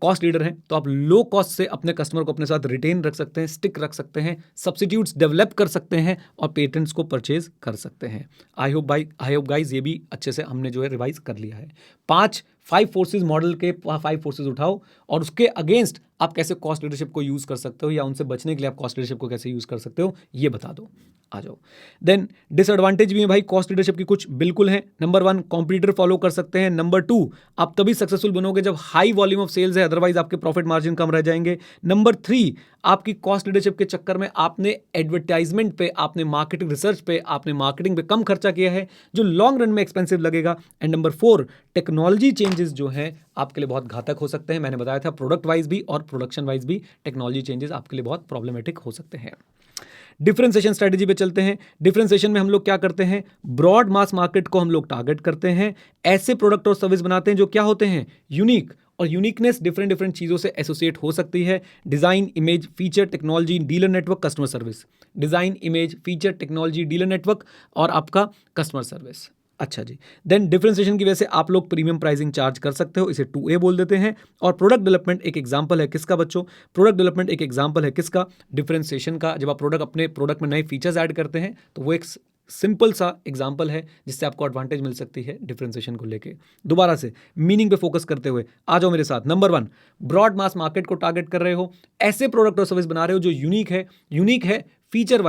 कॉस्ट लीडर हैं तो आप लो कॉस्ट से अपने कस्टमर को अपने साथ रिटेन रख सकते हैं, स्टिक रख सकते हैं, सब्स्टिट्यूट्स डेवलप कर सकते हैं और पेटेंट्स को परचेज कर सकते हैं। आई होप गाइज ये भी अच्छे से हमने जो है रिवाइज कर लिया है। 5 फोर्सेज मॉडल के 5 फोर्सेज उठाओ और उसके अगेंस्ट आप कैसे कॉस्ट लीडरशिप को यूज कर सकते हो या उनसे बचने के लिए आप कॉस्ट लीडरशिप को कैसे यूज कर सकते हो ये बता दो। आ जाओ। देन डिसएडवांटेज भी है भाई कॉस्ट लीडरशिप की, कुछ बिल्कुल है। नंबर 1, कॉम्पिटिटर फॉलो कर सकते हैं। नंबर 2, आप तभी सक्सेसफुल बनोगे जब हाई वॉल्यूम ऑफ सेल्स है, अदरवाइज आपके प्रॉफिट मार्जिन कम रह जाएंगे। नंबर 3, आपकी कॉस्ट लीडरशिप के चक्कर में आपने एडवर्टाइजमेंट पे, आपने मार्केटिंग रिसर्च पे, आपने मार्केटिंग पे कम खर्चा किया है जो लॉन्ग रन में एक्सपेंसिव लगेगा। एंड नंबर 4, टेक्नोलॉजी चेंजेस जो है आपके लिए बहुत घातक हो सकते हैं। मैंने बताया था प्रोडक्ट वाइज भी और प्रोडक्शन वाइज भी टेक्नोलॉजी चेंजेस आपके लिए बहुत प्रॉब्लमेटिक हो सकते हैं। डिफरेंशिएशन स्ट्रेटजी पे चलते हैं। डिफरेंशिएशन में हम लोग क्या करते हैं? ब्रॉड मास मार्केट को हम लोग टारगेट करते हैं, ऐसे प्रोडक्ट और सर्विस बनाते हैं जो क्या होते हैं? यूनिक, और यूनिकनेस डिफरेंट चीज़ों से एसोसिएट हो सकती है। Design, image, feature, technology, dealer network, customer service. Design, image, feature, technology, dealer network और आपका कस्टमर सर्विस। अच्छा जी, देन डिफरेंशिएशन की वजह से आप लोग प्रीमियम प्राइसिंग चार्ज कर सकते हो, इसे 2A बोल देते हैं। और प्रोडक्ट डेवलपमेंट एक एग्जांपल है किसका बच्चों? प्रोडक्ट डेवलपमेंट एक एग्जांपल है किसका? डिफरेंशिएशन का। जब आप अपने प्रोडक्ट में नए फीचर्स ऐड करते हैं तो वो एक सिंपल सा एग्जांपल है जिससे आपको एडवांटेज मिल सकती है डिफरेंशिएशन को लेके। दोबारा से मीनिंग पे फोकस करते हुए आ जाओ मेरे साथ। नंबर 1, ब्रॉड मास मार्केट को टारगेट कर रहे हो, ऐसे प्रोडक्ट और सर्विस बना रहे हो जो यूनिक है फीचर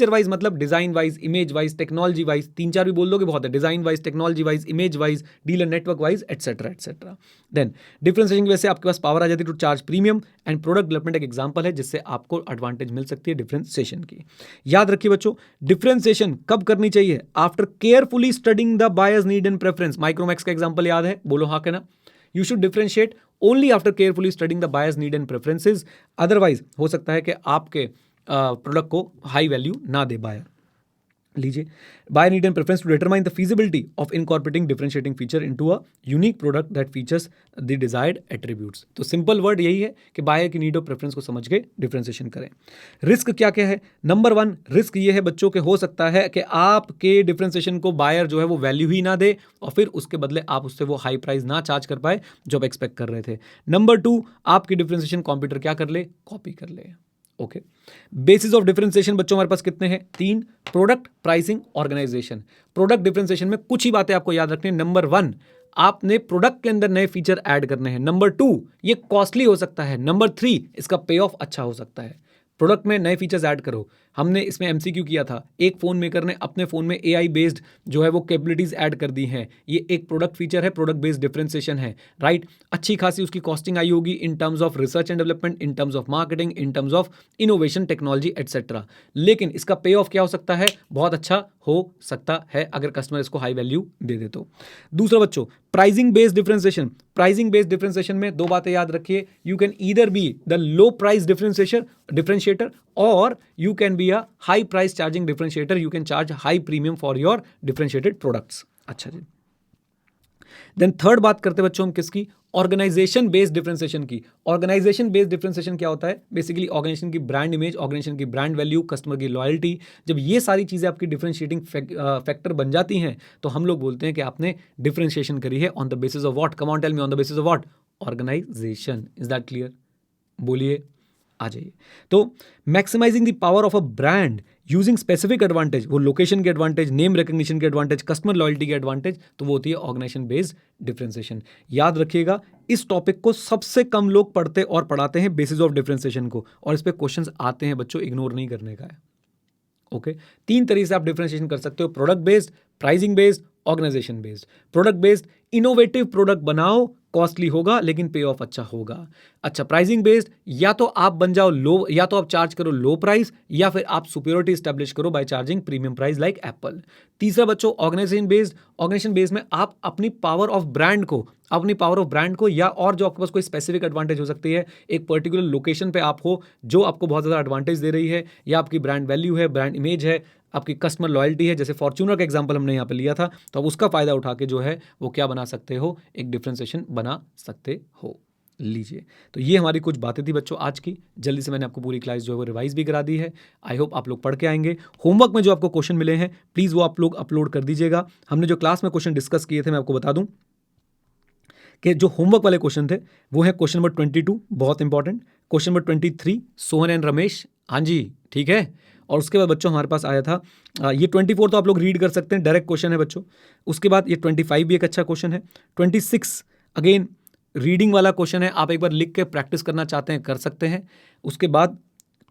वाइज मतलब design wise, image wise, technology wise, 3-4 भी बोल दोगे बहुत है, design wise, technology wise, image wise, dealer network wise, etcetera. Then differentiation की वजह से आपके पास पावर आ जाती है to charge premium. And product development एक एग्जांपल है जिससे आपको एडवांटेज मिल सकती है डिफरेंशिएशन की। याद रखिए बच्चों, डिफरेंशिएशन कब करनी चाहिए? After carefully studying the buyers need and preference. Micromax का एग्जांपल याद है? बोलो हाँ कहना। You should differentiate only after carefully studying the buyer's need and preferences. Otherwise हो सकता है कि आपके प्रोडक्ट को हाई वैल्यू ना दे बायर। लीजिए, buyer need and preference to determine the feasibility of incorporating differentiating feature into a unique product that features the desired attributes. तो सिंपल वर्ड यही है कि बायर की नीड और प्रेफरेंस को समझ के डिफरेंशिएशन करें। रिस्क क्या क्या है? नंबर 1 रिस्क ये है बच्चों के, हो सकता है कि आपके डिफरेंशिएशन को बायर जो है वो वैल्यू ही ना दे और फिर उसके बदले आप उससे वो हाई प्राइस ना चार्ज कर पाए जो आप एक्सपेक्ट कर रहे थे। नंबर 2 आपकी डिफरेंशिएशन कॉम्प्यूटर क्या कर ले? कॉपी कर ले। ओके, बेसिस ऑफ डिफरेंशिएशन बच्चों हमारे पास कितने हैं? 3, product, pricing, organisation. Product differentiation में कुछ ही बातें आपको याद रखनी है। नंबर 1 आपने प्रोडक्ट के अंदर नए फीचर ऐड करने हैं। नंबर 2 ये कॉस्टली हो सकता है। नंबर 3 इसका पे ऑफ अच्छा हो सकता है। प्रोडक्ट में नए फीचर्स ऐड करो। हमने इसमें एमसीक्यू किया था, एक फ़ोन मेकर ने अपने फ़ोन में एआई बेस्ड जो है वो कैपेबिलिटीज़ ऐड कर दी हैं। ये एक प्रोडक्ट फीचर है, प्रोडक्ट बेस्ड डिफरेंशिएशन है, राइट। अच्छी खासी उसकी कॉस्टिंग आई होगी इन terms of research and development, in terms of marketing, in terms of innovation, technology etcetera. लेकिन इसका पे ऑफ क्या हो सकता है? बहुत अच्छा हो सकता है अगर कस्टमर इसको हाई वैल्यू दे दे तो। दूसरा बच्चों, pricing based differentiation. Pricing based differentiation में 2 बातें याद रखिए। You can either be the low price differentiator और you can be a high price charging differentiator. You can charge high premium for your differentiated products. अच्छा जी। Then third बात करते बच्चों हम किसकी? ऑर्गेनाइजेशन बेस्ड डिफरेंशिएशन की। ऑर्गेनाइजेशन बेस्ड डिफरेंशिएशन क्या होता है? बेसिकली ऑर्गेनाइजेशन की ब्रांड इमेज, ऑर्गेनाइजेशन की ब्रांड वैल्यू, कस्टमर की लॉयल्टी। जब ये सारी चीजें आपकी डिफरेंशिएटिंग फैक्टर बन जाती हैं तो हम लोग बोलते हैं कि आपने डिफरेंशिएशन करी है on the basis of what? Come on tell me, on the basis of what? Organisation. Is that clear? बोलिए, आ जाइए। तो maximising the power of a brand using specific advantage, वो लोकेशन के एडवांटेज, नेम रिकग्निशन के advantage, customer loyalty के advantage, तो वो होती है ऑर्गेनाइजेशन बेस्ड डिफरेंशिएशन। याद रखिएगा, इस टॉपिक को सबसे कम लोग पढ़ते और पढ़ाते हैं, बेसिस ऑफ डिफरेंशिएशन को, और इस पे क्वेश्चंस आते हैं बच्चों, इग्नोर नहीं करने का है। ओके, 3 तरीके से आप डिफरेंशिएशन कर सकते हो, product based, pricing based, organisation based. Product based, innovative product बनाओ, कॉस्टली होगा लेकिन पे ऑफ अच्छा होगा। अच्छा, प्राइसिंग बेस्ड, या तो आप बन जाओ लो, या तो आप चार्ज करो लो प्राइस, या फिर आप सुपीरियरिटी स्टैब्लिश करो by charging premium price like Apple. तीसरा बच्चों, ऑर्गेनाइजेशन बेस्ड। ऑर्गेनाइजेशन बेस्ड में आप अपनी पावर ऑफ ब्रांड को या और जो आपके पास कोई स्पेसिफिक एडवांटेज हो सकती है, एक पर्टिकुलर लोकेशन पे आप हो जो आपको बहुत ज़्यादा एडवांटेज दे रही है, या आपकी ब्रांड वैल्यू है, ब्रांड इमेज है, आपकी कस्टमर लॉयल्टी है, जैसे फॉर्च्यूनर का एग्जांपल हमने यहाँ पे लिया था, तो आप उसका फायदा उठा के जो है वो क्या बना सकते हो? एक डिफरेंशिएशन बना सकते हो। लीजिए, तो ये हमारी कुछ बातें थी बच्चों आज की। जल्दी से मैंने आपको पूरी क्लास जो है वो रिवाइज भी करा दी है। आई होप आप लोग पढ़ के आएंगे। होमवर्क में जो आपको क्वेश्चन मिले हैं प्लीज़ वो आप लोग अपलोड कर दीजिएगा। हमने जो क्लास में क्वेश्चन डिस्कस किए थे, मैं आपको बता दूं कि जो होमवर्क वाले क्वेश्चन थे वो है क्वेश्चन नंबर 22, बहुत important. Question number 23, Sohan and Ramesh, हाँ जी ठीक है। और उसके बाद बच्चों हमारे पास आया था ये 24 तो आप लोग रीड कर सकते हैं, डायरेक्ट क्वेश्चन है बच्चों। उसके बाद ये 25 भी एक अच्छा क्वेश्चन है। 26 अगेन रीडिंग वाला क्वेश्चन है, आप एक बार लिख के प्रैक्टिस करना चाहते हैं कर सकते हैं। उसके बाद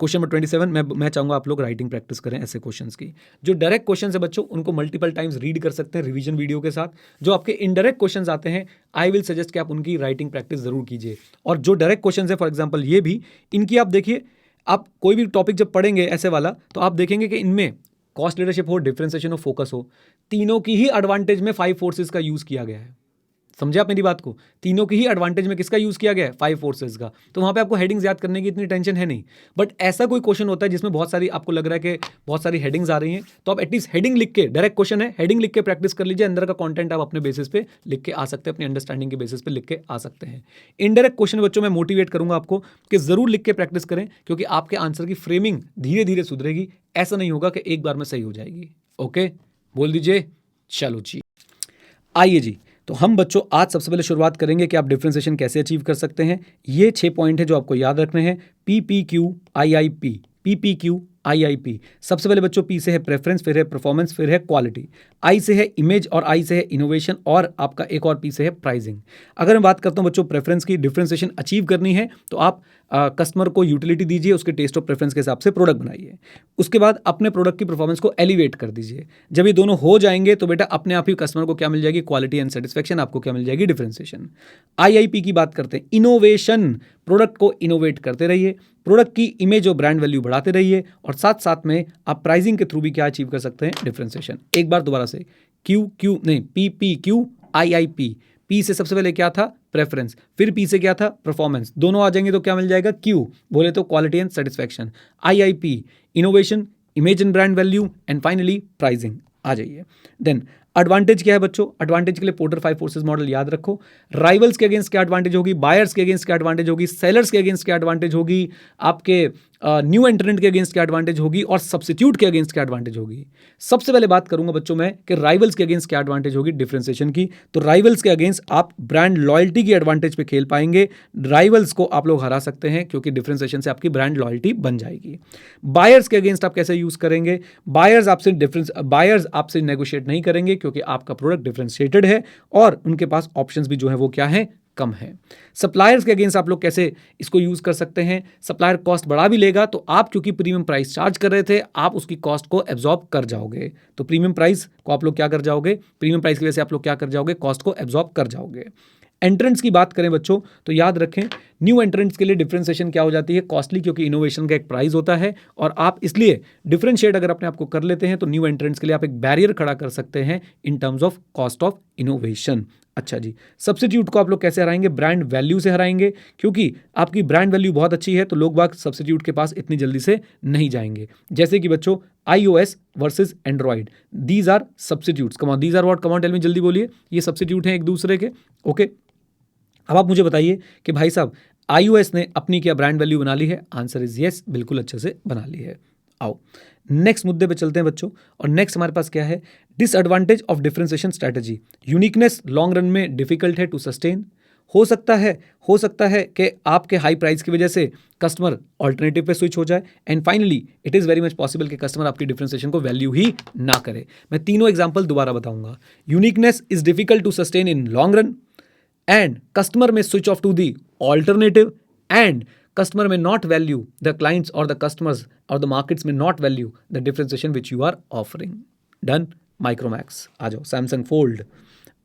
क्वेश्चन नंबर 27 मैं चाहूँगा आप लोग राइटिंग प्रैक्टिस करें ऐसे क्वेश्चंस की। जो डायरेक्ट क्वेश्चन है बच्चों उनको मल्टीपल टाइम्स रीड कर सकते हैं रिवीजन वीडियो के साथ। जो आपके इनडायरेक्ट क्वेश्चंस आते हैं आई विल सजेस्ट कि आप उनकी राइटिंग प्रैक्टिस जरूर कीजिए। और जो डायरेक्ट क्वेश्चन है फॉर एग्जाम्पल ये भी, इनकी आप देखिए, आप कोई भी टॉपिक जब पढ़ेंगे ऐसे वाला तो आप देखेंगे कि इनमें कॉस्ट लीडरशिप हो, डिफरेंशिएशन हो, फोकस हो, तीनों की ही एडवांटेज में 5 फोर्सेस का यूज़ किया गया है। समझे आप मेरी बात को? तीनों की ही एडवांटेज में किसका यूज़ किया गया है? 5 फोर्सेस का। तो वहाँ पे आपको हेडिंग्स याद करने की इतनी टेंशन है नहीं। बट ऐसा कोई क्वेश्चन होता है जिसमें बहुत सारी आपको लग रहा है कि बहुत सारी हेडिंग्स आ रही हैं, तो आप एटलीस्ट हेडिंग लिख के, डायरेक्ट क्वेश्चन है, हेडिंग लिख के प्रैक्टिस कर लीजिए। अंदर का कॉन्टेंट आप अपने बेसिस पे लिख के आ सकते हैं, अपनी अंडरस्टैंडिंग के बेसिस पे लिख के आ सकते हैं। इनडायरेक्ट क्वेश्चन बच्चों मैं मोटिवेट करूंगा आपको कि जरूर लिख के प्रैक्टिस करें, क्योंकि आपके आंसर की फ्रेमिंग धीरे धीरे सुधरेगी। ऐसा नहीं होगा कि एक बार में सही हो जाएगी। ओके, बोल दीजिए। चलो जी, आइए जी, तो हम बच्चों आज सबसे पहले शुरुआत करेंगे कि आप डिफरेंशिएशन कैसे अचीव कर सकते हैं। ये 6 पॉइंट है जो आपको याद रखने हैं। PPQIIP, PPQIIP। सबसे पहले बच्चों P से है प्रेफरेंस, फिर है परफॉर्मेंस, फिर है क्वालिटी। I से है इमेज, और I से है इनोवेशन, और आपका एक और P से है प्राइसिंग। अगर मैं बात करता हूं बच्चों प्रेफरेंस की, डिफरेंशिएशन अचीव करनी है तो आप कस्टमर को यूटिलिटी दीजिए, उसके टेस्ट और प्रेफरेंस के हिसाब से प्रोडक्ट बनाइए। उसके बाद अपने प्रोडक्ट की परफॉर्मेंस को एलिवेट कर दीजिए। जब ये दोनों हो जाएंगे तो बेटा अपने आप ही कस्टमर को क्या मिल जाएगी? Quality and satisfaction. आपको क्या मिल जाएगी? डिफरेंशिएशन। IIP की बात करते हैं, इनोवेशन। प्रोडक्ट को इनोवेट करते रहिए, प्रोडक्ट की इमेज और ब्रांड वैल्यू बढ़ाते रहिए, और साथ साथ में आप प्राइसिंग के थ्रू भी क्या अचीव कर सकते हैं? डिफरेंशिएशन। एक बार दोबारा से, PPQIIP। P से सबसे पहले क्या था? प्रेफरेंस, फिर P से क्या था? परफॉर्मेंस। दोनों आ जाएंगे तो क्या मिल जाएगा? Q बोले तो quality and satisfaction. IIP innovation, image and brand value and finally pricing. आ जाइए। देन एडवांटेज क्या है बच्चों? एडवांटेज के लिए पोर्टर 5 फोर्सेस मॉडल याद रखो। राइवल्स के अगेंस्ट क्या एडवांटेज होगी? बायर्स के अगेंस्ट क्या एडवांटेज होगी? सेलर्स के अगेंस्ट क्या एडवांटेज होगी? आपके न्यू एंट्रेंट के अगेंस्ट क्या एडवांटेज होगी? और सब्स्टिट्यूट के अगेंस्ट क्या एडवांटेज होगी? सबसे पहले बात करूंगा बच्चों मैं कि राइवल्स के अगेंस्ट क्या एडवांटेज होगी डिफरेंशिएशन की। तो राइवल्स के अगेंस्ट आप ब्रांड लॉयल्टी की एडवांटेज पे खेल पाएंगे। राइवल्स को आप लोग हरा सकते हैं क्योंकि डिफरेंशिएशन से आपकी ब्रांड लॉयल्टी बन जाएगी। बायर्स के अगेंस्ट आप कैसे यूज करेंगे? बायर्स आपसे नेगोशिएट नहीं करेंगे क्योंकि आपका प्रोडक्ट डिफरेंशिएटेड है और उनके पास ऑप्शंस भी जो है वो क्या है? कम है। सप्लायर्स के अगेंस्ट आप लोग कैसे इसको यूज कर सकते हैं? सप्लायर कॉस्ट बढ़ा भी लेगा तो आप क्योंकि प्रीमियम प्राइस चार्ज कर रहे थे, आप उसकी कॉस्ट को एब्जॉर्ब कर जाओगे। तो प्रीमियम प्राइस को आप लोग क्या कर जाओगे? प्रीमियम प्राइस की वजह से आप लोग क्या कर जाओगे? कॉस्ट को एब्जॉर्ब कर जाओगे। एंट्रेंट्स की बात करें बच्चों तो याद रखें न्यू एंट्रेंट्स के लिए डिफरेंशिएशन क्या हो जाती है? कॉस्टली, क्योंकि इनोवेशन का एक प्राइस होता है और आप इसलिए डिफरेंशिएट अगर अपने आप को कर लेते हैं तो न्यू एंट्रेंट्स के लिए आप एक बैरियर खड़ा कर सकते हैं इन terms of cost of innovation. अच्छा जी, सब्स्टिट्यूट को आप लोग कैसे हराएंगे? ब्रांड वैल्यू से हराएंगे, क्योंकि आपकी ब्रांड वैल्यू बहुत अच्छी है तो लोग बाग सब्स्टिट्यूट के पास इतनी जल्दी से नहीं जाएंगे। जैसे कि बच्चों iOS versus Android, these are substitutes. Come on, these are what? Come on tell me, जल्दी बोलिए। ये सब्स्टिट्यूट हैं एक दूसरे के। ओके, अब आप मुझे बताइए कि भाई साहब iOS ने अपनी क्या ब्रांड वैल्यू बना ली है? आंसर इज यस, बिल्कुल अच्छे से बना ली है। आओ नेक्स्ट मुद्दे पे चलते हैं बच्चों। और नेक्स्ट हमारे पास क्या है? Disadvantage of differentiation strategy. Uniqueness long run में डिफिकल्ट है टू सस्टेन। हो सकता है कि आपके हाई प्राइस की वजह से कस्टमर ऑल्टरनेटिव पे स्विच हो जाए। And finally it is very much possible कि कस्टमर आपकी डिफरेंशिएशन को वैल्यू ही ना करे। मैं तीनों एग्जाम्पल दोबारा बताऊंगा। Uniqueness is difficult to sustain in long run, and customer may switch off to the alternative, and customer may not value, the clients or the customers or the markets may not value the differentiation which you are offering. Done. Micromax आ जाओ, Samsung Fold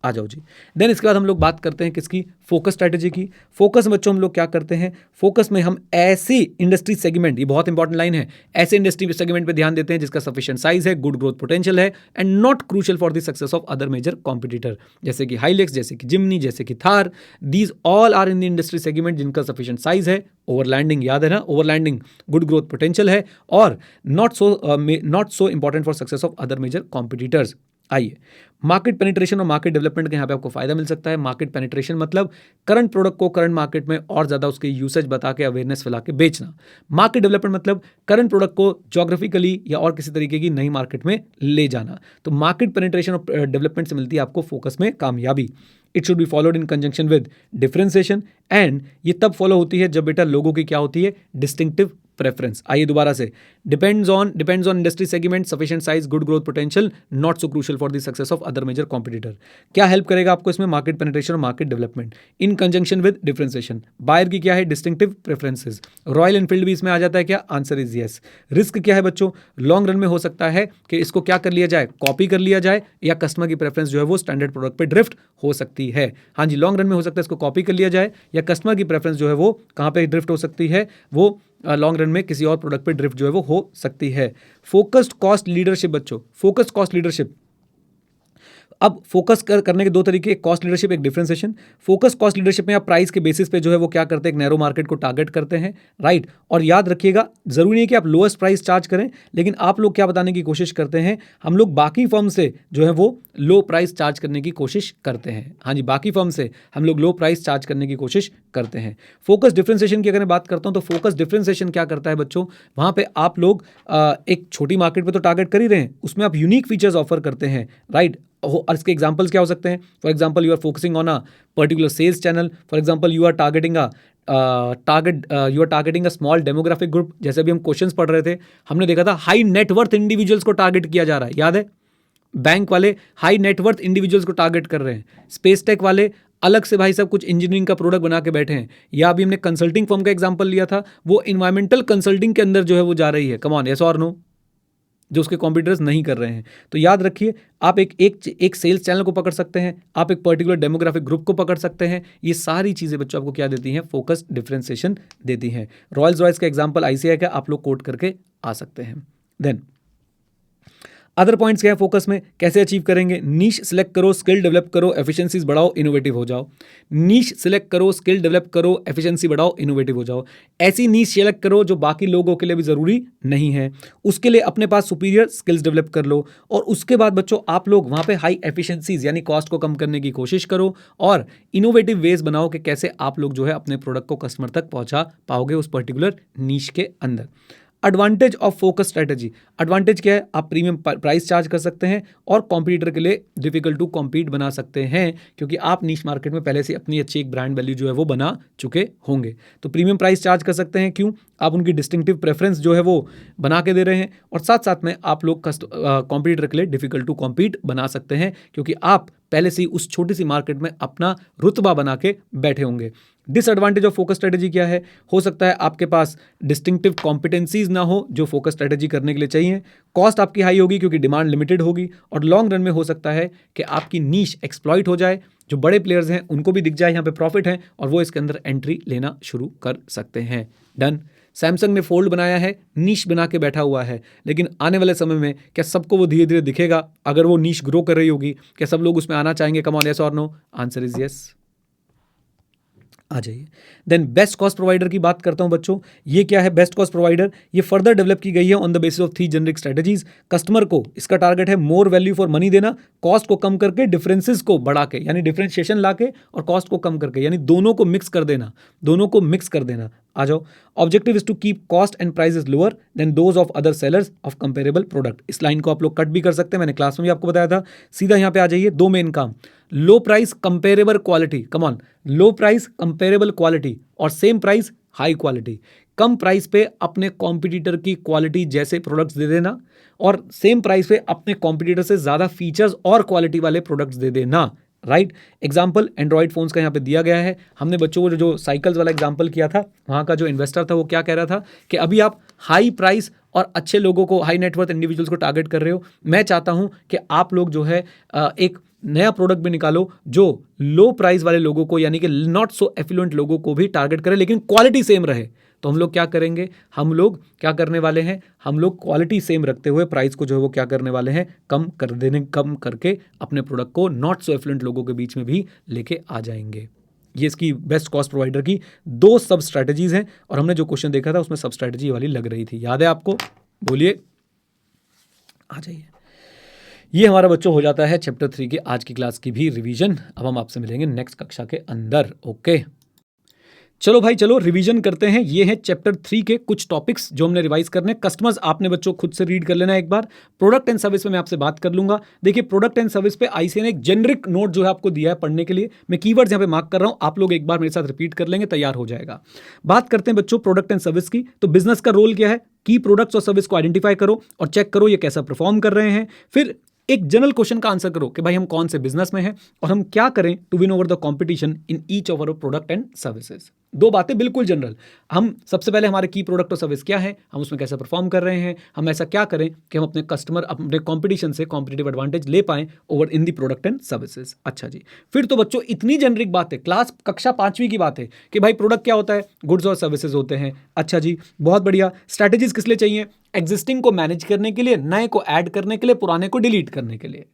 आ जाओ जी। Then इसके बाद हम लोग बात करते हैं किसकी? फोकस स्ट्रैटेजी की। फोकस बच्चों हम लोग क्या करते हैं? फोकस में हम ऐसी इंडस्ट्री सेगमेंट, ये बहुत इंपॉर्टेंट लाइन है, ऐसे इंडस्ट्री सेगमेंट पे ध्यान देते हैं जिसका सफिशिएंट साइज है, गुड ग्रोथ पोटेंशियल है and not crucial for the success of other major competitor, जैसे कि हाइलेक्स, जैसे कि जिमनी, जैसे कि Thar. These all are in the industry segment जिनका सफिशिएंट साइज है, ओवरलैंडिंग, याद है ना, ओवरलैंडिंग, गुड ग्रोथ पोटेंशियल है और not so important for success of other major competitors. आइए, मार्केट पेनिट्रेशन और मार्केट डेवलपमेंट का यहाँ पे आपको फायदा मिल सकता है। मार्केट पेनिट्रेशन मतलब करंट प्रोडक्ट को करंट मार्केट में और ज़्यादा उसके यूसेज बता के अवेयरनेस फैला के बेचना। मार्केट डेवलपमेंट मतलब करंट प्रोडक्ट को ज्योग्राफिकली या और किसी तरीके की नई मार्केट में ले जाना। तो मार्केट पेनिट्रेशन और डेवलपमेंट से मिलती है आपको फोकस में कामयाबी। It should B followed in conjunction with differentiation, and ये तब फॉलो होती है जब बेटा लोगों की क्या होती है? Distinctive preference. आइए दोबारा से, depends on industry segment, sufficient size, good growth potential, not so crucial for the success of other major competitor. क्या हेल्प करेगा आपको इसमें? मार्केट पेनिट्रेशन और market development in conjunction with differentiation. Buyer की क्या है? Distinctive preferences. रॉयल एनफील्ड भी इसमें आ जाता है क्या? Answer is yes. रिस्क क्या है बच्चों? लॉन्ग रन में हो सकता है कि इसको क्या कर लिया जाए? कॉपी कर लिया जाए, या कस्टमर की प्रेफरेंस जो है वो स्टैंडर्ड प्रोडक्ट पे ड्रिफ्ट हो सकती है। हाँ जी, लॉन्ग रन में हो सकता है इसको कॉपी कर लिया जाए, या कस्टमर की प्रेफरेंस जो है वो कहाँ पे ड्रिफ्ट हो सकती है? वो लॉन्ग रन में किसी और प्रोडक्ट पे ड्रिफ्ट जो है वो हो सकती है। फोकस्ड कॉस्ट लीडरशिप बच्चों, फोकस्ड कॉस्ट लीडरशिप। अब फोकस करने के दो तरीके, एक कॉस्ट लीडरशिप, एक डिफरेंशिएशन। फोकस कॉस्ट लीडरशिप में आप प्राइस के बेसिस पे जो है वो क्या करते हैं? एक नैरो मार्केट को टारगेट करते हैं, राइट। और याद रखिएगा, जरूरी नहीं कि आप लोएस्ट प्राइस चार्ज करें, लेकिन आप लोग क्या बताने की कोशिश करते हैं? हम लोग बाकी फर्म से जो है वो लो प्राइस चार्ज करने की कोशिश करते हैं। हाँ जी, बाकी फर्म से हम लोग लो प्राइस चार्ज करने की कोशिश करते हैं। फोकस डिफरेंशिएशन की अगर मैं बात करता हूं तो फोकस डिफरेंशिएशन क्या करता है बच्चों? वहां पे आप लोग एक छोटी मार्केट पे तो टारगेट कर ही रहे हैं, उसमें आप यूनिक फीचर्स ऑफर करते हैं, राइट। और इसके एग्जांपल्स क्या हो सकते हैं? For example you are focusing on a particular sales channel, for example you are targeting a small demographic group. जैसे अभी हम क्वेश्चंस पढ़ रहे थे, हमने देखा था हाई नेटवर्थ इंडिविजुअल्स को टारगेट किया जा रहा है, याद है? बैंक वाले हाई नेटवर्थ इंडिविजुअल्स को टारगेट कर रहे हैं, स्पेस टेक वाले अलग से भाई साहब कुछ इंजीनियरिंग का प्रोडक्ट बना के बैठे हैं, या अभी हमने कंसल्टिंग फर्म का एग्जांपल लिया था, वो इन्वायरमेंटल कंसल्टिंग के अंदर जो है वो जा रही है। कम ऑन, यस और नो, जो उसके कॉम्पिटिटर्स नहीं कर रहे हैं। तो याद रखिए, आप एक सेल्स चैनल को पकड़ सकते हैं, आप एक पर्टिकुलर डेमोग्राफिक ग्रुप को पकड़ सकते हैं। ये सारी चीज़ें बच्चों आपको क्या देती हैं? फोकस डिफरेंशिएशन देती हैं। रॉयल्स रॉयस का एग्जांपल ICI का आप लोग कोट करके आ सकते हैं। देन अदर पॉइंट्स क्या है फोकस में, कैसे अचीव करेंगे, नीश सिलेक्ट करो, स्किल डेवलप करो, एफिशिएंसीज बढ़ाओ, इनोवेटिव हो जाओ। नीश सिलेक्ट करो, स्किल डेवलप करो, एफिशिएंसी बढ़ाओ, इनोवेटिव हो जाओ। ऐसी नीश सिलेक्ट करो जो बाकी लोगों के लिए भी जरूरी नहीं है, उसके लिए अपने पास सुपीरियर स्किल्स डेवलप कर लो, और उसके बाद बच्चों आप लोग वहां पे हाई एफिशिएंसीज यानी कॉस्ट को कम करने की कोशिश करो, और इनोवेटिव वेज बनाओ कि कैसे आप लोग जो है अपने प्रोडक्ट को कस्टमर तक पहुंचा पाओगे उस पर्टिकुलर नीश के अंदर। Advantage of focus strategy, advantage क्या है, आप प्रीमियम प्राइस चार्ज कर सकते हैं और कॉम्पिटिटर के लिए डिफिकल्ट टू कॉम्पीट बना सकते हैं, क्योंकि आप नीश मार्केट में पहले से अपनी अच्छी एक ब्रांड वैल्यू जो है वो बना चुके होंगे। तो प्रीमियम प्राइस चार्ज कर सकते हैं, क्यों, आप उनकी डिस्टिंक्टिव प्रेफरेंस जो है वो बना के दे रहे हैं, और साथ साथ में आप लोग कॉम्पिटिटर के लिए डिफिकल्ट टू कॉम्पीट बना सकते हैं, क्योंकि आप पहले से ही उस छोटी सी मार्केट में अपना रुतबा बना के बैठे होंगे। डिसएडवांटेज ऑफ फोकस स्ट्रेटेजी क्या है, हो सकता है आपके पास डिस्टिंक्टिव कॉम्पिटेंसीज ना हो जो फोकस स्ट्रेटेजी करने के लिए चाहिए, कॉस्ट आपकी हाई होगी क्योंकि डिमांड लिमिटेड होगी, और लॉन्ग रन में हो सकता है कि आपकी नीश एक्सप्लॉइट हो जाए, जो बड़े प्लेयर्स हैं उनको भी दिख जाए यहाँ पे प्रॉफिट है और वो इसके अंदर एंट्री लेना शुरू कर सकते हैं। डन। सैमसंग ने फोल्ड बनाया है, नीश बना के बैठा हुआ है, लेकिन आने वाले समय में क्या सबको वो धीरे धीरे दिखेगा अगर वो नीश ग्रो कर रही होगी, क्या सब लोग उसमें आना चाहेंगे? कम ऑन, यस और नो? Answer is yes. आ जाइए। देन बेस्ट कॉस्ट प्रोवाइडर की बात करता हूं बच्चों। ये क्या है बेस्ट कॉस्ट प्रोवाइडर? ये फर्दर डेवलप की गई है on the basis of 3 generic strategies. Customer को इसका टारगेट है मोर वैल्यू फॉर मनी देना, कॉस्ट को कम करके डिफरेंसेस को बढ़ा के, यानी डिफरेंशिएशन लाके और कॉस्ट को कम करके, यानी दोनों को मिक्स कर देना, दोनों को मिक्स कर देना। आ जाओ। Objective is to keep cost and prices lower than those of other sellers of comparable product. इस लाइन को आप लोग कट भी कर सकते हैं, मैंने क्लास में भी आपको बताया था। सीधा यहां पे आ जाइए, 2 मेन काम, लो price comparable quality, come on, low price comparable quality और सेम प्राइस हाई क्वालिटी। कम प्राइस पे अपने कॉम्पिटिटर की क्वालिटी जैसे प्रोडक्ट्स दे देना, और सेम प्राइस पे अपने कॉम्पिटिटर से ज्यादा फीचर्स और क्वालिटी वाले प्रोडक्ट्स दे देना। राइट। एग्जाम्पल एंड्रॉइड फोन्स का यहाँ पे दिया गया है। हमने बच्चों को जो साइकिल्स वाला एग्जाम्पल किया था, वहाँ का जो इन्वेस्टर था वो क्या कह रहा था कि अभी आप हाई प्राइस और अच्छे लोगों को, हाई नेटवर्थ इंडिविजुअल्स को टारगेट कर रहे हो। मैं चाहता हूँ कि आप लोग जो है एक नया प्रोडक्ट भी निकालो जो लो प्राइस वाले लोगों को, यानी कि नॉट सो एफिलुएंट लोगों को भी टारगेट करे, लेकिन क्वालिटी सेम रहे। तो हम लोग क्या करेंगे, हम लोग क्या करने वाले हैं, हम लोग क्वालिटी सेम रखते हुए प्राइस को जो है वो क्या करने वाले हैं, कम करके अपने प्रोडक्ट को नॉट सो एफिलुएंट लोगों के बीच में भी लेके आ जाएंगे। ये इसकी बेस्ट कॉस्ट प्रोवाइडर की 2 सब स्ट्रैटेजीज हैं, और हमने जो क्वेश्चन देखा था उसमें सब स्ट्रैटेजी वाली लग रही थी। याद है आपको? बोलिए, आ जाइए। ये हमारा बच्चों हो जाता है चैप्टर 3 की आज की क्लास की भी रिवीजन। अब हम आपसे मिलेंगे नेक्स्ट कक्षा के अंदर। ओके, चलो भाई, चलो रिवीजन करते हैं। ये हैं चैप्टर 3 के कुछ टॉपिक्स जो हमने रिवाइज करने। कस्टमर्स आपने बच्चों खुद से रीड कर लेना एक बार। प्रोडक्ट एंड सर्विस पे मैं आपसे बात कर लूंगा। देखिए, प्रोडक्ट एंड सर्विस पे आईसीए ने एक जेनरिक नोट जो है आपको दिया है पढ़ने के लिए। मैं कीवर्ड्स यहाँ पे मार्क कर रहा हूँ, आप लोग एक बार मेरे साथ रिपीट कर लेंगे, तैयार हो जाएगा। बात करते हैं बच्चों प्रोडक्ट एंड सर्विस की। तो बिजनेस का रोल क्या है? की प्रोडक्ट्स और सर्विस को आइडेंटिफाई करो और चेक करो ये कैसा परफॉर्म कर रहे हैं। फिर एक जनरल क्वेश्चन का आंसर करो कि भाई हम कौन से बिजनेस में हैं और हम क्या करें to win over the competition in each of our product and services. 2 बातें बिल्कुल जनरल। हम सबसे पहले हमारे की प्रोडक्ट और सर्विस क्या है, हम उसमें कैसे परफॉर्म कर रहे हैं, हम ऐसा क्या करें कि हम अपने कस्टमर, अपने कंपटीशन से कॉम्पिटिटिव एडवांटेज ले पाएं over in the product and services. अच्छा जी, फिर तो बच्चों इतनी जेनरिक बात है, क्लास कक्षा 5वीं की बात है कि भाई प्रोडक्ट क्या होता है, गुड्स और सर्विसेज होते हैं। अच्छा जी, बहुत बढ़िया। स्ट्रैटेजीज किस लिए चाहिए? एग्जिस्टिंग को मैनेज करने के लिए, नए को ऐड करने के लिए, पुराने को डिलीट करने के लिए।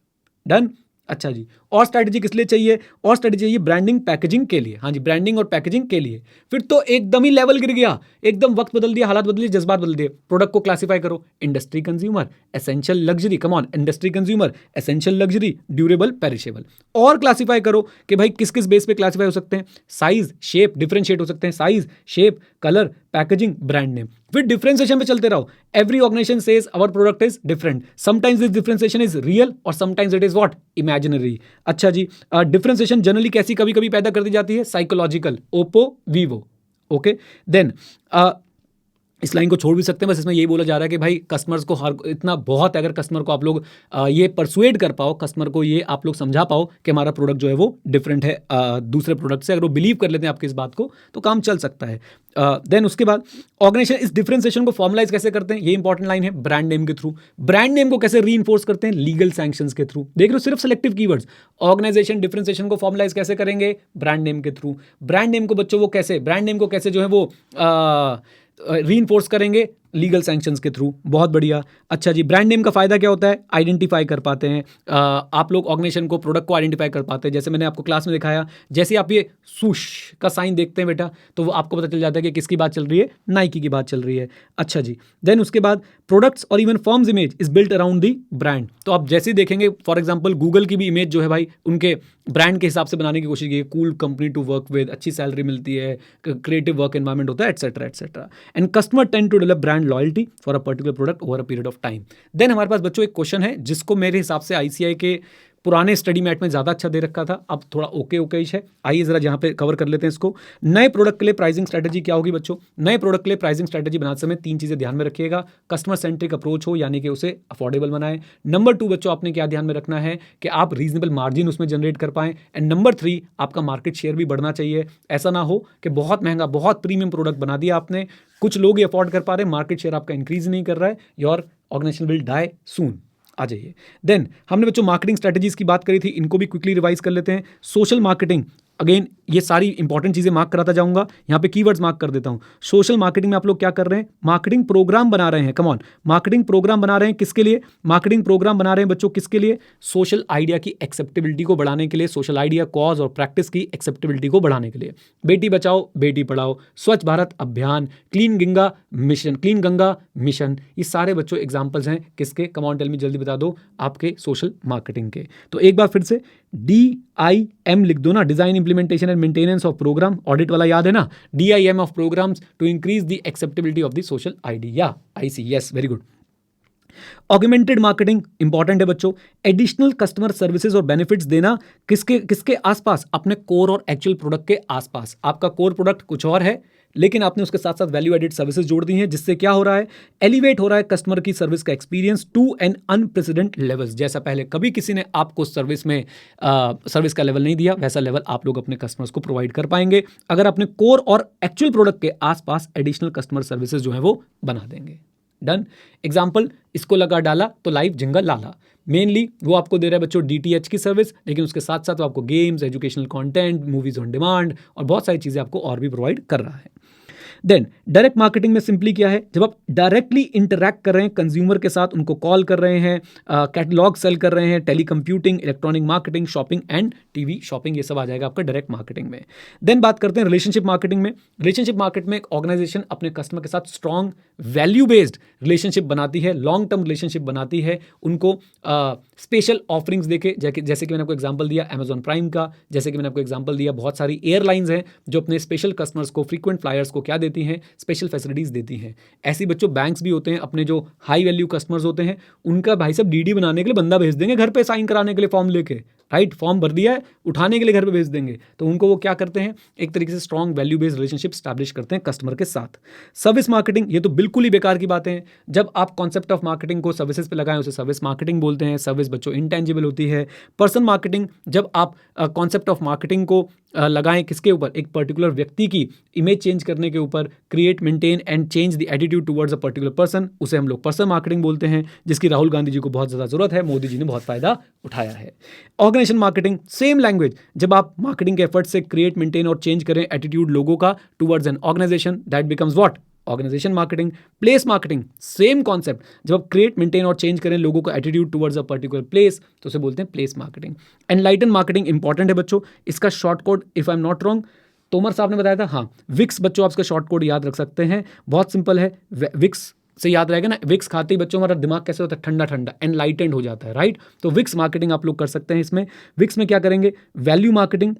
डन। अच्छा जी, और स्ट्रैटेजी किस लिए चाहिए? और स्ट्रैटेजी चाहिए ब्रांडिंग पैकेजिंग के लिए। हाँ जी, ब्रांडिंग और पैकेजिंग के लिए। फिर तो एकदम ही लेवल गिर गया, एकदम वक्त बदल दिया, हालात बदल दिए, जज्बात बदल दिए। प्रोडक्ट को क्लासिफाई करो, industry consumer, essential luxury, come on, industry consumer, essential luxury, durable, perishable. और क्लासिफाई करो कि भाई किस किस बेस पे क्लासिफाई हो सकते हैं। साइज, शेप, डिफरेंशिएट हो सकते हैं, size, shape, colour, packaging, brand name. फिर डिफरेंशिएशन पे चलते रहो। Every organisation says our product is different. Sometimes this differentiation is real और sometimes it is what, imaginary. अच्छा जी, डिफरेंशिएशन जनरली कैसी कभी कभी पैदा कर दी जाती है? Psychological, Oppo, Vivo. Okay, then इस लाइन को छोड़ भी सकते हैं, बस इसमें यही बोला जा रहा है कि भाई कस्टमर्स को हर इतना बहुत है, अगर कस्टमर को आप लोग ये परसुएड कर पाओ, कस्टमर को ये आप लोग समझा पाओ कि हमारा प्रोडक्ट जो है वो डिफरेंट है दूसरे प्रोडक्ट से, अगर वो बिलीव कर लेते हैं आपकी इस बात को, तो काम चल सकता है। देन उसके बाद ऑर्गेनाइजेशन इस डिफरेंशिएशन को फॉर्मलाइज कैसे करते हैं? ये इंपॉर्टेंट लाइन है, ब्रांड नेम के थ्रू। ब्रांड नेम को कैसे रीइंफोर्स करते हैं? लीगल सैंक्शंस के थ्रू। देख लो, सिर्फ सिलेक्टिव कीवर्ड्स। ऑर्गेनाइजेशन डिफरेंशिएशन को फॉर्मलाइज कैसे करेंगे? ब्रांड नेम के थ्रू। ब्रांड नेम को बच्चों वो कैसे, ब्रांड नेम को कैसे जो है वो रीइंफोर्स करेंगे? लीगल सैंक्शंस के थ्रू, बहुत बढ़िया। अच्छा जी, ब्रांड नेम का फ़ायदा क्या होता है? आइडेंटिफाई कर पाते हैं आप लोग ऑर्गेनाइजेशन को, प्रोडक्ट को आइडेंटिफाई कर पाते हैं। जैसे मैंने आपको क्लास में दिखाया, जैसे आप ये सूश का साइन देखते हैं बेटा, तो वो आपको पता चल जाता है कि किसकी बात चल रही है, नाइकी की बात चल रही है। अच्छा जी, देन उसके बाद प्रोडक्ट्स और even firms image is built around the brand. तो आप जैसे ही देखेंगे, फॉर एग्जाम्पल गूगल की भी इमेज जो है भाई, उनके ब्रांड के हिसाब से बनाने की कोशिश की है। Cool company to work with, अच्छी सैलरी मिलती है, क्रिएटिव वर्क एनवायरमेंट होता है, etcetera etcetera. And customer tend to develop brand loyalty for a particular product over a period of time. Then हमारे पास बच्चों एक क्वेश्चन है जिसको मेरे हिसाब से आईसीआई के पुराने स्टडी मैट में ज़्यादा अच्छा दे रखा था, अब थोड़ा ओके ओके है। आइए ज़रा यहाँ पे कवर कर लेते हैं इसको। नए प्रोडक्ट के लिए प्राइसिंग स्ट्रैटेजी क्या होगी बच्चों? नए प्रोडक्ट के लिए प्राइसिंग स्ट्रैटेजी बनाते समय 3 चीज़ें ध्यान में रखिएगा। कस्टमर सेंट्रिक अप्रोच हो, यानी कि उसे अफोर्डेबल बनाएं। नंबर 2 बच्चों आपने क्या ध्यान में रखना है कि आप रीजनेबल मार्जिन उसमें जनरेट कर पाएं। एंड नंबर 3 आपका मार्केट शेयर भी बढ़ना चाहिए। ऐसा ना हो कि बहुत महंगा, बहुत प्रीमियम प्रोडक्ट बना दिया आपने, कुछ लोग ही अफोर्ड कर पा रहे हैं, मार्केट शेयर आपका इंक्रीज नहीं कर रहा है, योर ऑर्गेनाइजेशन विल डाई सून। आ जाइए। देन हमने बच्चों मार्केटिंग स्ट्रेटजीज की बात करी थी, इनको भी क्विकली रिवाइज कर लेते हैं। सोशल मार्केटिंग, अगेन ये सारी इंपॉर्टेंट चीज़ें मार्क कराता जाऊंगा, यहाँ पे कीवर्ड्स मार्क कर देता हूँ। सोशल मार्केटिंग में आप लोग क्या कर रहे हैं? मार्केटिंग प्रोग्राम बना रहे हैं। कम ऑन, मार्केटिंग प्रोग्राम बना रहे हैं किसके लिए? मार्केटिंग प्रोग्राम बना रहे हैं बच्चों किसके लिए? सोशल आइडिया की एक्सेप्टेबिलिटी को बढ़ाने के लिए, सोशल आइडिया, कॉज और प्रैक्टिस की एक्सेप्टेबिलिटी को बढ़ाने के लिए। बेटी बचाओ बेटी पढ़ाओ, स्वच्छ भारत अभियान, क्लीन गंगा मिशन, ये सारे बच्चों एग्जाम्पल्स हैं किसके? कम ऑन टेल मी, जल्दी बता दो, आपके सोशल मार्केटिंग के। तो एक बार फिर से DIM लिख दो ना, design implementation and maintenance of programme, audit वाला याद है ना? DIM of programmes to increase the acceptability of the social idea. I see, yes, very good. Augmented marketing important है बच्चों। एडिशनल कस्टमर सर्विसेज और बेनिफिट्स देना किसके किसके आसपास? अपने कोर और एक्चुअल प्रोडक्ट के आसपास। आपका कोर प्रोडक्ट कुछ और है, लेकिन आपने उसके साथ साथ वैल्यू एडेड सर्विसेज जोड़ दी हैं, जिससे क्या हो रहा है? एलिवेट हो रहा है कस्टमर की सर्विस का experience to an unprecedented levels. जैसा पहले कभी किसी ने आपको सर्विस में सर्विस का लेवल नहीं दिया, वैसा लेवल आप लोग अपने कस्टमर्स को प्रोवाइड कर पाएंगे अगर अपने कोर और एक्चुअल प्रोडक्ट के आसपास एडिशनल कस्टमर सर्विसेज जो है वो बना देंगे। डन। एग्जाम्पल, इसको लगा डाला तो लाइव जिंगल लाला। मेनली वो आपको दे रहा है बच्चों DTH की सर्विस, लेकिन उसके साथ साथ वो आपको games, educational content, movies on demand और बहुत सारी चीज़ें आपको और भी प्रोवाइड कर रहा है। देन डायरेक्ट मार्केटिंग में सिंपली क्या है? जब आप डायरेक्टली इंटरैक्ट कर रहे हैं कंज्यूमर के साथ, उनको कॉल कर रहे हैं, कैटलॉग सेल कर रहे हैं, tele computing, electronic marketing, shopping and TV shopping, ये सब आ जाएगा आपका डायरेक्ट मार्केटिंग में। देन बात करते हैं रिलेशनशिप मार्केटिंग में। रिलेशनशिप मार्केट में एक ऑर्गेनाइजेशन अपने कस्टमर के साथ स्ट्रॉन्ग वैल्यू बेस्ड रिलेशनशिप बनाती है, लॉन्ग टर्म रिलेशनशिप बनाती है, उनको स्पेशल ऑफरिंग्स देके, जैसे कि मैंने आपको एग्जांपल दिया अमेजॉन प्राइम का, जैसे कि मैंने आपको एग्जांपल दिया बहुत सारी एयरलाइंस हैं जो अपने स्पेशल कस्टमर्स को, फ्रीक्वेंट फ्लायर्स को क्या देती हैं? स्पेशल फैसिलिटीज़ देती हैं। ऐसी बच्चों बैंक्स भी होते हैं, अपने जो हाई वैल्यू कस्टमर्स होते हैं उनका भाई साहब DD बनाने के लिए बंदा भेज देंगे घर पे, साइन कराने के लिए फॉर्म लेके, राइट? फॉर्म भर दिया है, उठाने के लिए घर पे भेज देंगे। तो उनको वो क्या करते हैं? एक तरीके से strong value based relationship establish करते हैं कस्टमर के साथ। सर्विस मार्केटिंग, ये तो बिल्कुल ही बेकार की बातें हैं। जब आप कॉन्सेप्ट ऑफ मार्केटिंग को सर्विसेज पे लगाएं, उसे सर्विस मार्केटिंग बोलते हैं। सर्विस बच्चों इंटेंजिबल होती है। पर्सन मार्केटिंग, जब आप कॉन्सेप्ट ऑफ मार्केटिंग को लगाएं किसके ऊपर? एक पर्टिकुलर व्यक्ति की इमेज चेंज करने के ऊपर, create, maintain and change the attitude towards a particular person, उसे हम लोग पर्सन मार्केटिंग बोलते हैं, जिसकी राहुल गांधी जी को बहुत ज़्यादा जरूरत है, मोदी जी ने बहुत फायदा उठाया है। ऑर्गेनाइजेशन मार्केटिंग, सेम लैंग्वेज, जब आप मार्केटिंग के एफर्ट से क्रिएट, मेंटेन और चेंज करें एटीट्यूड लोगों का towards an organisation, that becomes what? Organisation marketing. Place marketing, same concept, जब आप क्रिएट, मेंटेन और चेंज करें लोगों का attitude towards a particular place, तो उसे बोलते हैं place marketing. Enlighten marketing important है बच्चों, इसका short code if I am not wrong Tomar साहब ने बताया था, हाँ, विक्स बच्चों, आप इसका शॉर्ट कोड याद रख सकते हैं, बहुत सिंपल है, विक्स से याद रहेगा ना। विक्स खाते ही बच्चों हमारा दिमाग कैसे होता है? ठंडा ठंडा, एनलाइटेंड हो जाता है, राइट? तो विक्स मार्केटिंग आप लोग कर सकते हैं इसमें। विक्स में क्या करेंगे? Value marketing,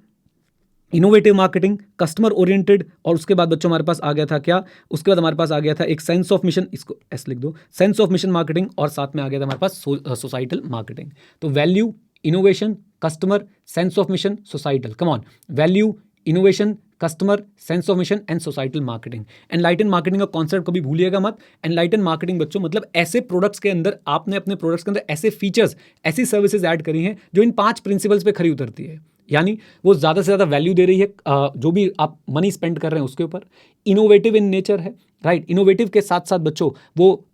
innovative marketing, customer oriented, और उसके बाद बच्चों हमारे पास आ गया था क्या? उसके बाद हमारे पास आ गया था एक सेंस ऑफ मिशन, इसको एस लिख दो, सेंस ऑफ मिशन मार्केटिंग, और साथ में आ गया था हमारे पास सोसाइटल मार्केटिंग। तो value, innovation, customer, sense of mission, societal. Come on, value, innovation, customer, sense of mission and societal marketing. Enlighten marketing का कॉन्सेप्ट कभी भूलिएगा मत। एनलाइटन मार्केटिंग बच्चों मतलब ऐसे प्रोडक्ट्स के अंदर आपने अपने प्रोडक्ट्स के अंदर ऐसे फीचर्स, ऐसी सर्विसेज ऐड करी हैं जो इन 5 प्रिंसिपल्स पे खरी उतरती है। यानी वो ज़्यादा से ज़्यादा वैल्यू दे रही है जो भी आप मनी स्पेंड कर रहे हैं उसके ऊपर। इनोवेटिव इन नेचर है, राइट। इनोवेटिव के साथ साथ बच्चों वो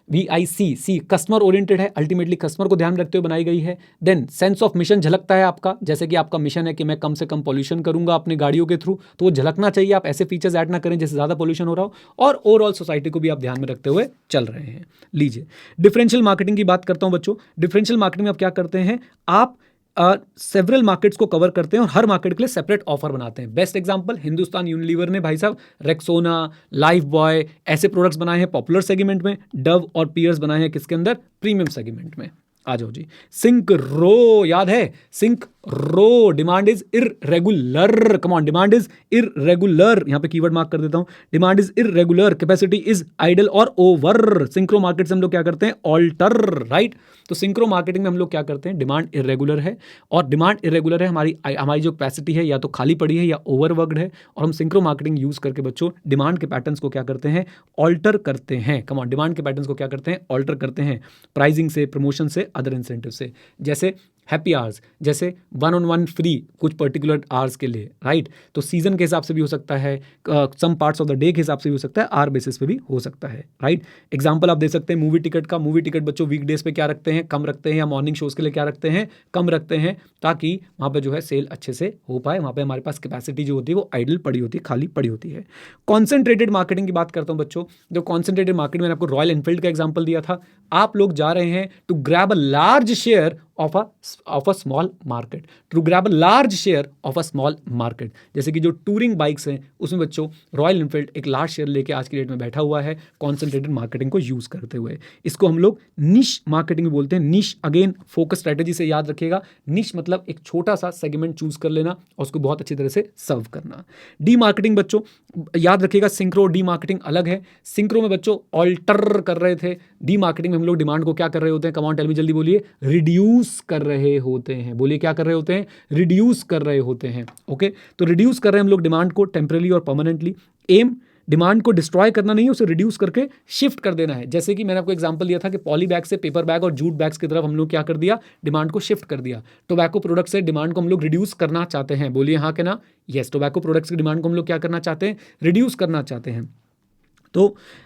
VIC कस्टमर ओरिएंटेड है, अल्टीमेटली कस्टमर को ध्यान रखते हुए बनाई गई है। देन सेंस ऑफ मिशन झलकता है आपका, जैसे कि आपका मिशन है कि मैं कम से कम पॉल्यूशन करूंगा अपनी गाड़ियों के थ्रू, तो वो झलकना चाहिए। आप ऐसे फीचर्स ऐड ना करें जैसे ज़्यादा पॉल्यूशन हो रहा हो, और ओवरऑल सोसाइटी को भी आप ध्यान में रखते हुए चल रहे हैं। लीजिए डिफरेंशियल मार्केटिंग की बात करता हूं बच्चों। डिफरेंशियल मार्केटिंग में आप क्या करते हैं, आप सेवरल मार्केट्स को कवर करते हैं और हर मार्केट के लिए सेपरेट ऑफर बनाते हैं। बेस्ट एग्जांपल हिंदुस्तान यूनिलीवर ने भाई साहब रेक्सोना, लाइफ बॉय ऐसे प्रोडक्ट्स बनाए हैं पॉपुलर सेगमेंट में, डव और पियर्स बनाए हैं किसके अंदर, प्रीमियम सेगमेंट में। आ जाओ जी, सिंक रो याद है, synchro demand is irregular, come on, demand is irregular, यहां पे कीवर्ड मार्क कर देता हूं, demand is irregular, capacity is idle और ओवर। सिंक्रो मार्केट से हम लोग क्या करते हैं, ऑल्टर, राइट। तो सिंक्रो मार्केटिंग में हम लोग क्या करते हैं, डिमांड इररेगुलर है, और डिमांड इररेगुलर है, हमारी जो कैपेसिटी है या तो खाली पड़ी है या ओवरवर्कड है, और हम सिंक्रो मार्केटिंग यूज करके बच्चों डिमांड के पैटर्न्स को क्या करते हैं, ऑल्टर करते हैं। कम ऑन, डिमांड के पैटर्न्स को क्या करते हैं, ऑल्टर करते हैं, प्राइसिंग से, प्रमोशन से, अदर इंसेंटिव से, जैसे हैप्पी आवर्स, जैसे 1-on-1 फ्री कुछ पर्टिकुलर आवर्स के लिए, राइट। तो सीजन के हिसाब से भी हो सकता है, some parts of the day के हिसाब से भी हो सकता है, आर बेसिस पे भी हो सकता है, राइट। एग्जांपल आप दे सकते हैं मूवी टिकट का। मूवी टिकट बच्चों वीकडेज पे क्या रखते हैं, कम रखते हैं, या मॉर्निंग शोज के लिए क्या रखते हैं, कम रखते हैं, ताकि वहाँ पे जो है सेल अच्छे से हो पाए। वहाँ पे हमारे पास कैपेसिटी जो होती है वो आइडल पड़ी होती है, खाली पड़ी होती है। कॉन्सेंट्रेटेड मार्केटिंग की बात करता हूँ बच्चों। जो कॉन्सेंट्रेटेड मार्केटिंग, मैंने आपको रॉयल एनफील्ड का एग्जाम्पल दिया था। आप लोग जा रहे हैं to grab a large share of a small market, to grab a large share of a small market। जैसे कि जो टूरिंग बाइक्स हैं उसमें बच्चों रॉयल एनफील्ड एक लार्ज शेयर लेके आज की डेट में बैठा हुआ है कॉन्सेंट्रेटेड मार्केटिंग को यूज करते हुए। इसको हम लोग निश मार्केटिंग में बोलते हैं। निश अगेन फोकस स्ट्रेटेजी से याद रखिएगा, निश मतलब एक छोटा सा सेगमेंट चूज कर लेना और उसको बहुत अच्छी तरह से सर्व करना। डी मार्केटिंग बच्चों याद रखिएगा, सिंक्रो डी मार्केटिंग अलग है। सिंक्रो में बच्चों ऑल्टर कर रहे थे, डी मार्केटिंग में हम लोग डिमांड को क्या कर रहे होते हैं, कमांड टेल मी जल्दी बोलिए, रिड्यूस कर रहे होते हैं। बोलिए क्या कर रहे होते हैं, रिड्यूस कर रहे होते हैं। ओके, तो रिड्यूस कर रहे हैं हम लोग डिमांड को टेम्परेरी और परमानेंटली। एम डिमांड को डिस्ट्रॉय करना नहीं है, उसे रिड्यूस करके शिफ्ट कर देना है। जैसे कि मैंने आपको एग्जांपल दिया था कि पॉली बैग से पेपर बैग और जूट बैग्स की तरफ हम लोग क्या कर दिया, डिमांड को शिफ्ट कर दिया। टोबैको प्रोडक्ट से डिमांड को हम लोग रिड्यूस करना चाहते हैं। बोलिए हाँ के ना, यस। टोबैको प्रोडक्ट्स की डिमांड को हम लोग क्या करना चाहते हैं, रिड्यूस करना चाहते हैं। तो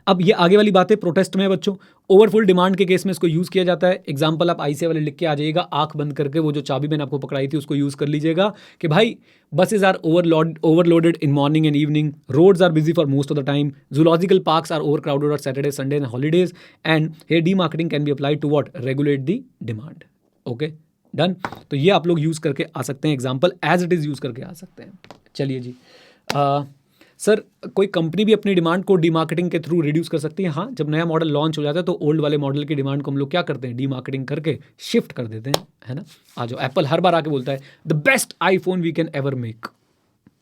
अब ये आगे वाली बातें प्रोटेस्ट में बच्चों, ओवरफुल डिमांड के केस में इसको यूज़ किया जाता है। एग्जांपल आप ICA वाले लिख के आ जाइएगा, आंख बंद करके वो जो चाबी मैंने आपको पकड़ाई थी उसको यूज़ कर लीजिएगा कि भाई buses are overloaded in morning and evening, roads are busy for most of the time, zoological parks are overcrowded on Saturday, Sunday and holidays, and here the marketing can be applied to what, regulate the demand. Okay done. तो ये आप लोग use करके आ सकते हैं, example as it is use करके आ सकते हैं। चलिए जी, सर कोई कंपनी भी अपनी डिमांड को डीमार्केटिंग के थ्रू रिड्यूस कर सकती है। हाँ, जब नया मॉडल लॉन्च हो जाता है तो ओल्ड वाले मॉडल की डिमांड को हम लोग क्या करते हैं, डीमार्केटिंग करके शिफ्ट कर देते हैं, है ना। आ जाओ, एप्पल हर बार आके बोलता है the best iPhone we can ever make,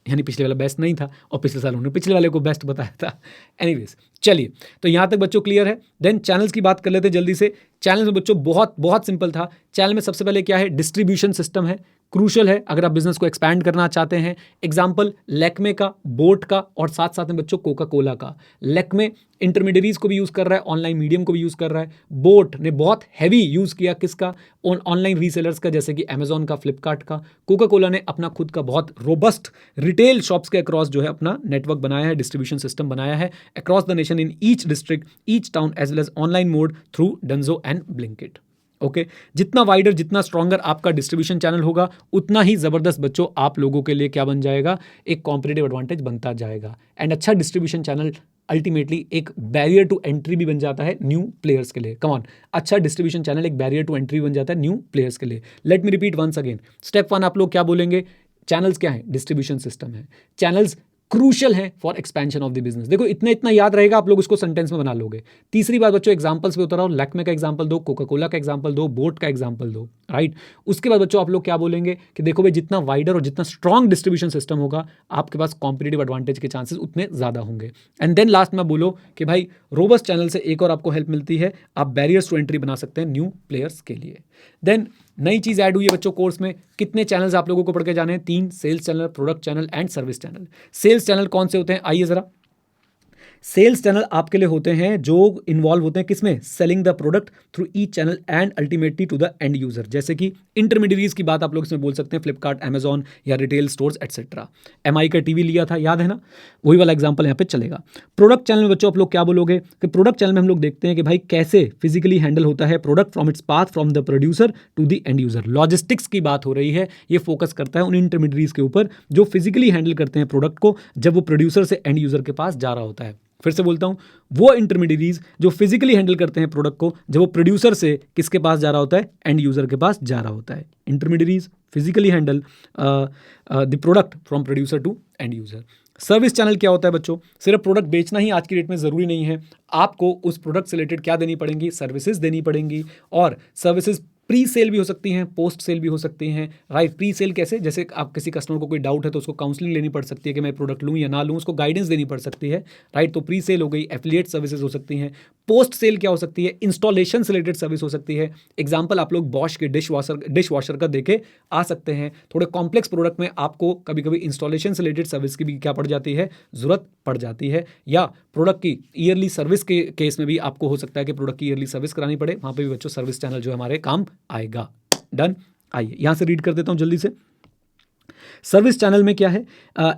यानी पिछले वाला बेस्ट नहीं था और पिछले साल उन्होंने पिछले वाले को बेस्ट बताया था। एनीवेज चलिए, तो यहाँ तक बच्चों क्लियर है। देन चैनल्स की बात कर लेते हैं जल्दी से। चैनल्स में बच्चों बहुत बहुत सिंपल था। चैनल में सबसे पहले क्या है, डिस्ट्रीब्यूशन सिस्टम है, क्रूशल है अगर आप बिजनेस को एक्सपैंड करना चाहते हैं। एग्जाम्पल लैक्मे का, बोट का और साथ साथ में बच्चों कोका कोला का। लैक्मे इंटरमीडियरीज को भी यूज़ कर रहा है, ऑनलाइन मीडियम को भी यूज़ कर रहा है। बोट ने बहुत हैवी यूज़ किया किसका, ऑनलाइन रीसेलर्स का, जैसे कि अमेजॉन का, फ्लिपकार्ट का। कोका कोला ने अपना खुद का बहुत रोबस्ट रिटेल शॉप्स के अक्रॉस जो है अपना नेटवर्क बनाया है, डिस्ट्रीब्यूशन सिस्टम बनाया है across the nation in each district, each town as well as online mode through Dunzo and Blinkit. Okay, जितना वाइडर, जितना स्ट्रॉन्गर आपका डिस्ट्रीब्यूशन चैनल होगा उतना ही ज़बरदस्त बच्चों आप लोगों के लिए क्या बन जाएगा, एक कॉम्पिटिटिव एडवांटेज बनता जाएगा। एंड अच्छा डिस्ट्रीब्यूशन चैनल अल्टीमेटली एक बैरियर टू एंट्री भी बन जाता है न्यू प्लेयर्स के लिए। कम ऑन, अच्छा डिस्ट्रीब्यूशन चैनल एक बैरियर टू एंट्री बन जाता है न्यू प्लेयर्स के लिए। Let me repeat once again. Step 1 आप लोग क्या बोलेंगे, चैनल्स क्या है, डिस्ट्रीब्यूशन सिस्टम है। चैनल्स क्रूशल है for expansion of the business. देखो इतना याद रहेगा, आप लोग उसको सेंटेंस में बना लोगे। तीसरी बात बच्चों, एग्जांपल्स पे उतर आओ, लैक्मे का एग्जांपल दो, कोका कोला का एग्जांपल दो, बोट का एग्जांपल दो, राइट। उसके बाद बच्चों आप लोग क्या बोलेंगे कि देखो भाई जितना वाइडर और जितना स्ट्रॉन्ग डिस्ट्रीब्यूशन सिस्टम होगा आपके पास कॉम्पिटिटिव एडवांटेज के चांसेस उतने ज़्यादा होंगे। एंड देन लास्ट में बोलो कि भाई रोबस्ट चैनल से एक और आपको हेल्प मिलती है, आप बैरियर्स टू एंट्री बना सकते हैं न्यू प्लेयर्स के लिए। देन नई चीज़ ऐड हुई है बच्चों कोर्स में, कितने चैनल्स आप लोगों को पढ़ के जाने हैं, 3, sales channel, product channel and service channel. Sales channel कौन से होते हैं, आइए ज़रा। सेल्स चैनल आपके लिए होते हैं जो इन्वॉल्व होते हैं किसमें, selling the product through each channel and ultimately to the end user. जैसे कि इंटरमीडियरीज की बात आप लोग इसमें बोल सकते हैं, फ्लिपकार्ट, अमेजॉन या रिटेल स्टोर्स एटसेट्रा। एमआई का टीवी लिया था, याद है ना, वही वाला एग्जांपल यहाँ पे चलेगा। प्रोडक्ट चैनल में बच्चों आप लोग क्या बोलोगे कि प्रोडक्ट चैनल में हम लोग देखते हैं कि भाई कैसे फिजिकली हैंडल होता है product from its path from the producer to the end user. Logistics की बात हो रही है, ये फोकस करता है उन इंटरमीडियरीज के ऊपर जो फिजिकली हैंडल करते हैं प्रोडक्ट को जब वो प्रोड्यूसर से एंड यूजर के पास जा रहा होता है। फिर से बोलता हूं, वो इंटरमीडियरीज जो फिजिकली हैंडल करते हैं प्रोडक्ट को जब वो प्रोड्यूसर से किसके पास जा रहा होता है, एंड यूजर के पास जा रहा होता है। Intermediaries physically handle the product from producer to end user. Service channel क्या होता है बच्चों, सिर्फ प्रोडक्ट बेचना ही आज की डेट में जरूरी नहीं है, आपको उस प्रोडक्ट से रिलेटेड क्या देनी पड़ेंगी, सर्विसेज देनी पड़ेंगी। और सर्विसेज प्री सेल भी हो सकती हैं, पोस्ट सेल भी हो सकती हैं, राइट। प्री सेल कैसे, जैसे आप किसी कस्टमर को कोई डाउट है तो उसको काउंसलिंग लेनी पड़ सकती है कि मैं प्रोडक्ट लूँ या ना लूँ, उसको गाइडेंस देनी पड़ सकती है, राइट। तो प्री सेल हो गई, एफिलिएट सर्विसेज हो सकती हैं। पोस्ट सेल क्या हो सकती है, इंस्टॉलेशन से रिलेटेड सर्विस हो सकती है। एग्जाम्पल आप लोग बॉश के डिश वॉशर का देखे आ सकते हैं। थोड़े कॉम्प्लेक्स प्रोडक्ट में आपको कभी कभी इंस्टॉलेशन से रिलेटेड सर्विस की भी क्या पड़ जाती है, जरूरत पड़ जाती है। या प्रोडक्ट की ईयरली सर्विस के केस में भी आपको हो सकता है कि प्रोडक्ट की ईयरली सर्विस करानी पड़े, वहाँ पे भी बच्चों सर्विस चैनल जो है हमारे काम आएगा। डन। आइए यहां से रीड कर देता हूं जल्दी से। सर्विस चैनल में क्या है,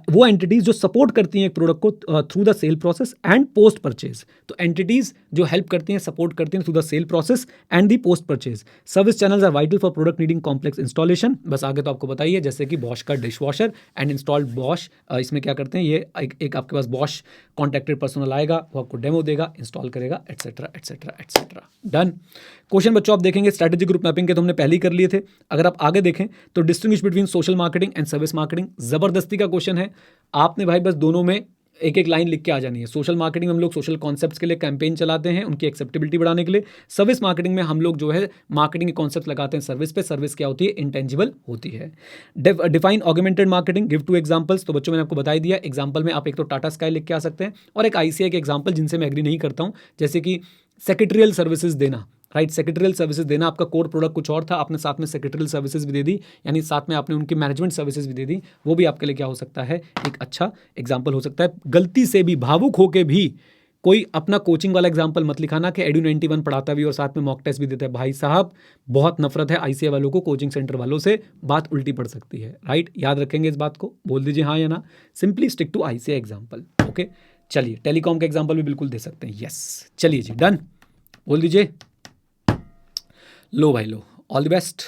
वो एंटिटीज जो सपोर्ट करती हैं एक प्रोडक्ट को through the sale process and post purchase. तो एंटिटीज जो हेल्प करती हैं, सपोर्ट करती हैं through the sale process and the post purchase. Service channels are vital for product needing complex installation. बस आगे तो आपको बताइए, जैसे कि बॉश का dishwasher and installed Bosch, इसमें क्या करते हैं, ये एक आपके पास बॉश कॉन्टैक्टेड पर्सनल आएगा, वो आपको डेमो देगा, इंस्टॉल करेगा, etcetera etcetera etcetera. Done. Question बच्चों आप देखेंगे स्ट्रैटेजी ग्रुप मैपिंग के तो हमने पहले ही कर लिए थे। अगर आप आगे देखें तो distinguish between social marketing and service marketing, जबरदस्ती का क्वेश्चन है। आपने भाई बस दोनों में एक एक लाइन लिख के आ जानी है। सोशल मार्केटिंग में हम लोग सोशल कॉन्सेप्ट्स के लिए कैंपेन चलाते हैं, उनकी एक्सेप्टेबिलिटी बढ़ाने के लिए। सर्विस मार्केटिंग में हम लोग जो है मार्केटिंग के कॉन्सेप्ट लगाते हैं सर्विस पे। सर्विस क्या होती है, इंटेंजिबल होती है। Define augmented marketing, give 2 examples. तो बच्चों मैंने आपको बताई दिया, एग्जांपल में आप एक तो टाटा स्काई लिख के आ सकते हैं और एक आईसीआई के एग्जांपल जिनसे मैं एग्री नहीं करता हूं, जैसे कि सेक्रेटरियल सर्विसेज देना, राइट। सेक्रेटरियल सर्विसेज देना, आपका कोर प्रोडक्ट कुछ और था, आपने साथ में सेक्रेटरियल सर्विसेज भी दे दी, यानी साथ में आपने उनकी मैनेजमेंट सर्विसेज भी दे दी, वो भी आपके लिए क्या हो सकता है, एक अच्छा एग्जांपल हो सकता है। गलती से भी, भावुक होके भी कोई अपना कोचिंग वाला एग्जांपल मत लिखाना कि एडू 91 पढ़ाता भी और साथ में मॉक टेस्ट भी देता है। भाई साहब बहुत नफरत है आईसीआई वालों को कोचिंग सेंटर वालों से, बात उल्टी पड़ सकती है, राइट। याद रखेंगे इस बात को, बोल दीजिए हाँ या ना। Simply stick to ICI example, okay. चलिए टेलीकॉम का एग्जाम्पल भी बिल्कुल दे सकते हैं, यस। चलिए जी डन, बोल दीजिए लो भाई लो, ऑल द बेस्ट।